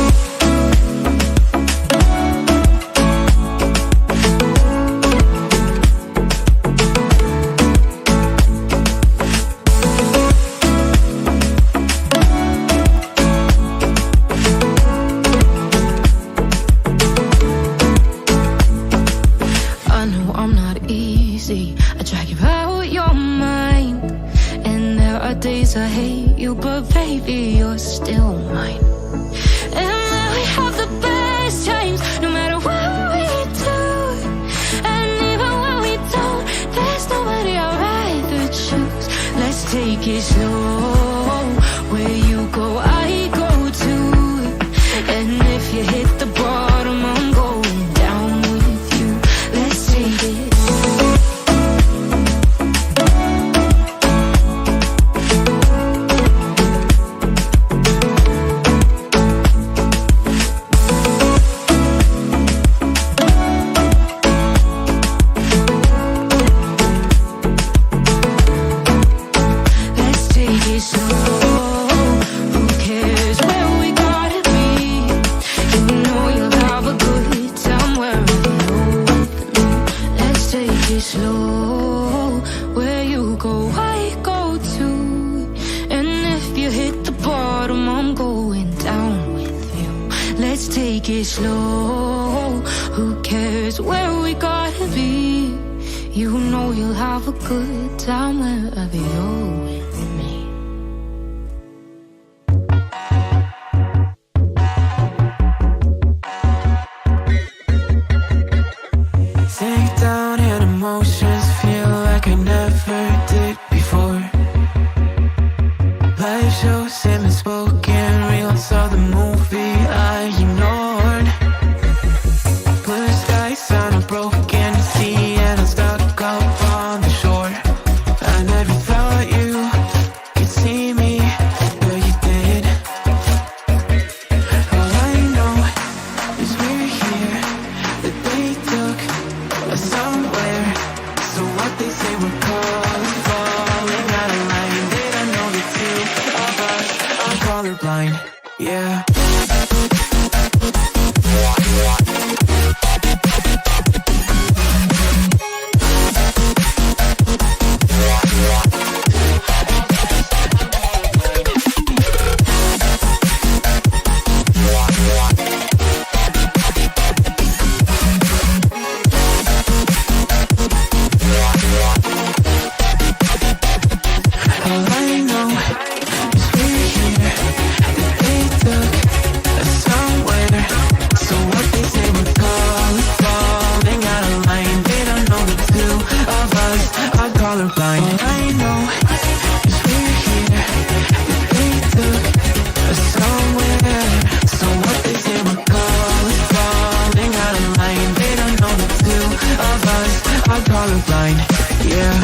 I hate you, but baby, you're still mine. And we have the best times, no matter what we do. And even when we don't, there's nobody I'd rather choose. Let's take it slow. Where you go, I go too. And if you hit the bottom, I'm going down with you. slow. Where you go, I go too. And if you hit the bottom, I'm going down with you. Let's take it slow. Who cares where we gotta be? You know you'll have a good time wherever you're with me. Sink down and emotions feel like I never did before. Live shows and spoken reels of the movie I ignored. Blue skies on a broken sea and I'm stuck up on the shore. I never thought you could see me, but you did. All I know is we're here, that they took us somewhere. So what they say we're calling, falling out of line. They don't know the two of us are colorblind, yeah. All I know is we're here, that they took us somewhere. So what they say we're calling, falling out of line. They don't know the two of us are colorblind. All I know is we're here, that they took us somewhere. So what they say we're calling, falling out of line. They don't know the two of us are colorblind, yeah.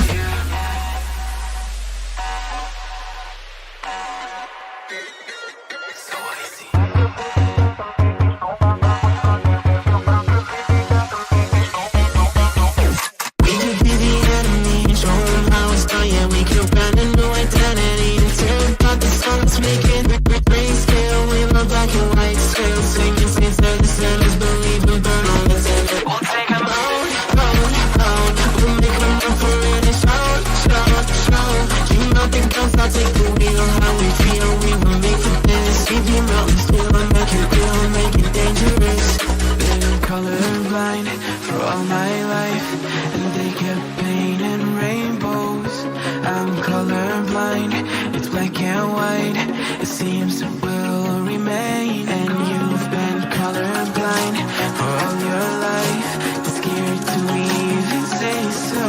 We could be the enemy and show them how it's done. Yeah, we could find a new identity and tear apart the songs, make it grayscale. We love black and white scale, singing since they're the sinners, believe and burn all the sin. We'll take them out, we'll make them up for it and show. Keep nothing else, I'll take the wheel. How we feel, we will make it this. Keep your mountains still and make it real, make it dangerous. Been colorblind for all my life, and they kept painting rainbows. I'm colorblind, it's black and white. It seems it will remain. And you've been colorblind for all your life, too scared to even say so.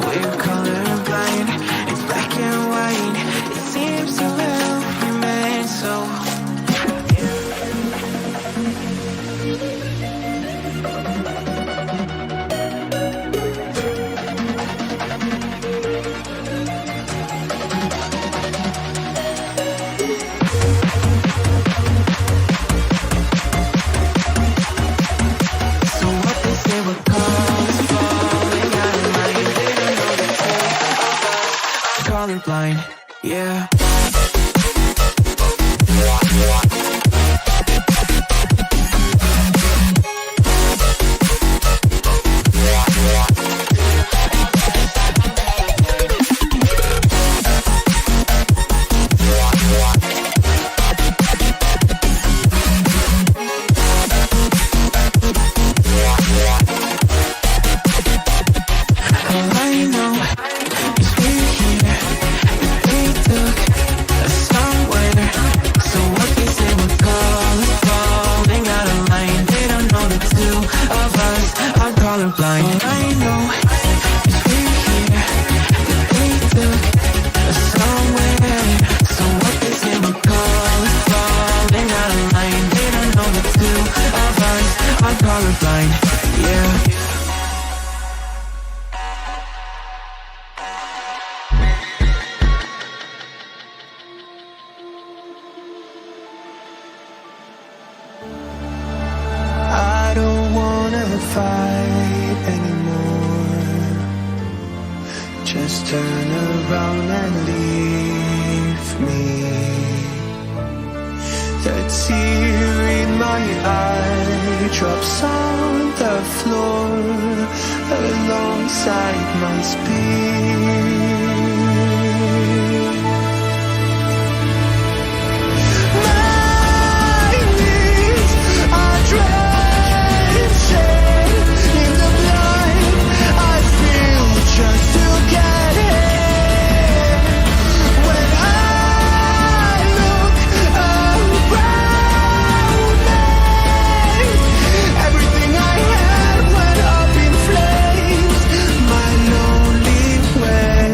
We're colorblind, it's black and white. It seems it will remain so. So what they say we're calling, falling out of line. They don't know the two of us are colorblind, yeah. All I know is we're here, that they took us somewhere. So what they say we're calling, falling out of line. They don't know the two of us are colorblind. All I know is we're here, that they took us somewhere. So what they say we're calling, falling out of line. They don't know the two of us are colorblind, yeah. I don't wanna fight anymore. Just turn around and leave me. The tear in my eye drops on the floor along inside my speed. My knees are drenching in the blind I feel just to get in. When I look around me, everything I had went up in flames. My lonely way.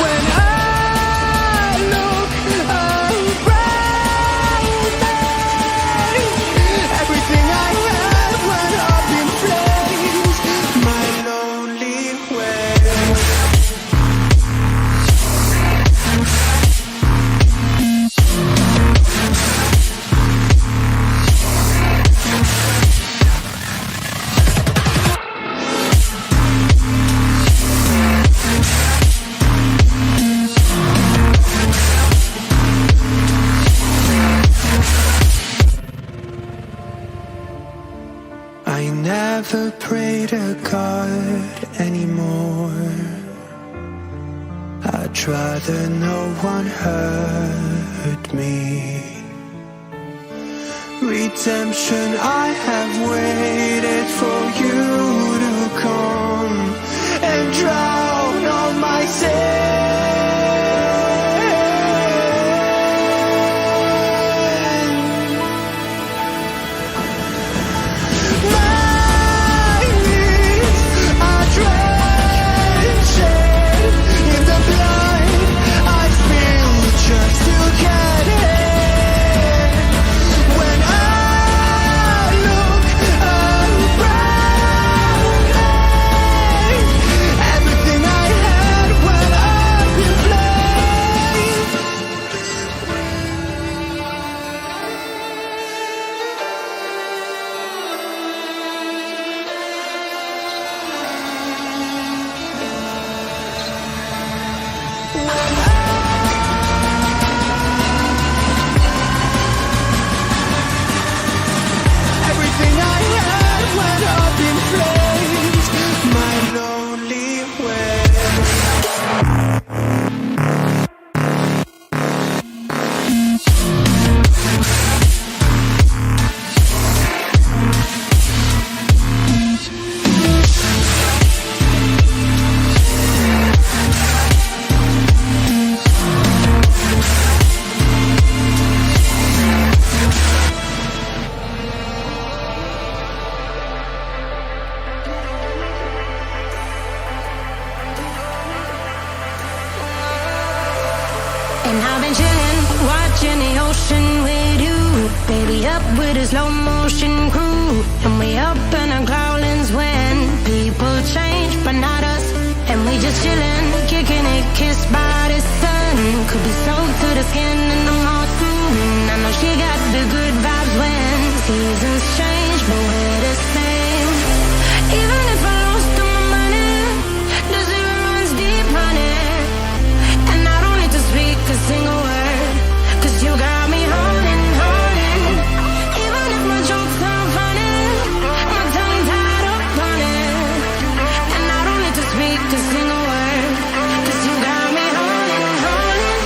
When I look around me, everything I had went up in flames. My lonely way. I never pray to God anymore. I'd rather no one hurt me. Redemption, I have waited for you to come and drown all my sins. My knees are drenching in the blind I feel just to get in. When I look around me, everything I had went up in flames. Everything I had went up in flames. My lonely way. And I've been chillin', watching the ocean with you. Baby, up with a slow motion crew. And we up in our growlings when people change, but not us. And we just chillin', kicking it, kissed by the sun. Could be soaked to the skin in the morning. I know she got the good vibes when seasons change, but we're the same. Even if I lost all my money, the zero runs deep, honey. And I don't need to speak a single word, 'cause you got me holding, holding. Even if my jokes sound funny, my tongue tied up on it. And I don't need to speak a single word, 'cause you got me holding, holding.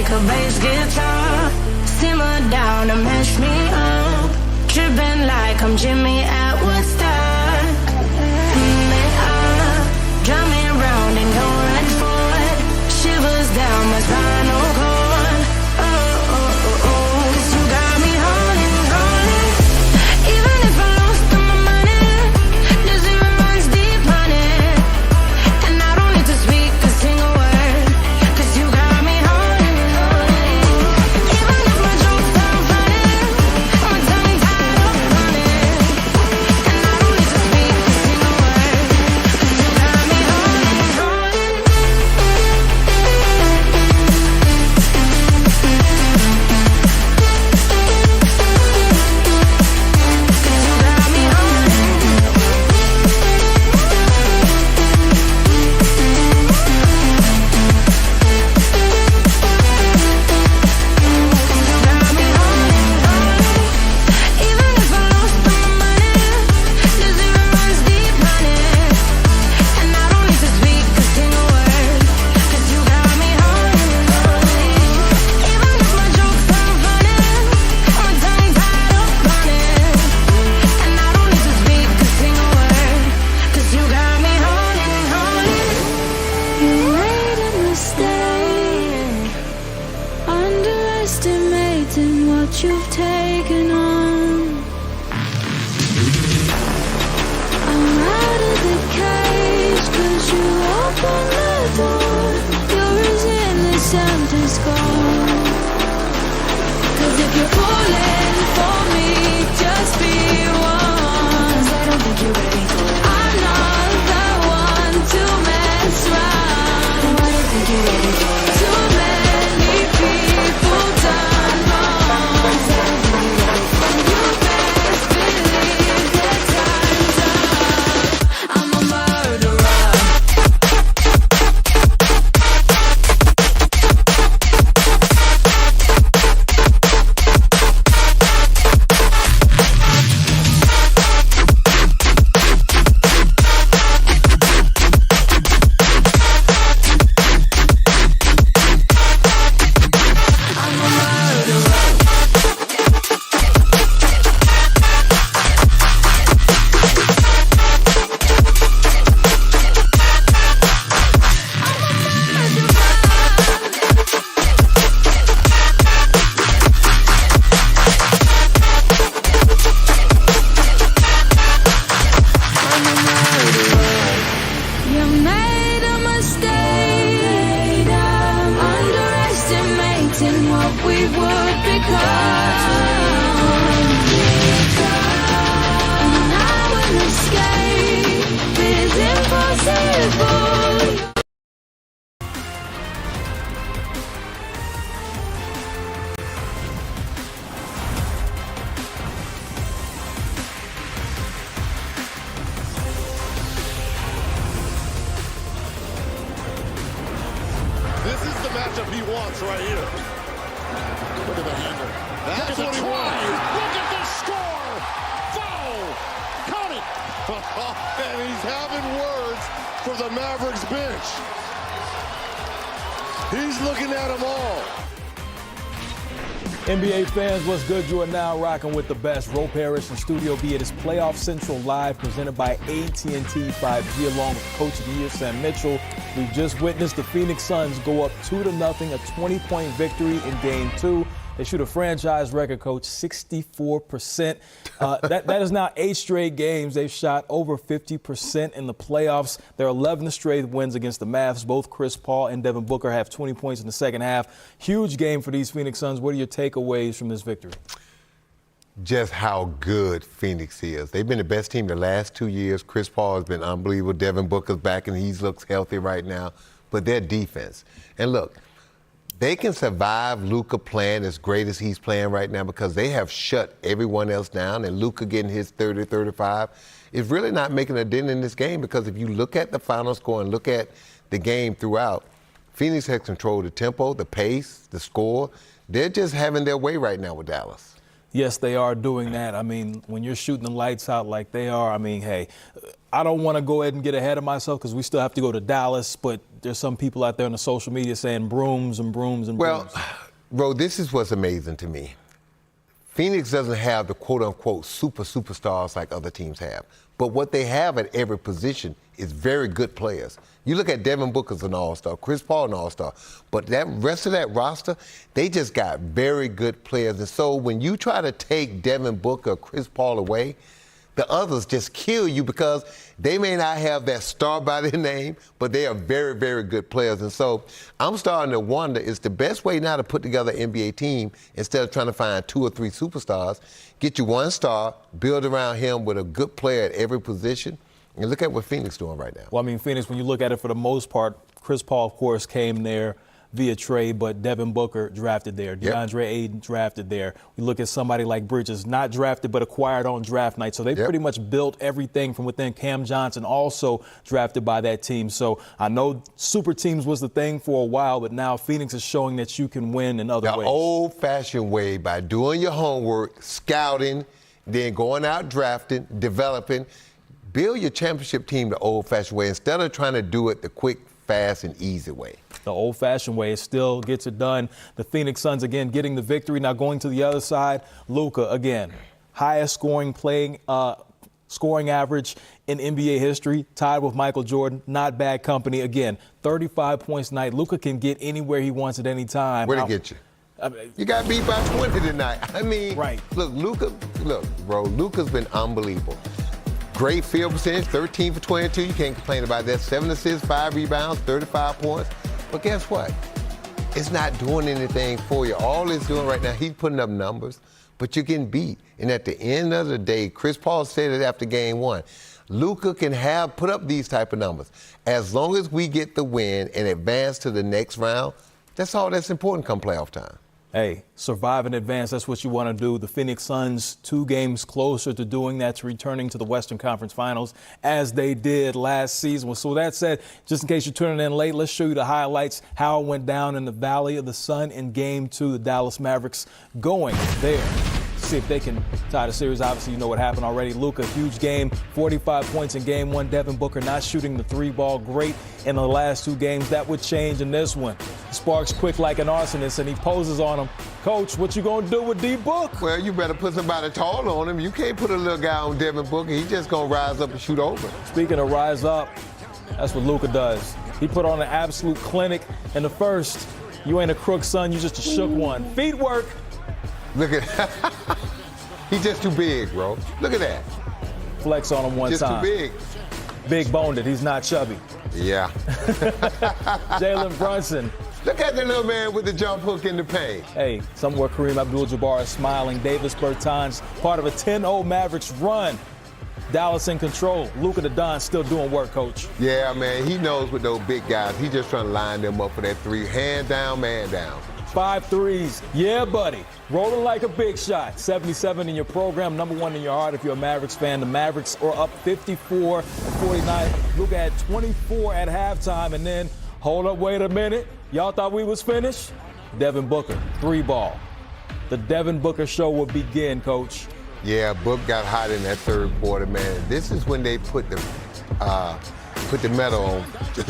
like a bass guitar. Simmer down and mash me up. Tripping like I'm Jimmy at Woodstock. Drive me around and go right for it. Shivers down my spinal cord. Cause you got me holding, holding. Even if I lost all my money, the zero runs deep, honey. And I don't need to speak a single word. Cause you got me holding, holding. Even if my jokes sound funny, my tongue tied up on it. And I don't need to speak a single word. Cause you got me holding, holding. Even if I lost all my money, the zero runs deep, honey. And I don't need to speak a single word. Cause you got me holding, holding. Even if my jokes sound funny, my tongue tied up on it. And I don't need to speak a single word. Cause you got me holding, holding. You made a mistake, underestimating what you've taken on. I'm out of the cage, cause you opened the door. You're as endless empty scar. Cause if you're pulling for me, just be one. Cause I don't think you're ready for it. I'm not the one to mess around. No, I don't think you're ready for it. Too many people done wrong. Cause I don't think you're ready for it. You best believe that time's up. I'm a murderer. You made a mistake, underestimating what we would become. And now an escape is impossible. This is the matchup he wants right here. Look at the handle. That's what he wants. Look at the score. Foul. Count it. And he's having words for the Mavericks bench. He's looking at them all. NBA fans, what's good? You are now rocking with the best. Ro Parrish and Studio B. It is Playoff Central Live, presented by AT&T 5G, along with Coach of the Year, Sam Mitchell. We've just witnessed the Phoenix Suns go up 2-0, a 20-point victory in Game 2. They shoot a franchise record, Coach, 64%. That is now 8 straight games. They've shot over 50% in the playoffs. Their 11th straight wins against the Mavs. Both Chris Paul and Devin Booker have 20 points in the second half. Huge game for these Phoenix Suns. What are your takeaways from this victory? Just how good Phoenix is. They've been the best team the last 2 years. Chris Paul has been unbelievable. Devin Booker's back and he looks healthy right now. But their defense. And look, they can survive Luka playing as great as he's playing right now because they have shut everyone else down, and Luka getting his 30, 35 is really not making a dent in this game because if you look at the final score and look at the game throughout, Phoenix has controlled the tempo, the pace, the score. They're just having their way right now with Dallas. Yes, they are doing that. I mean, when you're shooting the lights out like they are, I mean, hey, I don't want to go ahead and get ahead of myself because we still have to go to Dallas, but there's some people out there on the social media saying brooms and brooms and brooms. Well, bro, this is what's amazing to me. Phoenix doesn't have the quote-unquote superstars like other teams have. But what they have at every position is very good players. You look at Devin Booker's an all-star, Chris Paul an all-star. But that rest of that roster, they just got very good players. And so when you try to take Devin Booker or Chris Paul away, the others just kill you because they may not have that star by their name, but they are very, very good players. And so I'm starting to wonder, is the best way now to put together an NBA team instead of trying to find 2 or 3 superstars, get you one star, build around him with a good player at every position, and look at what Phoenix is doing right now. Well, I mean, Phoenix, when you look at it for the most part, Chris Paul, of course, came there via trade, but Devin Booker drafted there. DeAndre Ayton drafted there. We look at somebody like Bridges, not drafted but acquired on draft night. So they pretty much built everything from within. Cam Johnson also drafted by that team. So I know super teams was the thing for a while, but now Phoenix is showing that you can win in other ways. The old-fashioned way, by doing your homework, scouting, then going out drafting, developing. Build your championship team the old-fashioned way instead of trying to do it the quick, fast, and easy way. The old-fashioned way, it still gets it done. The Phoenix Suns, again, getting the victory. Now going to the other side, Luka, again, highest scoring average in NBA history, tied with Michael Jordan. Not bad company. Again, 35 points tonight. Luka can get anywhere he wants at any time. Where'd it get you? You got beat by 20 tonight. I mean, look, Luka's been unbelievable. Great field percentage, 13 for 22. You can't complain about that. 7 assists, 5 rebounds, 35 points. But guess what? It's not doing anything for you. All it's doing right now, he's putting up numbers, but you're getting beat. And at the end of the day, Chris Paul said it after game 1, Luka can put up these type of numbers. As long as we get the win and advance to the next round, that's all that's important come playoff time. Hey, survive and advance, that's what you want to do. The Phoenix Suns 2 games closer to doing that, to returning to the Western Conference Finals as they did last season. So that said, just in case you're tuning in late, let's show you the highlights, how it went down in the Valley of the Sun in Game 2. The Dallas Mavericks going there. See if they can tie the series. Obviously, you know what happened already. Luka, huge game, 45 points in Game 1. Devin Booker not shooting the 3-ball great in the last 2 games. That would change in this one. Sparks quick like an arsonist, and he poses on him. Coach, what you gonna do with D-Book? Well, you better put somebody tall on him. You can't put a little guy on Devin Booker. He's just gonna rise up and shoot over. Speaking of rise up, that's what Luka does. He put on an absolute clinic in the first. You ain't a crook, son. You just a shook one. Feet work. Look at he's just too big, bro. Look at that. Flex on him one time. Just too big. Big boned it. He's not chubby. Yeah. Jalen Brunson. Look at the little man with the jump hook in the paint. Hey, somewhere Kareem Abdul-Jabbar is smiling. Davis Bertans, part of a 10-0 Mavericks run. Dallas in control. Luka the Don still doing work, Coach. Yeah, man. He knows with those big guys. He's just trying to line them up for that 3. Hand down, man down. 5 threes. Yeah, buddy. Rolling like a big shot. 77 in your program, number 1 in your heart if you're a Mavericks fan. The Mavericks are up 54-49. Luka had 24 at halftime, and then, hold up, wait a minute. Y'all thought we was finished? Devin Booker, 3-ball. The Devin Booker show will begin, Coach. Yeah, Book got hot in that 3rd quarter, man. This is when they put the metal on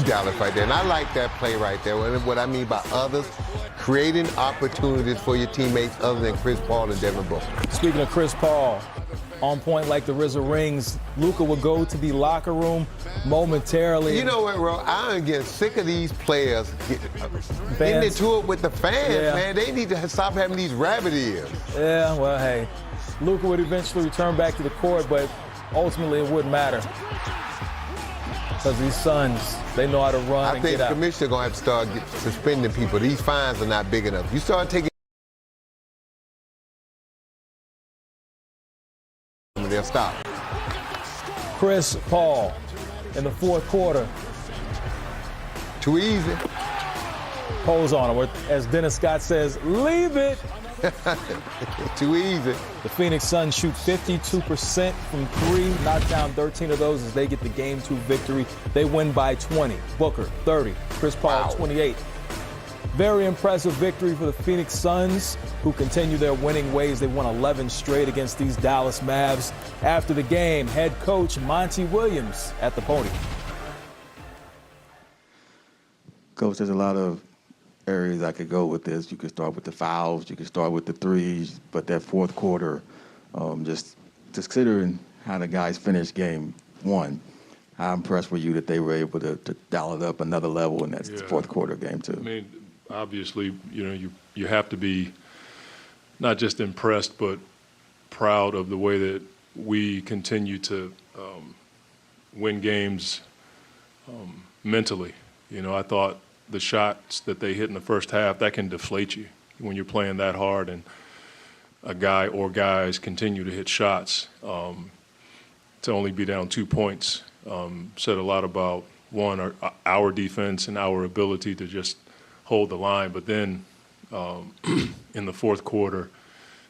Dallas right there. And I like that play right there. What I mean by others, creating opportunities for your teammates other than Chris Paul and Devin Booker. Speaking of Chris Paul, on point like the RZA rings, Luka will go to the locker room momentarily. You know what, bro? I'm getting sick of these players getting into it with the fans, man. They need to stop having these rabbit ears. Yeah, well, hey, Luka would eventually return back to the court, but ultimately it wouldn't matter. Because these Suns, they know how to run and get out. I think the commissioner going to have to start suspending people. These fines are not big enough. You start taking they'll stop. Chris Paul in the 4th quarter. Too easy. Pulls on him. As Dennis Scott says, leave it. Too easy. The Phoenix Suns shoot 52% from 3, knock down 13 of those as they get the Game 2 victory. They win by 20. Booker, 30. Chris Paul, 28. Very impressive victory for the Phoenix Suns, who continue their winning ways. They won 11 straight against these Dallas Mavs. After the game, head coach Monty Williams at the podium. Coach, there's a lot of areas I could go with this. You could start with the fouls, you could start with the threes, but that fourth quarter, just considering how the guys finished game one, how impressed were you that they were able to dial it up another level in that fourth quarter game two? I mean, obviously, you have to be not just impressed, but proud of the way that we continue to win games mentally. I thought the shots that they hit in the first half, that can deflate you when you're playing that hard, and a guy or guys continue to hit shots. To only be down 2 points said a lot about, one, our defense and our ability to just hold the line. But then in the fourth quarter,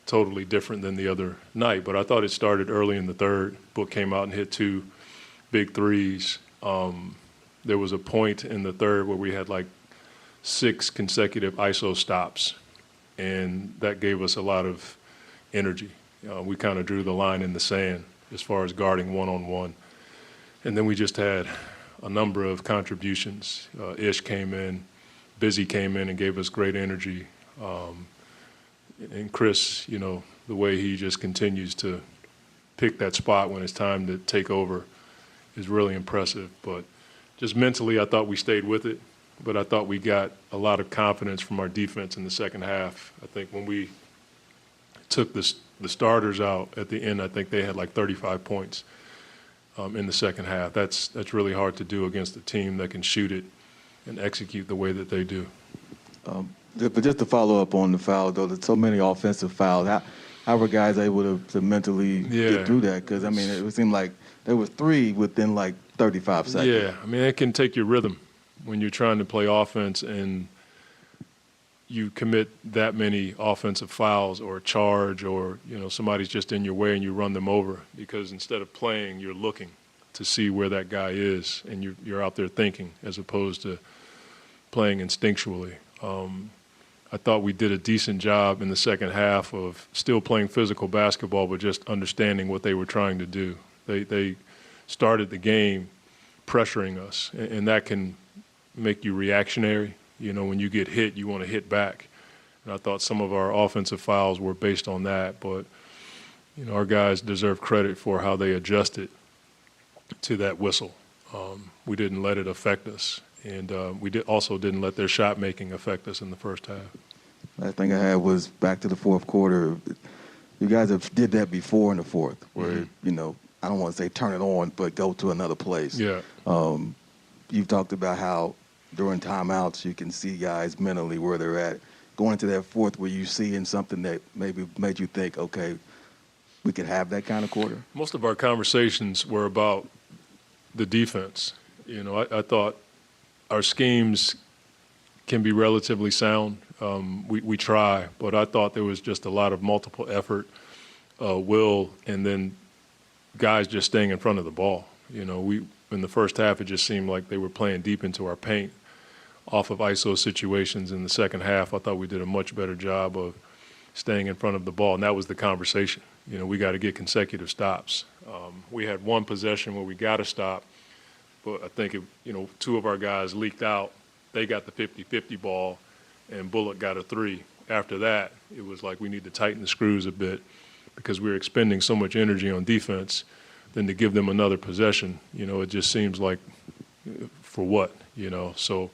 totally different than the other night. But I thought it started early in the third. Book came out and hit 2 big threes. There was a point in the third where we had like 6 consecutive ISO stops, and that gave us a lot of energy. We kind of drew the line in the sand as far as guarding one-on-one. And then we just had a number of contributions. Ish came in, Busy came in and gave us great energy. And Chris, the way he just continues to pick that spot when it's time to take over is really impressive. But just mentally, I thought we stayed with it, but I thought we got a lot of confidence from our defense in the second half. I think when we took the starters out at the end, I think they had like 35 points in the second half. That's really hard to do against a team that can shoot it and execute the way that they do. But just to follow up on the foul, though, there's so many offensive fouls. How were guys able to mentally get through that? Because, I mean, it seemed like there was 3 within like 35 seconds. Yeah, I mean, it can take your rhythm when you're trying to play offense and you commit that many offensive fouls or a charge, or somebody's just in your way and you run them over, because instead of playing, you're looking to see where that guy is, and you're out there thinking as opposed to playing instinctually. I thought we did a decent job in the second half of still playing physical basketball, but just understanding what they were trying to do. They started the game pressuring us, and that can make you reactionary. When you get hit, you want to hit back. And I thought some of our offensive fouls were based on that, but our guys deserve credit for how they adjusted to that whistle. We didn't let it affect us, and we also didn't let their shot making affect us in the first half. Last thing I had was back to the fourth quarter. You guys have did that before in the fourth, where I don't want to say turn it on, but go to another place. Yeah. You've talked about how during timeouts you can see guys mentally where they're at. Going into that fourth, were you seeing something that maybe made you think, okay, we could have that kind of quarter? Most of our conversations were about the defense. I thought our schemes can be relatively sound. We try, but I thought there was just a lot of multiple effort, will, and then guys just staying in front of the ball. In the first half, it just seemed like they were playing deep into our paint off of ISO situations. In the second half, I thought we did a much better job of staying in front of the ball, and that was the conversation. We got to get consecutive stops. We had one possession where we got to stop, but I think 2 of our guys leaked out. They got the 50-50 ball, and Bullock got a 3. After that, it was like we need to tighten the screws a bit because we were expending so much energy on defense. Then to give them another possession, it just seems like for what, So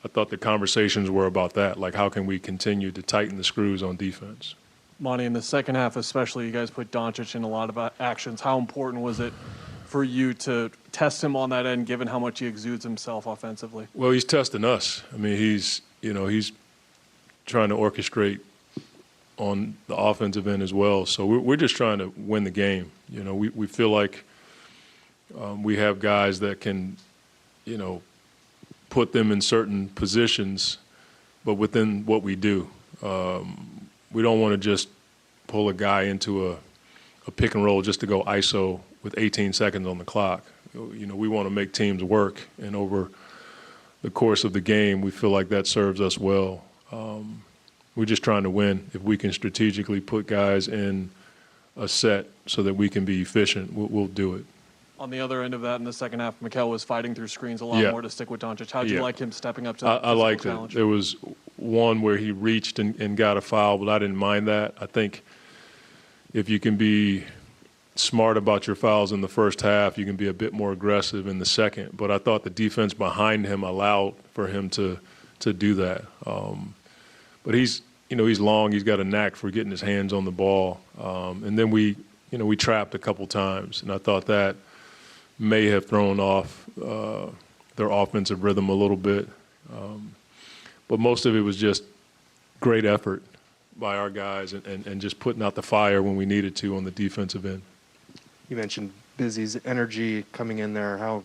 I thought the conversations were about that, like how can we continue to tighten the screws on defense. Monty, in the second half especially, you guys put Doncic in a lot of actions. How important was it for you to test him on that end, given how much he exudes himself offensively? Well, he's testing us. I mean, he's trying to orchestrate on the offensive end as well. So we're just trying to win the game. We feel like we have guys that can, put them in certain positions, but within what we do. We don't want to just pull a guy into a pick and roll just to go ISO with 18 seconds on the clock. We want to make teams work, and over the course of the game, we feel like that serves us well. We're just trying to win. If we can strategically put guys in a set so that we can be efficient, we'll do it. On the other end of that, in the second half, Mikal was fighting through screens a lot more to stick with Doncic. How did you like him stepping up to the I liked challenge? it. There was one where he reached and got a foul, but I didn't mind that. I think if you can be smart about your fouls in the first half, you can be a bit more aggressive in the second. But I thought the defense behind him allowed for him to do that. But he's long. He's got a knack for getting his hands on the ball. And then we trapped a couple times, and I thought that may have thrown off their offensive rhythm a little bit. But most of it was just great effort by our guys and just putting out the fire when we needed to on the defensive end. You mentioned Busy's energy coming in there. How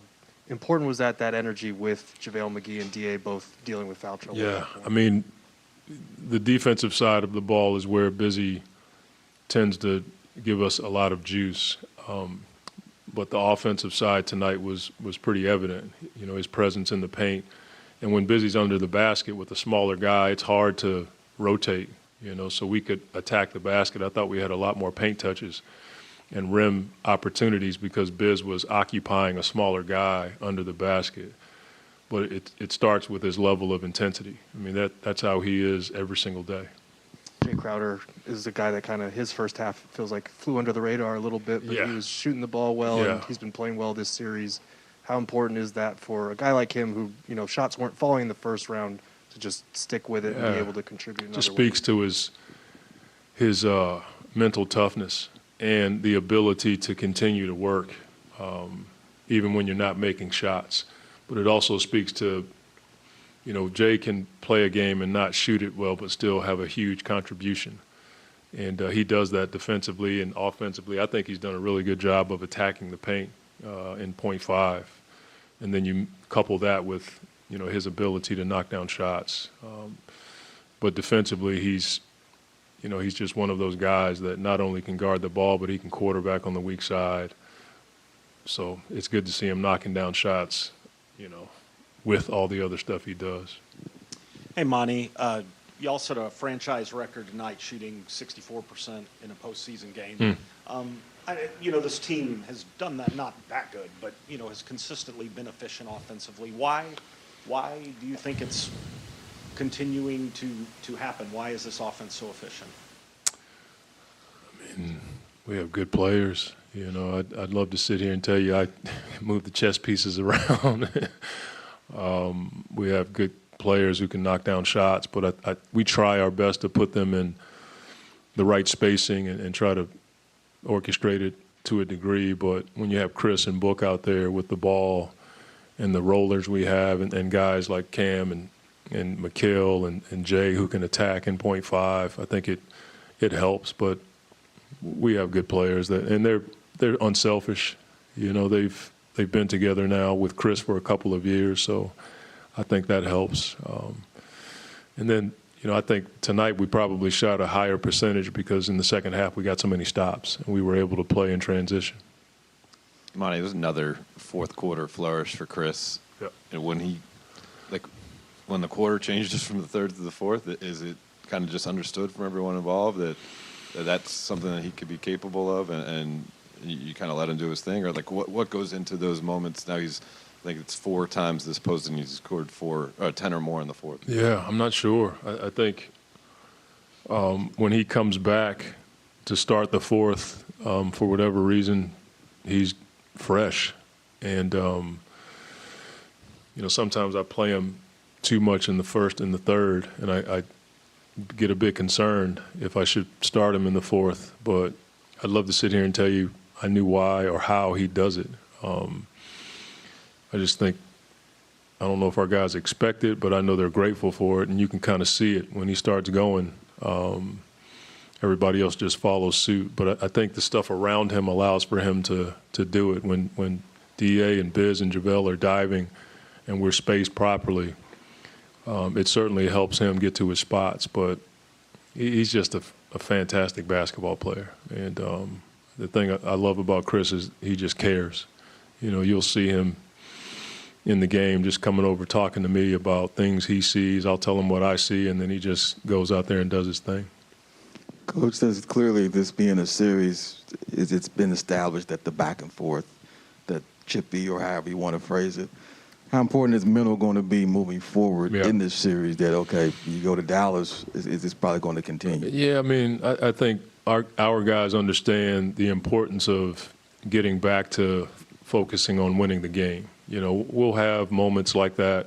important was that energy with JaVale McGee and DA both dealing with foul trouble? Yeah, I mean, the defensive side of the ball is where Busy tends to give us a lot of juice. But the offensive side tonight was pretty evident, his presence in the paint. And when Busy's under the basket with a smaller guy, it's hard to rotate, so we could attack the basket. I thought we had a lot more paint touches and rim opportunities because Biz was occupying a smaller guy under the basket. But it starts with his level of intensity. I mean, that's how he is every single day. Jay Crowder is the guy that kind of his first half feels like flew under the radar a little bit, but he was shooting the ball well, and he's been playing well this series. How important is that for a guy like him who, shots weren't falling in the first round to just stick with it and be able to contribute another Just speaks to his mental toughness and the ability to continue to work even when you're not making shots. But it also speaks to, Jay can play a game and not shoot it well, but still have a huge contribution. And he does that defensively and offensively. I think he's done a really good job of attacking the paint in 0.5. And then you couple that with, his ability to knock down shots. But defensively, he's just one of those guys that not only can guard the ball, but he can quarterback on the weak side. So it's good to see him knocking down shots, with all the other stuff he does. Hey, Monty, y'all set a franchise record tonight, shooting 64% in a postseason game. This team has done that, not that good, but, has consistently been efficient offensively. Why do you think it's continuing to happen? Why is this offense so efficient? I mean, we have good players. I'd love to sit here and tell you I move the chess pieces around. We have good players who can knock down shots, but we try our best to put them in the right spacing and try to orchestrate it to a degree. But when you have Chris and Book out there with the ball and the rollers we have and guys like Cam and McHale and Jay who can attack in 0.5, I think it helps. But we have good players and they're unselfish. They've been together now with Chris for a couple of years, so I think that helps. And then, I think tonight we probably shot a higher percentage because in the second half we got so many stops and we were able to play in transition. Monty, it was another fourth quarter flourish for Chris. Yep. And when the quarter changes from the third to the fourth, is it kind of just understood from everyone involved that that's something that he could be capable of and you kind of let him do his thing? Or what goes into those moments? Now I think it's 4 times this post and he's scored 10 or more in the fourth. Yeah, I'm not sure. I think when he comes back to start the fourth, for whatever reason, he's fresh. And, sometimes I play him too much in the first and the third, and I get a bit concerned if I should start him in the fourth. But I'd love to sit here and tell you I knew why or how he does it. I just think, I don't know if our guys expect it, but I know they're grateful for it, and you can kind of see it when he starts going. Everybody else just follows suit. But I think the stuff around him allows for him to do it. When DA and Biz and JaVale are diving and we're spaced properly, it certainly helps him get to his spots. But he's just a fantastic basketball player. And the thing I love about Chris is he just cares. You'll see him in the game, just coming over talking to me about things he sees. I'll tell him what I see, and then he just goes out there and does his thing. Coach says clearly this being a series, it's been established that the back and forth, that chippy or however you want to phrase it, how important is mental going to be moving forward in this series that, okay, you go to Dallas, it's probably going to continue? Yeah, I mean, I think our guys understand the importance of getting back to focusing on winning the game. You know, we'll have moments like that.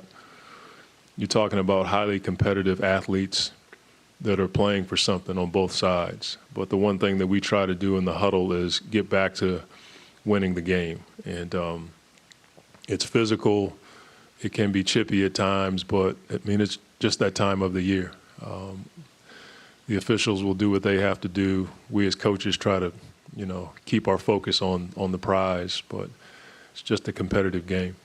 You're talking about highly competitive athletes that are playing for something on both sides. But the one thing that we try to do in the huddle is get back to winning the game. And it's physical. It can be chippy at times, but, I mean, it's just that time of the year. The officials will do what they have to do. We as coaches try to, you know, keep our focus on the prize, but it's just a competitive game.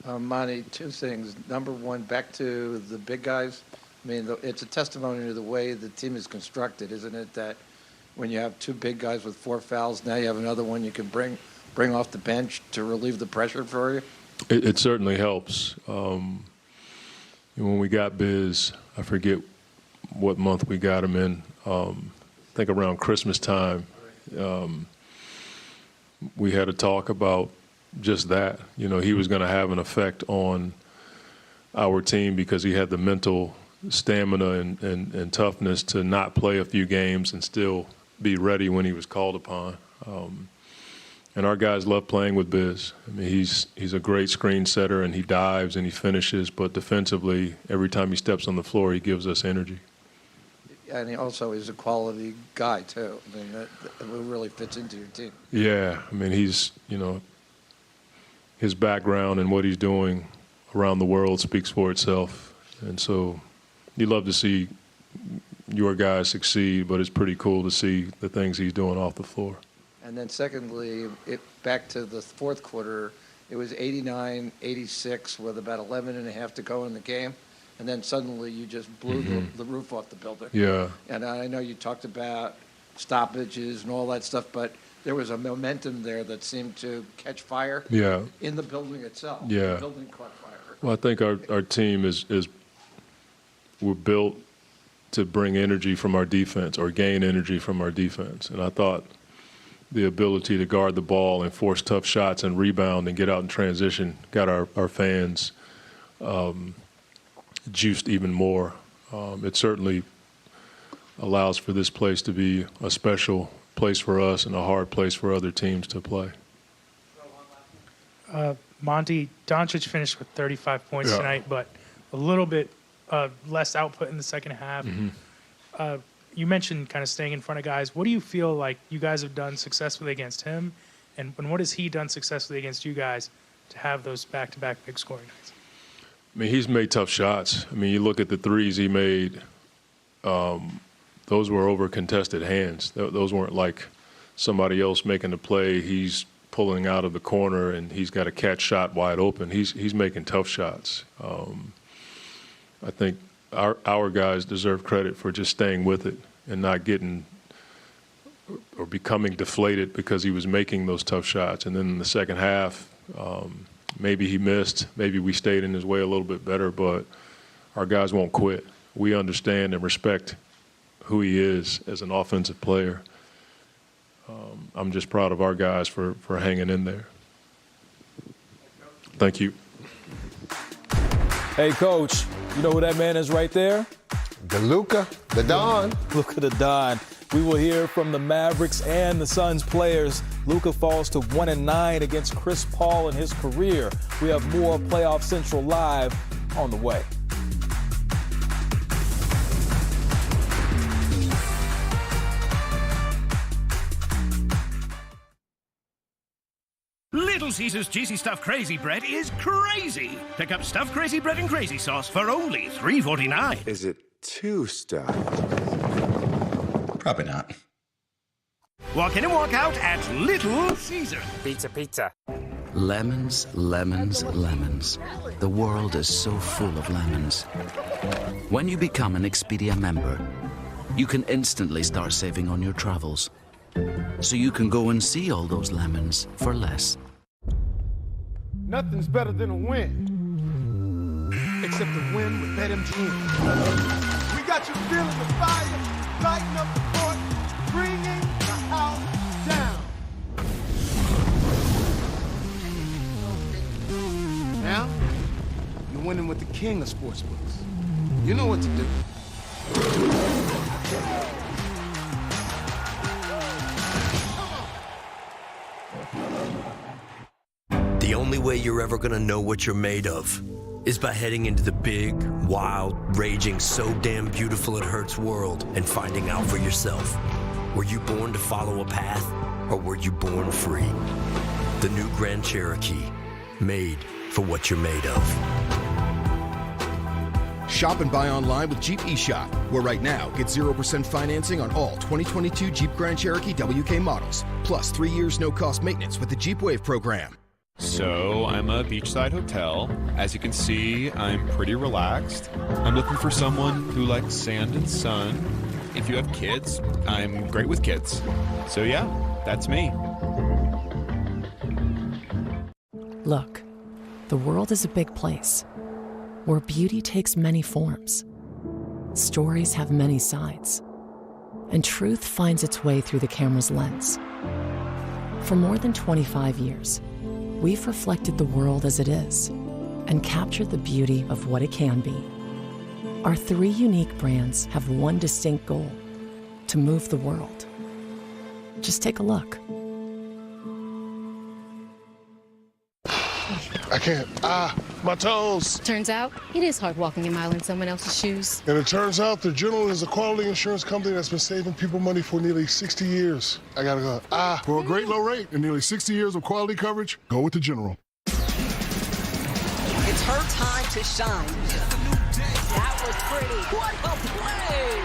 Monty, two things. Number one, back to the big guys. I mean, it's a testimony to the way the team is constructed, isn't it? That when you have two big guys with 4 fouls, now you have another one you can bring off the bench to relieve the pressure for you? It certainly helps. When we got Biz, I forget what month we got him in. I think around Christmas time, we had a talk about just that. You know, he was going to have an effect on our team because he had the mental stamina and toughness to not play a few games and still be ready when he was called upon. And our guys love playing with Biz. I mean, he's a great screen setter, and he dives and he finishes, but defensively, every time he steps on the floor, he gives us energy. And he also is a quality guy, too. I mean, that really fits into your team. Yeah, I mean, he's, you know, his background and what he's doing around the world speaks for itself. And so you love to see your guys succeed, but it's pretty cool to see the things he's doing off the floor. And then secondly, back to the fourth quarter, it was 89-86 with about 11 and a half to go in the game. And then suddenly you just blew the roof off the building. Yeah. And I know you talked about stoppages and all that stuff, but there was a momentum there that seemed to catch fire in the building itself. Yeah. The building caught fire. Well, I think our team we're built to bring energy from our defense or gain energy from our defense. And I thought the ability to guard the ball and force tough shots and rebound and get out in transition got our fans juiced even more. It certainly allows for this place to be a special place for us and a hard place for other teams to play. Monty, Doncic finished with 35 points tonight, but a little bit less output in the second half. You mentioned kind of staying in front of guys. What do you feel like you guys have done successfully against him, and what has he done successfully against you guys to have those back-to-back big scoring nights? I mean, he's made tough shots. I mean, you look at the threes he made, those were over contested hands. Those weren't like somebody else making the play. He's pulling out of the corner, and he's got a catch shot wide open. He's making tough shots. I think our guys deserve credit for just staying with it and not getting or becoming deflated because he was making those tough shots. And then in the second half, maybe he missed. Maybe we stayed in his way a little bit better, but our guys won't quit. We understand and respect who he is as an offensive player. I'm just proud of our guys for hanging in there. Thank you. Hey, Coach, you know who that man is right there? The Luka, the Don. Luka the Don. We will hear from the Mavericks and the Suns players. Luka falls to 1-9 against Chris Paul in his career. We have more Playoff Central Live on the way. Little Caesars Juicy Stuffed Crazy Bread is crazy. Pick up Stuffed Crazy Bread and Crazy Sauce for only $3.49. Is it too stuffed? Probably not. Walk in and walk out at Little Caesar. Pizza, pizza. Lemons, lemons, lemons. The world is so full of lemons. When you become an Expedia member, you can instantly start saving on your travels. So you can go and see all those lemons for less. Nothing's better than a win. Except a win with BetMGM. We got you feeling the fire, lighting up the court, bringing the house down. Now, you're winning with the king of sportsbooks. You know what to do. The only way you're ever gonna know what you're made of is by heading into the big, wild, raging, so damn beautiful it hurts world and finding out for yourself. Were you born to follow a path, or were you born free? The new Grand Cherokee, made for what you're made of. Shop and buy online with Jeep eShop, where right now, get 0% financing on all 2022 Jeep Grand Cherokee WK models, plus 3 years no-cost maintenance with the Jeep Wave program. So, I'm a beachside hotel. As you can see, I'm pretty relaxed. I'm looking for someone who likes sand and sun. If you have kids, I'm great with kids. So yeah, that's me. Look, the world is a big place, where beauty takes many forms. Stories have many sides, and truth finds its way through the camera's lens. For more than 25 years, we've reflected the world as it is and captured the beauty of what it can be. Our 3 unique brands have one distinct goal: to move the world. Just take a look. I can't. My toes. Turns out, it is hard walking a mile in someone else's shoes. And it turns out that General is a quality insurance company that's been saving people money for nearly 60 years. I gotta go. For a great low rate and nearly 60 years of quality coverage, go with the General. It's her time to shine. That was pretty. What a play!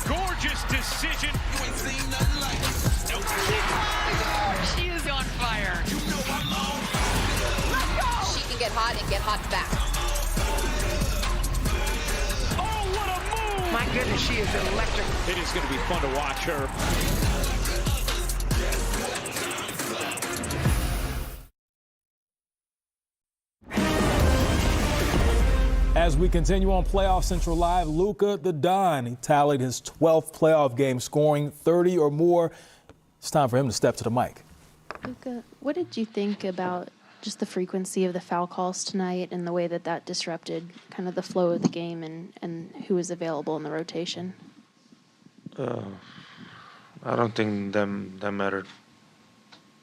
Gorgeous decision. You ain't seen nothing like it. No kick. She is on fire. You know how long. She can get hot and get hot back. Oh, what a move! My goodness, she is electric. It is going to be fun to watch her. As we continue on Playoff Central Live, Luka the Don, he tallied his 12th playoff game, scoring 30 or more. It's time for him to step to the mic. Luka, what did you think about just the frequency of the foul calls tonight and the way that that disrupted kind of the flow of the game and who was available in the rotation? I don't think that mattered.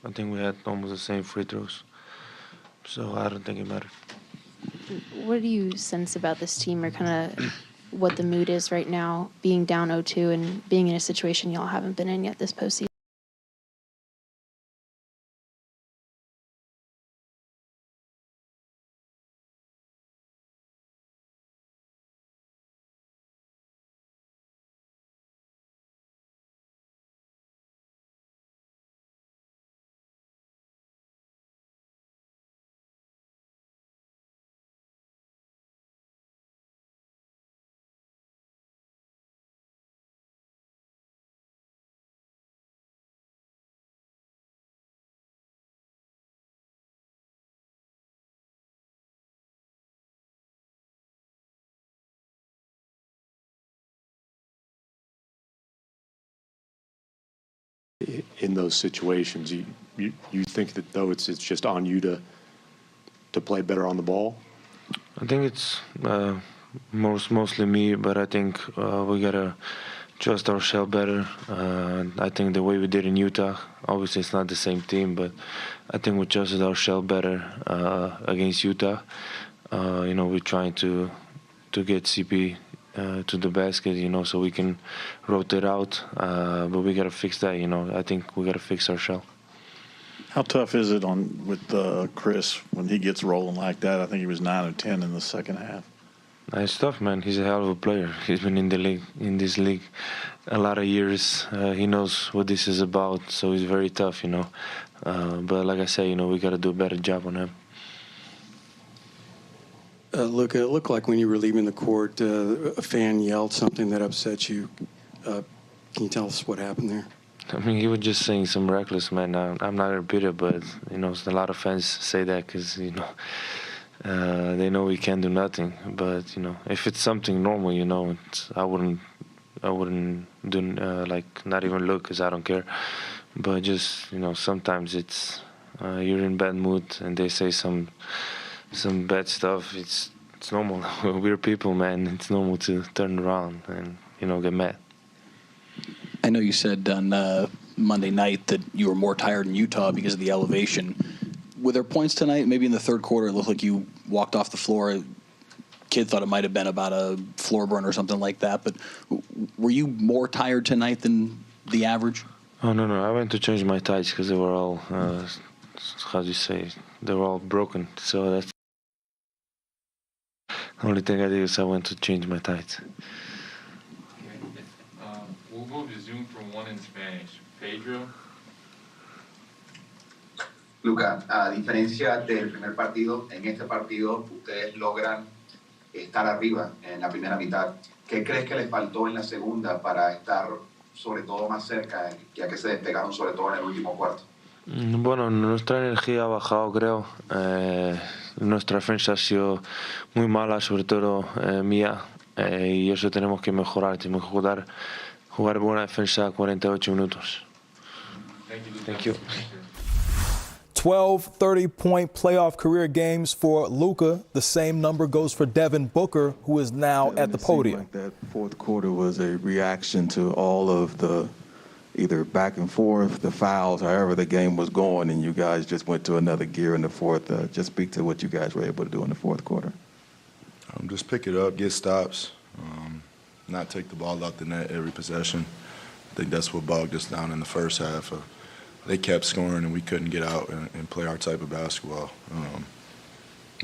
I think we had almost the same free throws, so I don't think it mattered. What do you sense about this team, or kind of what the mood is right now, being down 0-2 and being in a situation y'all haven't been in yet this postseason? In those situations, you think that though it's just on you to play better on the ball? I think it's mostly me, but I think we gotta trust our shell better. I think the way we did in Utah, obviously it's not the same team, but I think we trusted our shell better against Utah. We're trying to get CP to the basket, so we can rotate out. But we got to fix that, I think we got to fix our shell. How tough is it with Chris when he gets rolling like that? I think he was 9 of 10 in the second half. It's tough, man. He's a hell of a player. He's been in this league a lot of years. He knows what this is about, so he's very tough, But like I say, we got to do a better job on him. Look, it looked like when you were leaving the court, a fan yelled something that upset you. Can you tell us what happened there? I mean, he was just saying some reckless, man. I'm not a repeater, but, you know, a lot of fans say that because, you know, they know we can't do nothing. But, you know, if it's something normal, you know, I wouldn't do, like, not even look because I don't care. But just, you know, sometimes it's, you're in bad mood and they say some bad stuff. It's normal. We're people, man. It's normal to turn around and, you know, get mad. I know you said on Monday night that you were more tired in Utah because of the elevation. Were there points tonight, maybe in the third quarter, it looked like you walked off the floor? Kid thought it might have been about a floor burn or something like that. But were you more tired tonight than the average? Oh, no. I went to change my tights because they were all, how do you say, they were all broken. So that's the only thing I did is I went to change my tights. We'll move to Zoom for one in Spanish. Pedro. Luca, a diferencia del primer partido, en este partido ustedes logran estar arriba en la primera mitad. ¿Qué crees que les faltó en la segunda para estar sobre todo más cerca, ya que se despegaron sobre todo en el último cuarto? Bueno, nuestra energía ha bajado, creo. Nuestra defensa ha sido muy mala, sobre todo mía, y eso tenemos que mejorar. Tenemos que jugar buena defensa 48 minutos. Thank you. 12 30-point playoff career games for Luka. The same number goes for Devin Booker, who is now at the podium. Like that fourth quarter was a reaction to all of the either back and forth, the fouls, however the game was going, and you guys just went to another gear in the fourth. Just speak to what you guys were able to do in the fourth quarter. Just pick it up, get stops, not take the ball out the net every possession. I think that's what bogged us down in the first half. They kept scoring and we couldn't get out and play our type of basketball.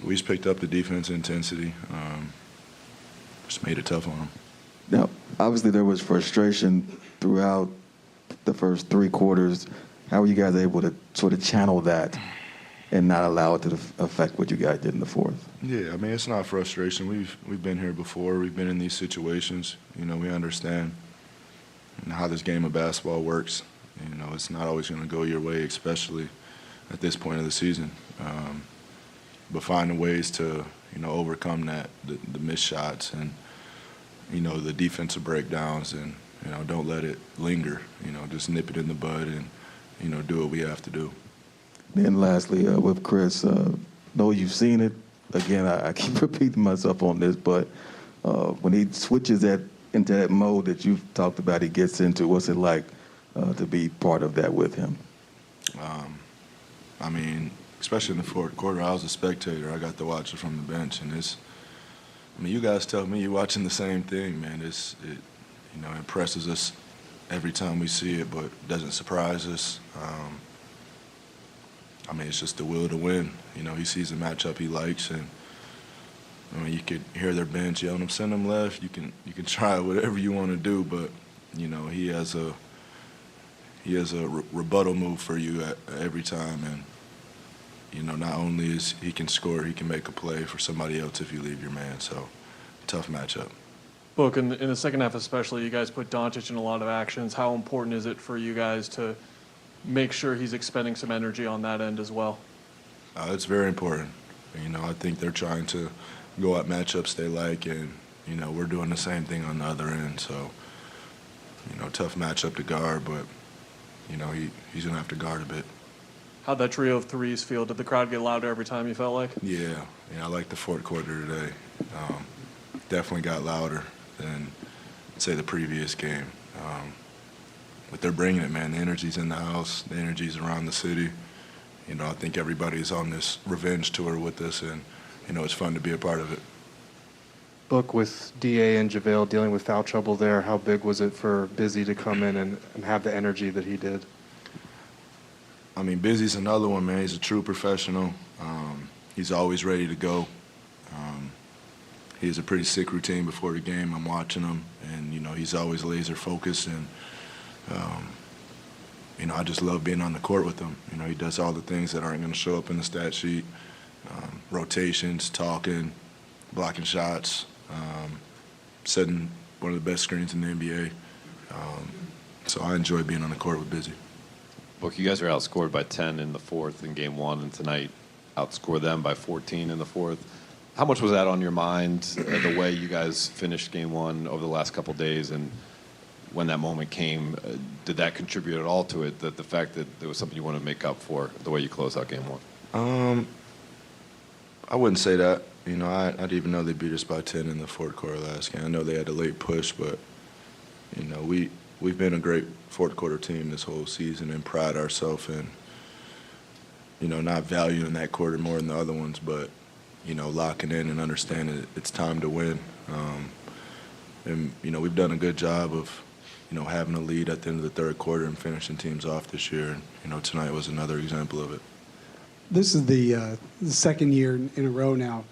We just picked up the defense intensity, just made it tough on them. Now, obviously there was frustration throughout the first three quarters. How were you guys able to sort of channel that and not allow it to affect what you guys did in the fourth? Yeah, I mean, it's not frustration. We've been here before. We've been in these situations. You know, we understand how this game of basketball works. You know, it's not always going to go your way, especially at this point of the season. But finding ways to, you know, overcome that, the missed shots and, you know, the defensive breakdowns and, you know, don't let it linger. You know, just nip it in the bud and, you know, do what we have to do. Then lastly, with Chris, know you've seen it. Again, I keep repeating myself on this, but when he switches into that mode that you've talked about he gets into, what's it like to be part of that with him? I mean, especially in the fourth quarter, I was a spectator. I got to watch it from the bench, and I mean, you guys tell me you're watching the same thing, man. It you know, impresses us every time we see it, but doesn't surprise us. I mean, it's just the will to win. You know, he sees a matchup he likes, and I mean, you could hear their bench yelling him, send him left. You can try whatever you want to do, but you know, he has a rebuttal move for you every time, and you know, not only is he can score, he can make a play for somebody else if you leave your man. So, tough matchup. Book, in the second half especially, you guys put Doncic in a lot of actions. How important is it for you guys to make sure he's expending some energy on that end as well? It's very important. You know, I think they're trying to go at matchups they like, and you know, we're doing the same thing on the other end. So, you know, tough matchup to guard, but you know, he's gonna have to guard a bit. How'd that trio of threes feel? Did the crowd get louder every time, you felt like? Yeah, I like the fourth quarter today. Definitely got louder than, say, the previous game. But they're bringing it, man. The energy's in the house. The energy's around the city. You know, I think everybody's on this revenge tour with us, and, you know, it's fun to be a part of it. Book, with D.A. and JaVale dealing with foul trouble there, how big was it for Busy to come in and have the energy that he did? I mean, Busy's another one, man. He's a true professional. He's always ready to go. He has a pretty sick routine before the game. I'm watching him, and, you know, he's always laser focused. And, you know, I just love being on the court with him. You know, he does all the things that aren't going to show up in the stat sheet. Rotations, talking, blocking shots, setting one of the best screens in the NBA. So I enjoy being on the court with Busy. Look, you guys are outscored by 10 in the fourth in game one, and tonight outscore them by 14 in the fourth. How much was that on your mind, the way you guys finished game one over the last couple of days, and when that moment came, did that contribute at all to it, that the fact that there was something you wanted to make up for, the way you closed out game one? I wouldn't say that. You know, I didn't even know they beat us by 10 in the fourth quarter last game. I know they had a late push, but, you know, we've been a great fourth quarter team this whole season and pride ourselves in, you know, not valuing that quarter more than the other ones, but, you know, locking in and understanding it's time to win. And, you know, we've done a good job of, you know, having a lead at the end of the third quarter and finishing teams off this year. And, you know, tonight was another example of it. This is the second year in a row now,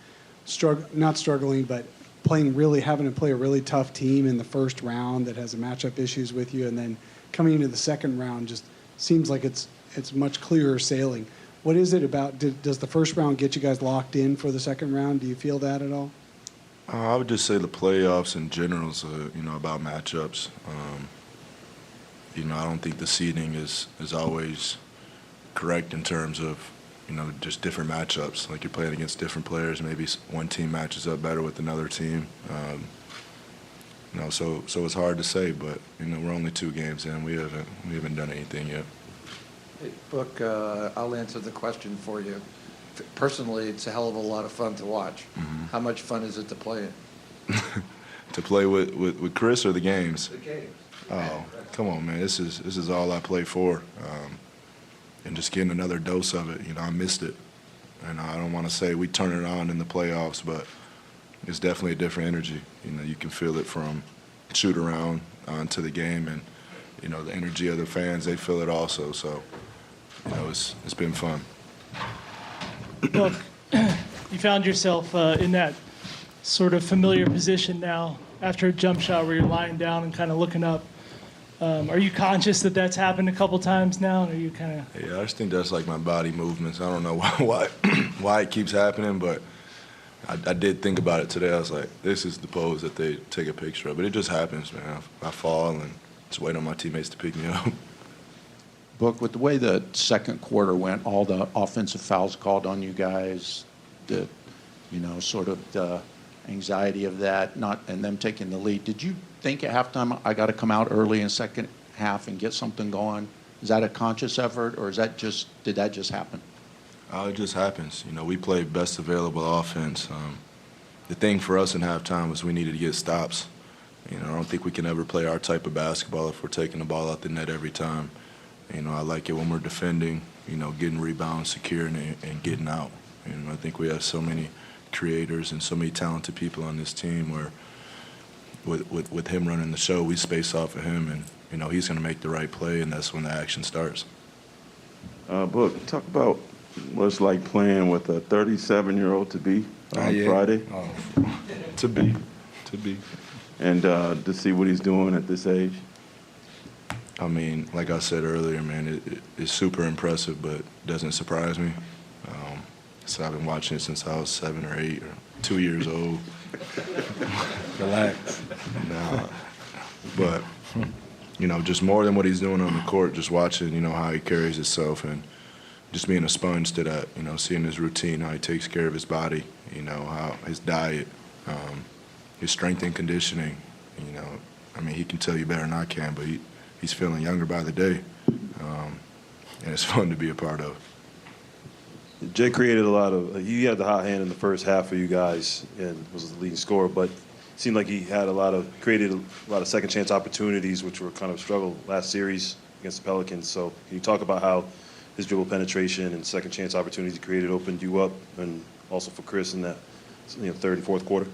not struggling, but having to play a really tough team in the first round that has a matchup issues with you, and then coming into the second round just seems like it's much clearer sailing. What is it about? Does the first round get you guys locked in for the second round? Do you feel that at all? I would just say the playoffs in general is, you know, about matchups. You know, I don't think the seeding is always correct in terms of, you know, just different matchups. Like you're playing against different players. Maybe one team matches up better with another team. You know, so it's hard to say. But you know, we're only 2 games in. We haven't done anything yet. Hey, Book, I'll answer the question for you. Personally, it's a hell of a lot of fun to watch. Mm-hmm. How much fun is it to play it? To play with Chris or the games? The games. Oh, come on, man. This is all I play for. And just getting another dose of it, you know, I missed it. And I don't want to say we turn it on in the playoffs, but it's definitely a different energy. You know, you can feel it from shoot around onto the game, and, you know, the energy of the fans, they feel it also. So, you know, it's been fun. Look, you found yourself in that sort of familiar position now after a jump shot where you're lying down and kind of looking up. Are you conscious that that's happened a couple times now? Or are you kind of? Yeah, I just think that's like my body movements. I don't know why it keeps happening, but I did think about it today. I was like, this is the pose that they take a picture of. But it just happens, man. I fall and just wait on my teammates to pick me up. Book, with the way the second quarter went, all the offensive fouls called on you guys, the, you know, sort of the anxiety of that, and them taking the lead. Did you think at halftime, I got to come out early in second half and get something going? Is that a conscious effort, or did that just happen? It just happens. You know, we play best available offense. The thing for us in halftime was we needed to get stops. You know, I don't think we can ever play our type of basketball if we're taking the ball out the net every time. You know, I like it when we're defending, you know, getting rebounds, securing, and getting out. And I think we have so many creators and so many talented people on this team where with him running the show, we space off of him, and, you know, he's going to make the right play, and that's when the action starts. Book, talk about what it's like playing with a 37-year-old to be on Friday. Oh. To be. And to see what he's doing at this age. I mean, like I said earlier, man, it's super impressive, but doesn't surprise me. So I've been watching it since I was 7 or 8 or 2 years old. Relax. Nah. But, you know, just more than what he's doing on the court, just watching, you know, how he carries himself and just being a sponge to that, you know, seeing his routine, how he takes care of his body, you know, how his diet, his strength and conditioning, you know. I mean, he can tell you better than I can, but he's feeling younger by the day, and it's fun to be a part of. Jay created a lot of. He had the hot hand in the first half for you guys and was the leading scorer, but it seemed like he had created a lot of second chance opportunities, which were kind of a struggle last series against the Pelicans. So can you talk about how his dribble penetration and second chance opportunities he created opened you up, and also for Chris in that third and fourth quarter?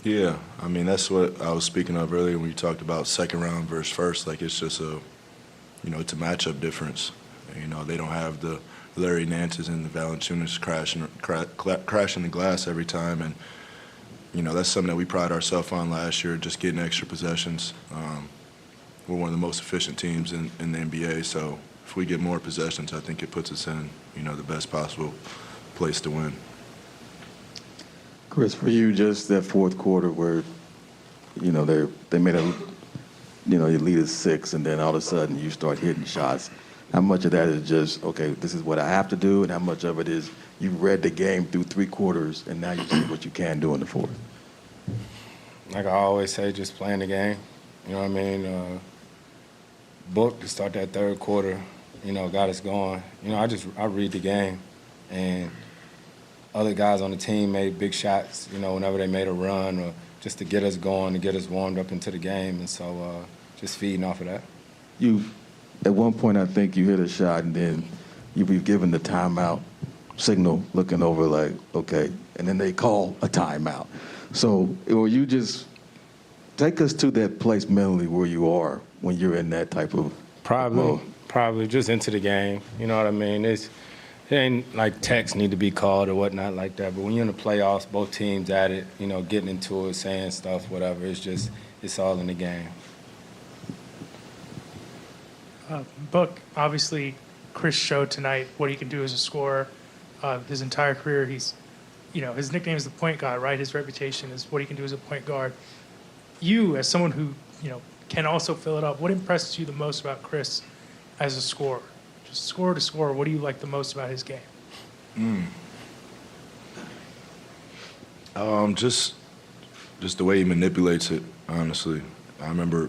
Yeah, I mean, that's what I was speaking of earlier when you talked about second round versus first. Like, it's just it's a matchup difference. You know, they don't have the Larry Nances and the Valanciunas crashing the glass every time, and, you know, that's something that we pride ourselves on last year, just getting extra possessions. We're one of the most efficient teams in the NBA, so if we get more possessions, I think it puts us in, you know, the best possible place to win. Chris, for you, just that fourth quarter where, you know, they made a your lead is 6, and then all of a sudden you start hitting shots. How much of that is just, okay, this is what I have to do, and how much of it is you read the game through 3 quarters, and now you see what you can do in the 4th? Like I always say, just playing the game. You know what I mean? Book to start that 3rd quarter, got us going. I read the game, and other guys on the team made big shots, whenever they made a run or just to get us going, to get us warmed up into the game. And so just feeding off of that. At one point, I think you hit a shot, and then you were given the timeout signal, looking over like, okay, and then they call a timeout. So, or you just take us to that place mentally where you are when you're in that type of Probably just into the game. You know what I mean? It ain't like texts need to be called or whatnot like that. But when you're in the playoffs, both teams at it, getting into it, saying stuff, whatever. It's all in the game. Book, obviously, Chris showed tonight what he can do as a scorer. His entire career, his nickname is the point guard, right? His reputation is what he can do as a point guard. You, as someone who, can also fill it up, what impresses you the most about Chris as a scorer? Just scorer to scorer, what do you like the most about his game? Just the way he manipulates it, honestly. I remember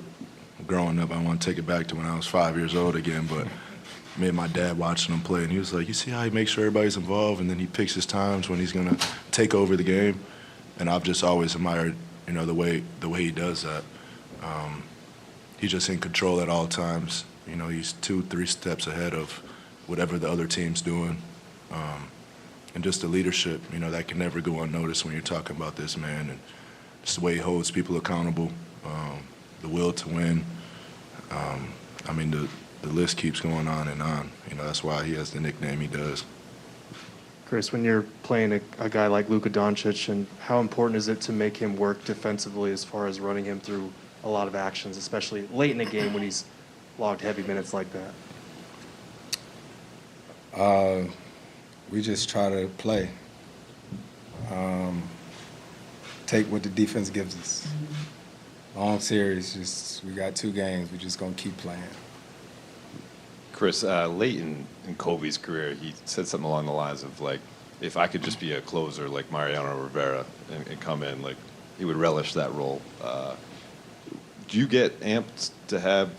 growing up, I want to take it back to when I was 5 years old again, but me and my dad watching him play, and he was like, you see how he makes sure everybody's involved, and then he picks his times when he's going to take over the game. And I've just always admired, the way he does that. He's just in control at all times. He's 2-3 steps ahead of whatever the other team's doing. And just the leadership, that can never go unnoticed when you're talking about this man. And just the way he holds people accountable, the will to win. The list keeps going on and on. That's why he has the nickname he does. Chris, when you're playing a guy like Luka Doncic, and how important is it to make him work defensively as far as running him through a lot of actions, especially late in the game when he's logged heavy minutes like that? We just try to play. Take what the defense gives us. Long series, we got 2 games. We're just going to keep playing. Chris, late in Kobe's career, he said something along the lines of, like, if I could just be a closer like Mariano Rivera and come in, like, he would relish that role. Do you get amped to have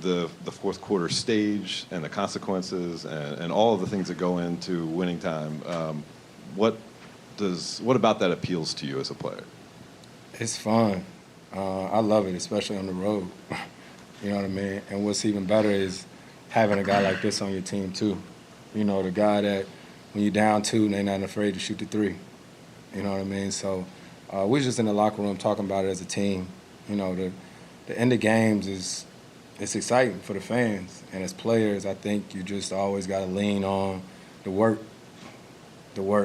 the 4th quarter stage and the consequences and all of the things that go into winning time? What about that appeals to you as a player? It's fun. I love it, especially on the road. You know what I mean? And what's even better is having a guy like this on your team, too. The guy that when you're down 2 and they're not afraid to shoot the 3. You know what I mean? So we're just in the locker room talking about it as a team. The end of games it's exciting for the fans. And as players, I think you just always got to lean on the work. You know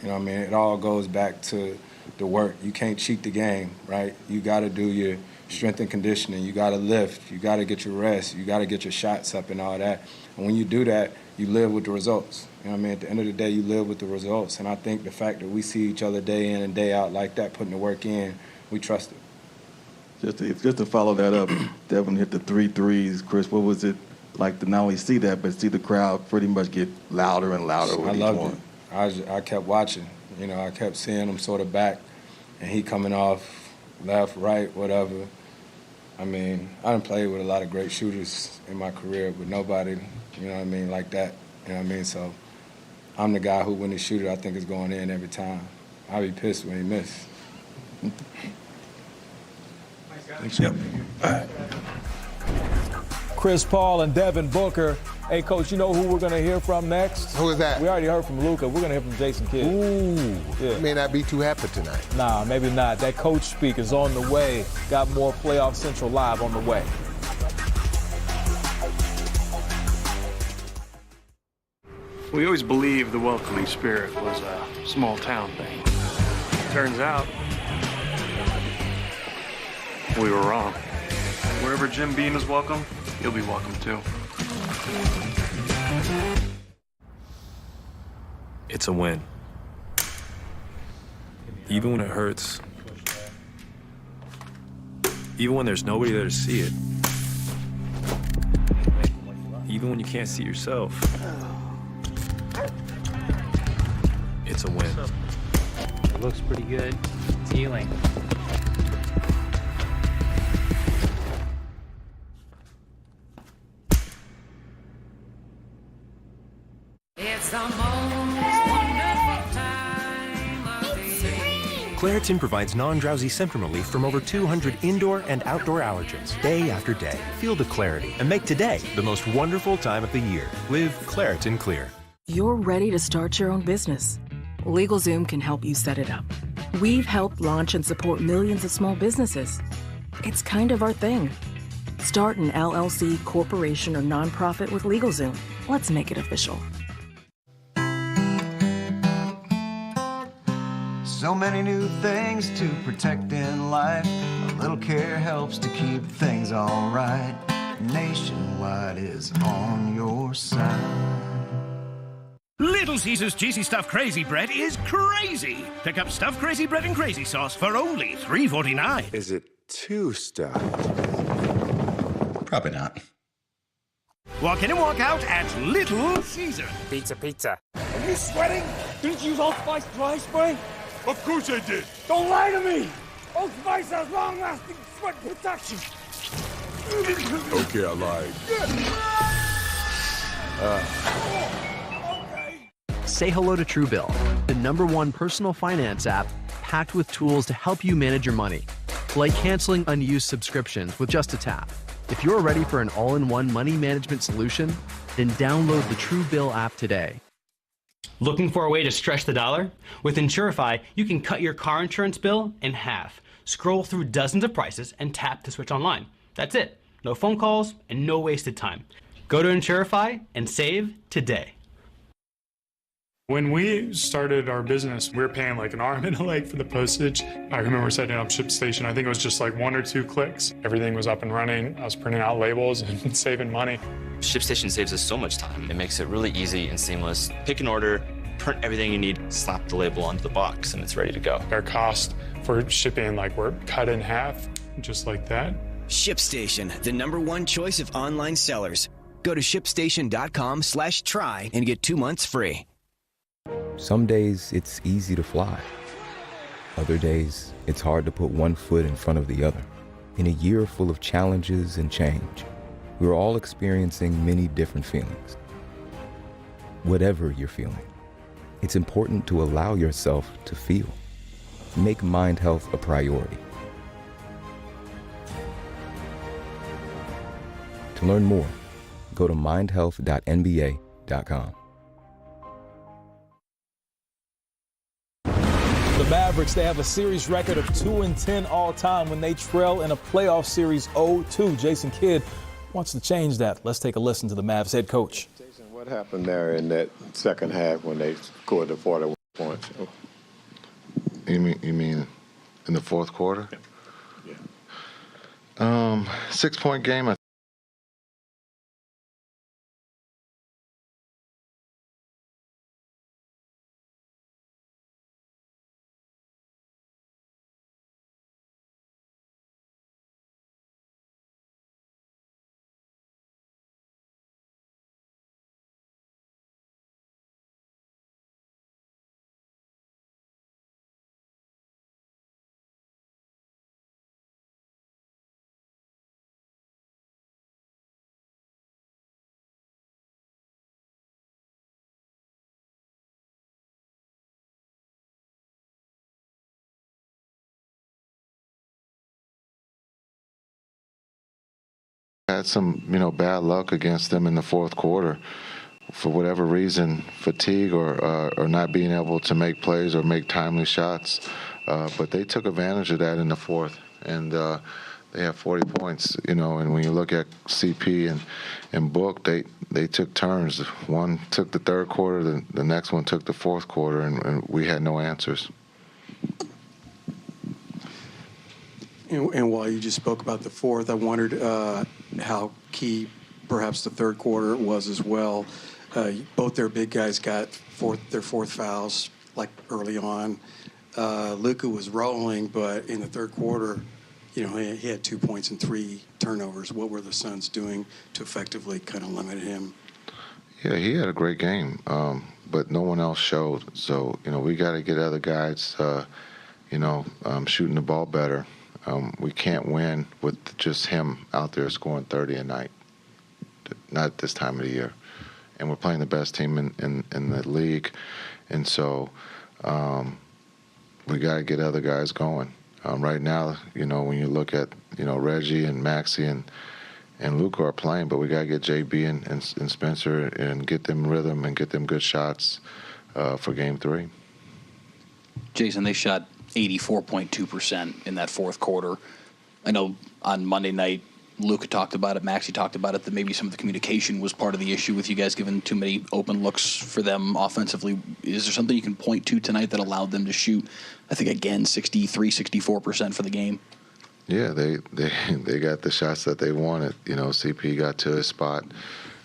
what I mean? It all goes back to the work. You can't cheat the game, right? You got to do your strength and conditioning. You got to lift. You got to get your rest. You got to get your shots up and all that. And when you do that, you live with the results. You know what I mean? At the end of the day, you live with the results. And I think the fact that we see each other day in and day out like that, putting the work in, we trust it. Just to follow that up, Devin hit the 3 threes. Chris, what was it like to not only see that, but see the crowd pretty much get louder and louder with each one? I loved it. I kept watching. I kept seeing him sort of back, and he coming off left, right, whatever. I mean, I done played with a lot of great shooters in my career, but nobody, like that. You know what I mean? So I'm the guy who, when he shoot it, I think is going in every time. I'll be pissed when he misses. Thanks. Yep. Chris Paul and Devin Booker. Hey, Coach, you know who we're going to hear from next? Who is that? We already heard from Luka. We're going to hear from Jason Kidd. Ooh. Yeah. You may not be too happy tonight. Nah, maybe not. That coach speak is on the way. Got more Playoff Central Live on the way. We always believed the welcoming spirit was a small town thing. Turns out, we were wrong. Wherever Jim Beam is welcome, you'll be welcome too. It's a win. Even when it hurts, even when there's nobody there to see it. Even when you can't see yourself. It's a win. It looks pretty good. It's healing. It's the most wonderful time of the year. Claritin provides non-drowsy symptom relief from over 200 indoor and outdoor allergens, day after day. Feel the clarity and make today the most wonderful time of the year. Live Claritin Clear. You're ready to start your own business. LegalZoom can help you set it up. We've helped launch and support millions of small businesses. It's kind of our thing. Start an LLC, corporation, or nonprofit with LegalZoom. Let's make it official. So many new things to protect in life. A little care helps to keep things all right. Nationwide is on your side. Little Caesar's Cheesy Stuffed Crazy Bread is crazy. Pick up Stuffed Crazy Bread and Crazy Sauce for only $3.49. Is it too stuffed? Probably not. Walk in and walk out at Little Caesar. Pizza, pizza. Are you sweating? Didn't you use Old Spice dry spray? Of course I did. Don't lie to me! Old Spice has long-lasting sweat protection. Okay, I lied. Say hello to Truebill, the #1 personal finance app packed with tools to help you manage your money, like canceling unused subscriptions with just a tap. If you're ready for an all-in-one money management solution, then download the Truebill app today. Looking for a way to stretch the dollar? With Insurify, you can cut your car insurance bill in half. Scroll through dozens of prices and tap to switch online. That's it. No phone calls and no wasted time. Go to Insurify and save today. When we started our business, we were paying like an arm and a leg for the postage. I remember setting up ShipStation. I think it was just like 1 or 2 clicks. Everything was up and running. I was printing out labels and saving money. ShipStation saves us so much time. It makes it really easy and seamless. Pick an order, print everything you need, slap the label onto the box, and it's ready to go. Our cost for shipping, like, we're cut in half, just like that. ShipStation, the #1 choice of online sellers. Go to shipstation.com/try and get 2 months free. Some days it's easy to fly. Other days it's hard to put one foot in front of the other. In a year full of challenges and change, we're all experiencing many different feelings. Whatever you're feeling, it's important to allow yourself to feel. Make mind health a priority. To learn more, go to mindhealth.nba.com. The Mavericks, they have a series record of 2-10 all time when they trail in a playoff series 0-2. Jason Kidd wants to change that. Let's take a listen to the Mavs head coach. Jason, what happened there in that second half when they scored the 41 points? You mean in the fourth quarter? Yeah. 6-point game. Had some, bad luck against them in the fourth quarter. For whatever reason, fatigue or not being able to make plays or make timely shots. But they took advantage of that in the fourth. And they have 40 points, and when you look at CP and Book, they took turns. One took the third quarter, the next one took the fourth quarter, and we had no answers. And while you just spoke about the fourth, I wondered how key perhaps the third quarter was as well. Both their big guys got their fourth fouls like early on. Luka was rolling, but in the third quarter, he had 2 points and 3 turnovers. What were the Suns doing to effectively kind of limit him? Yeah, he had a great game, but no one else showed. So, we got to get other guys, shooting the ball better. We can't win with just him out there scoring 30 a night, not this time of the year. And we're playing the best team in the league. And so we got to get other guys going. Right now, when you look at, Reggie and Maxey and Luka are playing, but we got to get JB and Spencer and get them rhythm and get them good shots for Game 3. Jason, they shot 84.2% in that fourth quarter. I know on Monday night, Luka talked about it, Maxey talked about it, that maybe some of the communication was part of the issue with you guys giving too many open looks for them offensively. Is there something you can point to tonight that allowed them to shoot, I think, again, 64% for the game? Yeah, they got the shots that they wanted. CP got to his spot.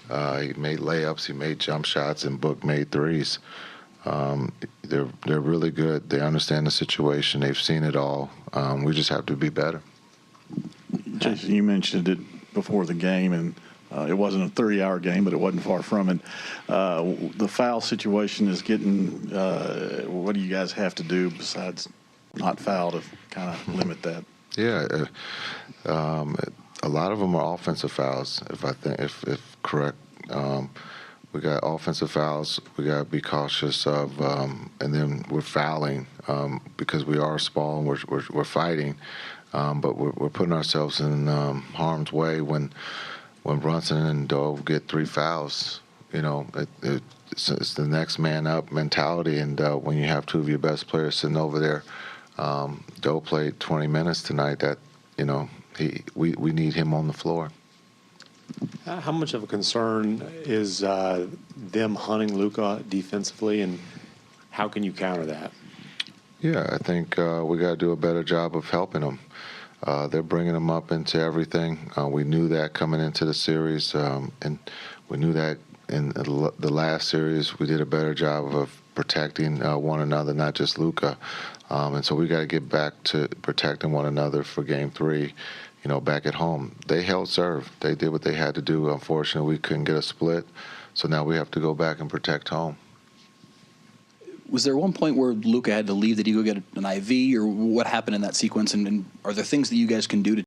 He made layups, he made jump shots, and Book made threes. They're really good. They understand the situation. They've seen it all. We just have to be better. Jason, you mentioned it before the game, and it wasn't a 30-hour game, but it wasn't far from it. The foul situation is getting what do you guys have to do besides not foul to kind of limit that? Yeah, a lot of them are offensive fouls, if correct. We got offensive fouls we got to be cautious of, and then we're fouling because we are small and we're fighting, but we're putting ourselves in harm's way when Brunson and Dove get 3 fouls. It's the next man up mentality, and when you have 2 of your best players sitting over there, Doe played 20 minutes tonight. That we need him on the floor. How much of a concern is them hunting Luka defensively, and how can you counter that? Yeah, I think we got to do a better job of helping them. They're bringing them up into everything. We knew that coming into the series, and we knew that in the last series we did a better job of protecting one another, not just Luka. And so we got to get back to protecting one another for Game 3. Back at home, they held serve. They did what they had to do. Unfortunately, we couldn't get a split, so now we have to go back and protect home. Was there one point where Luka had to leave? Did he go get an IV, or what happened in that sequence? And are there things that you guys can do to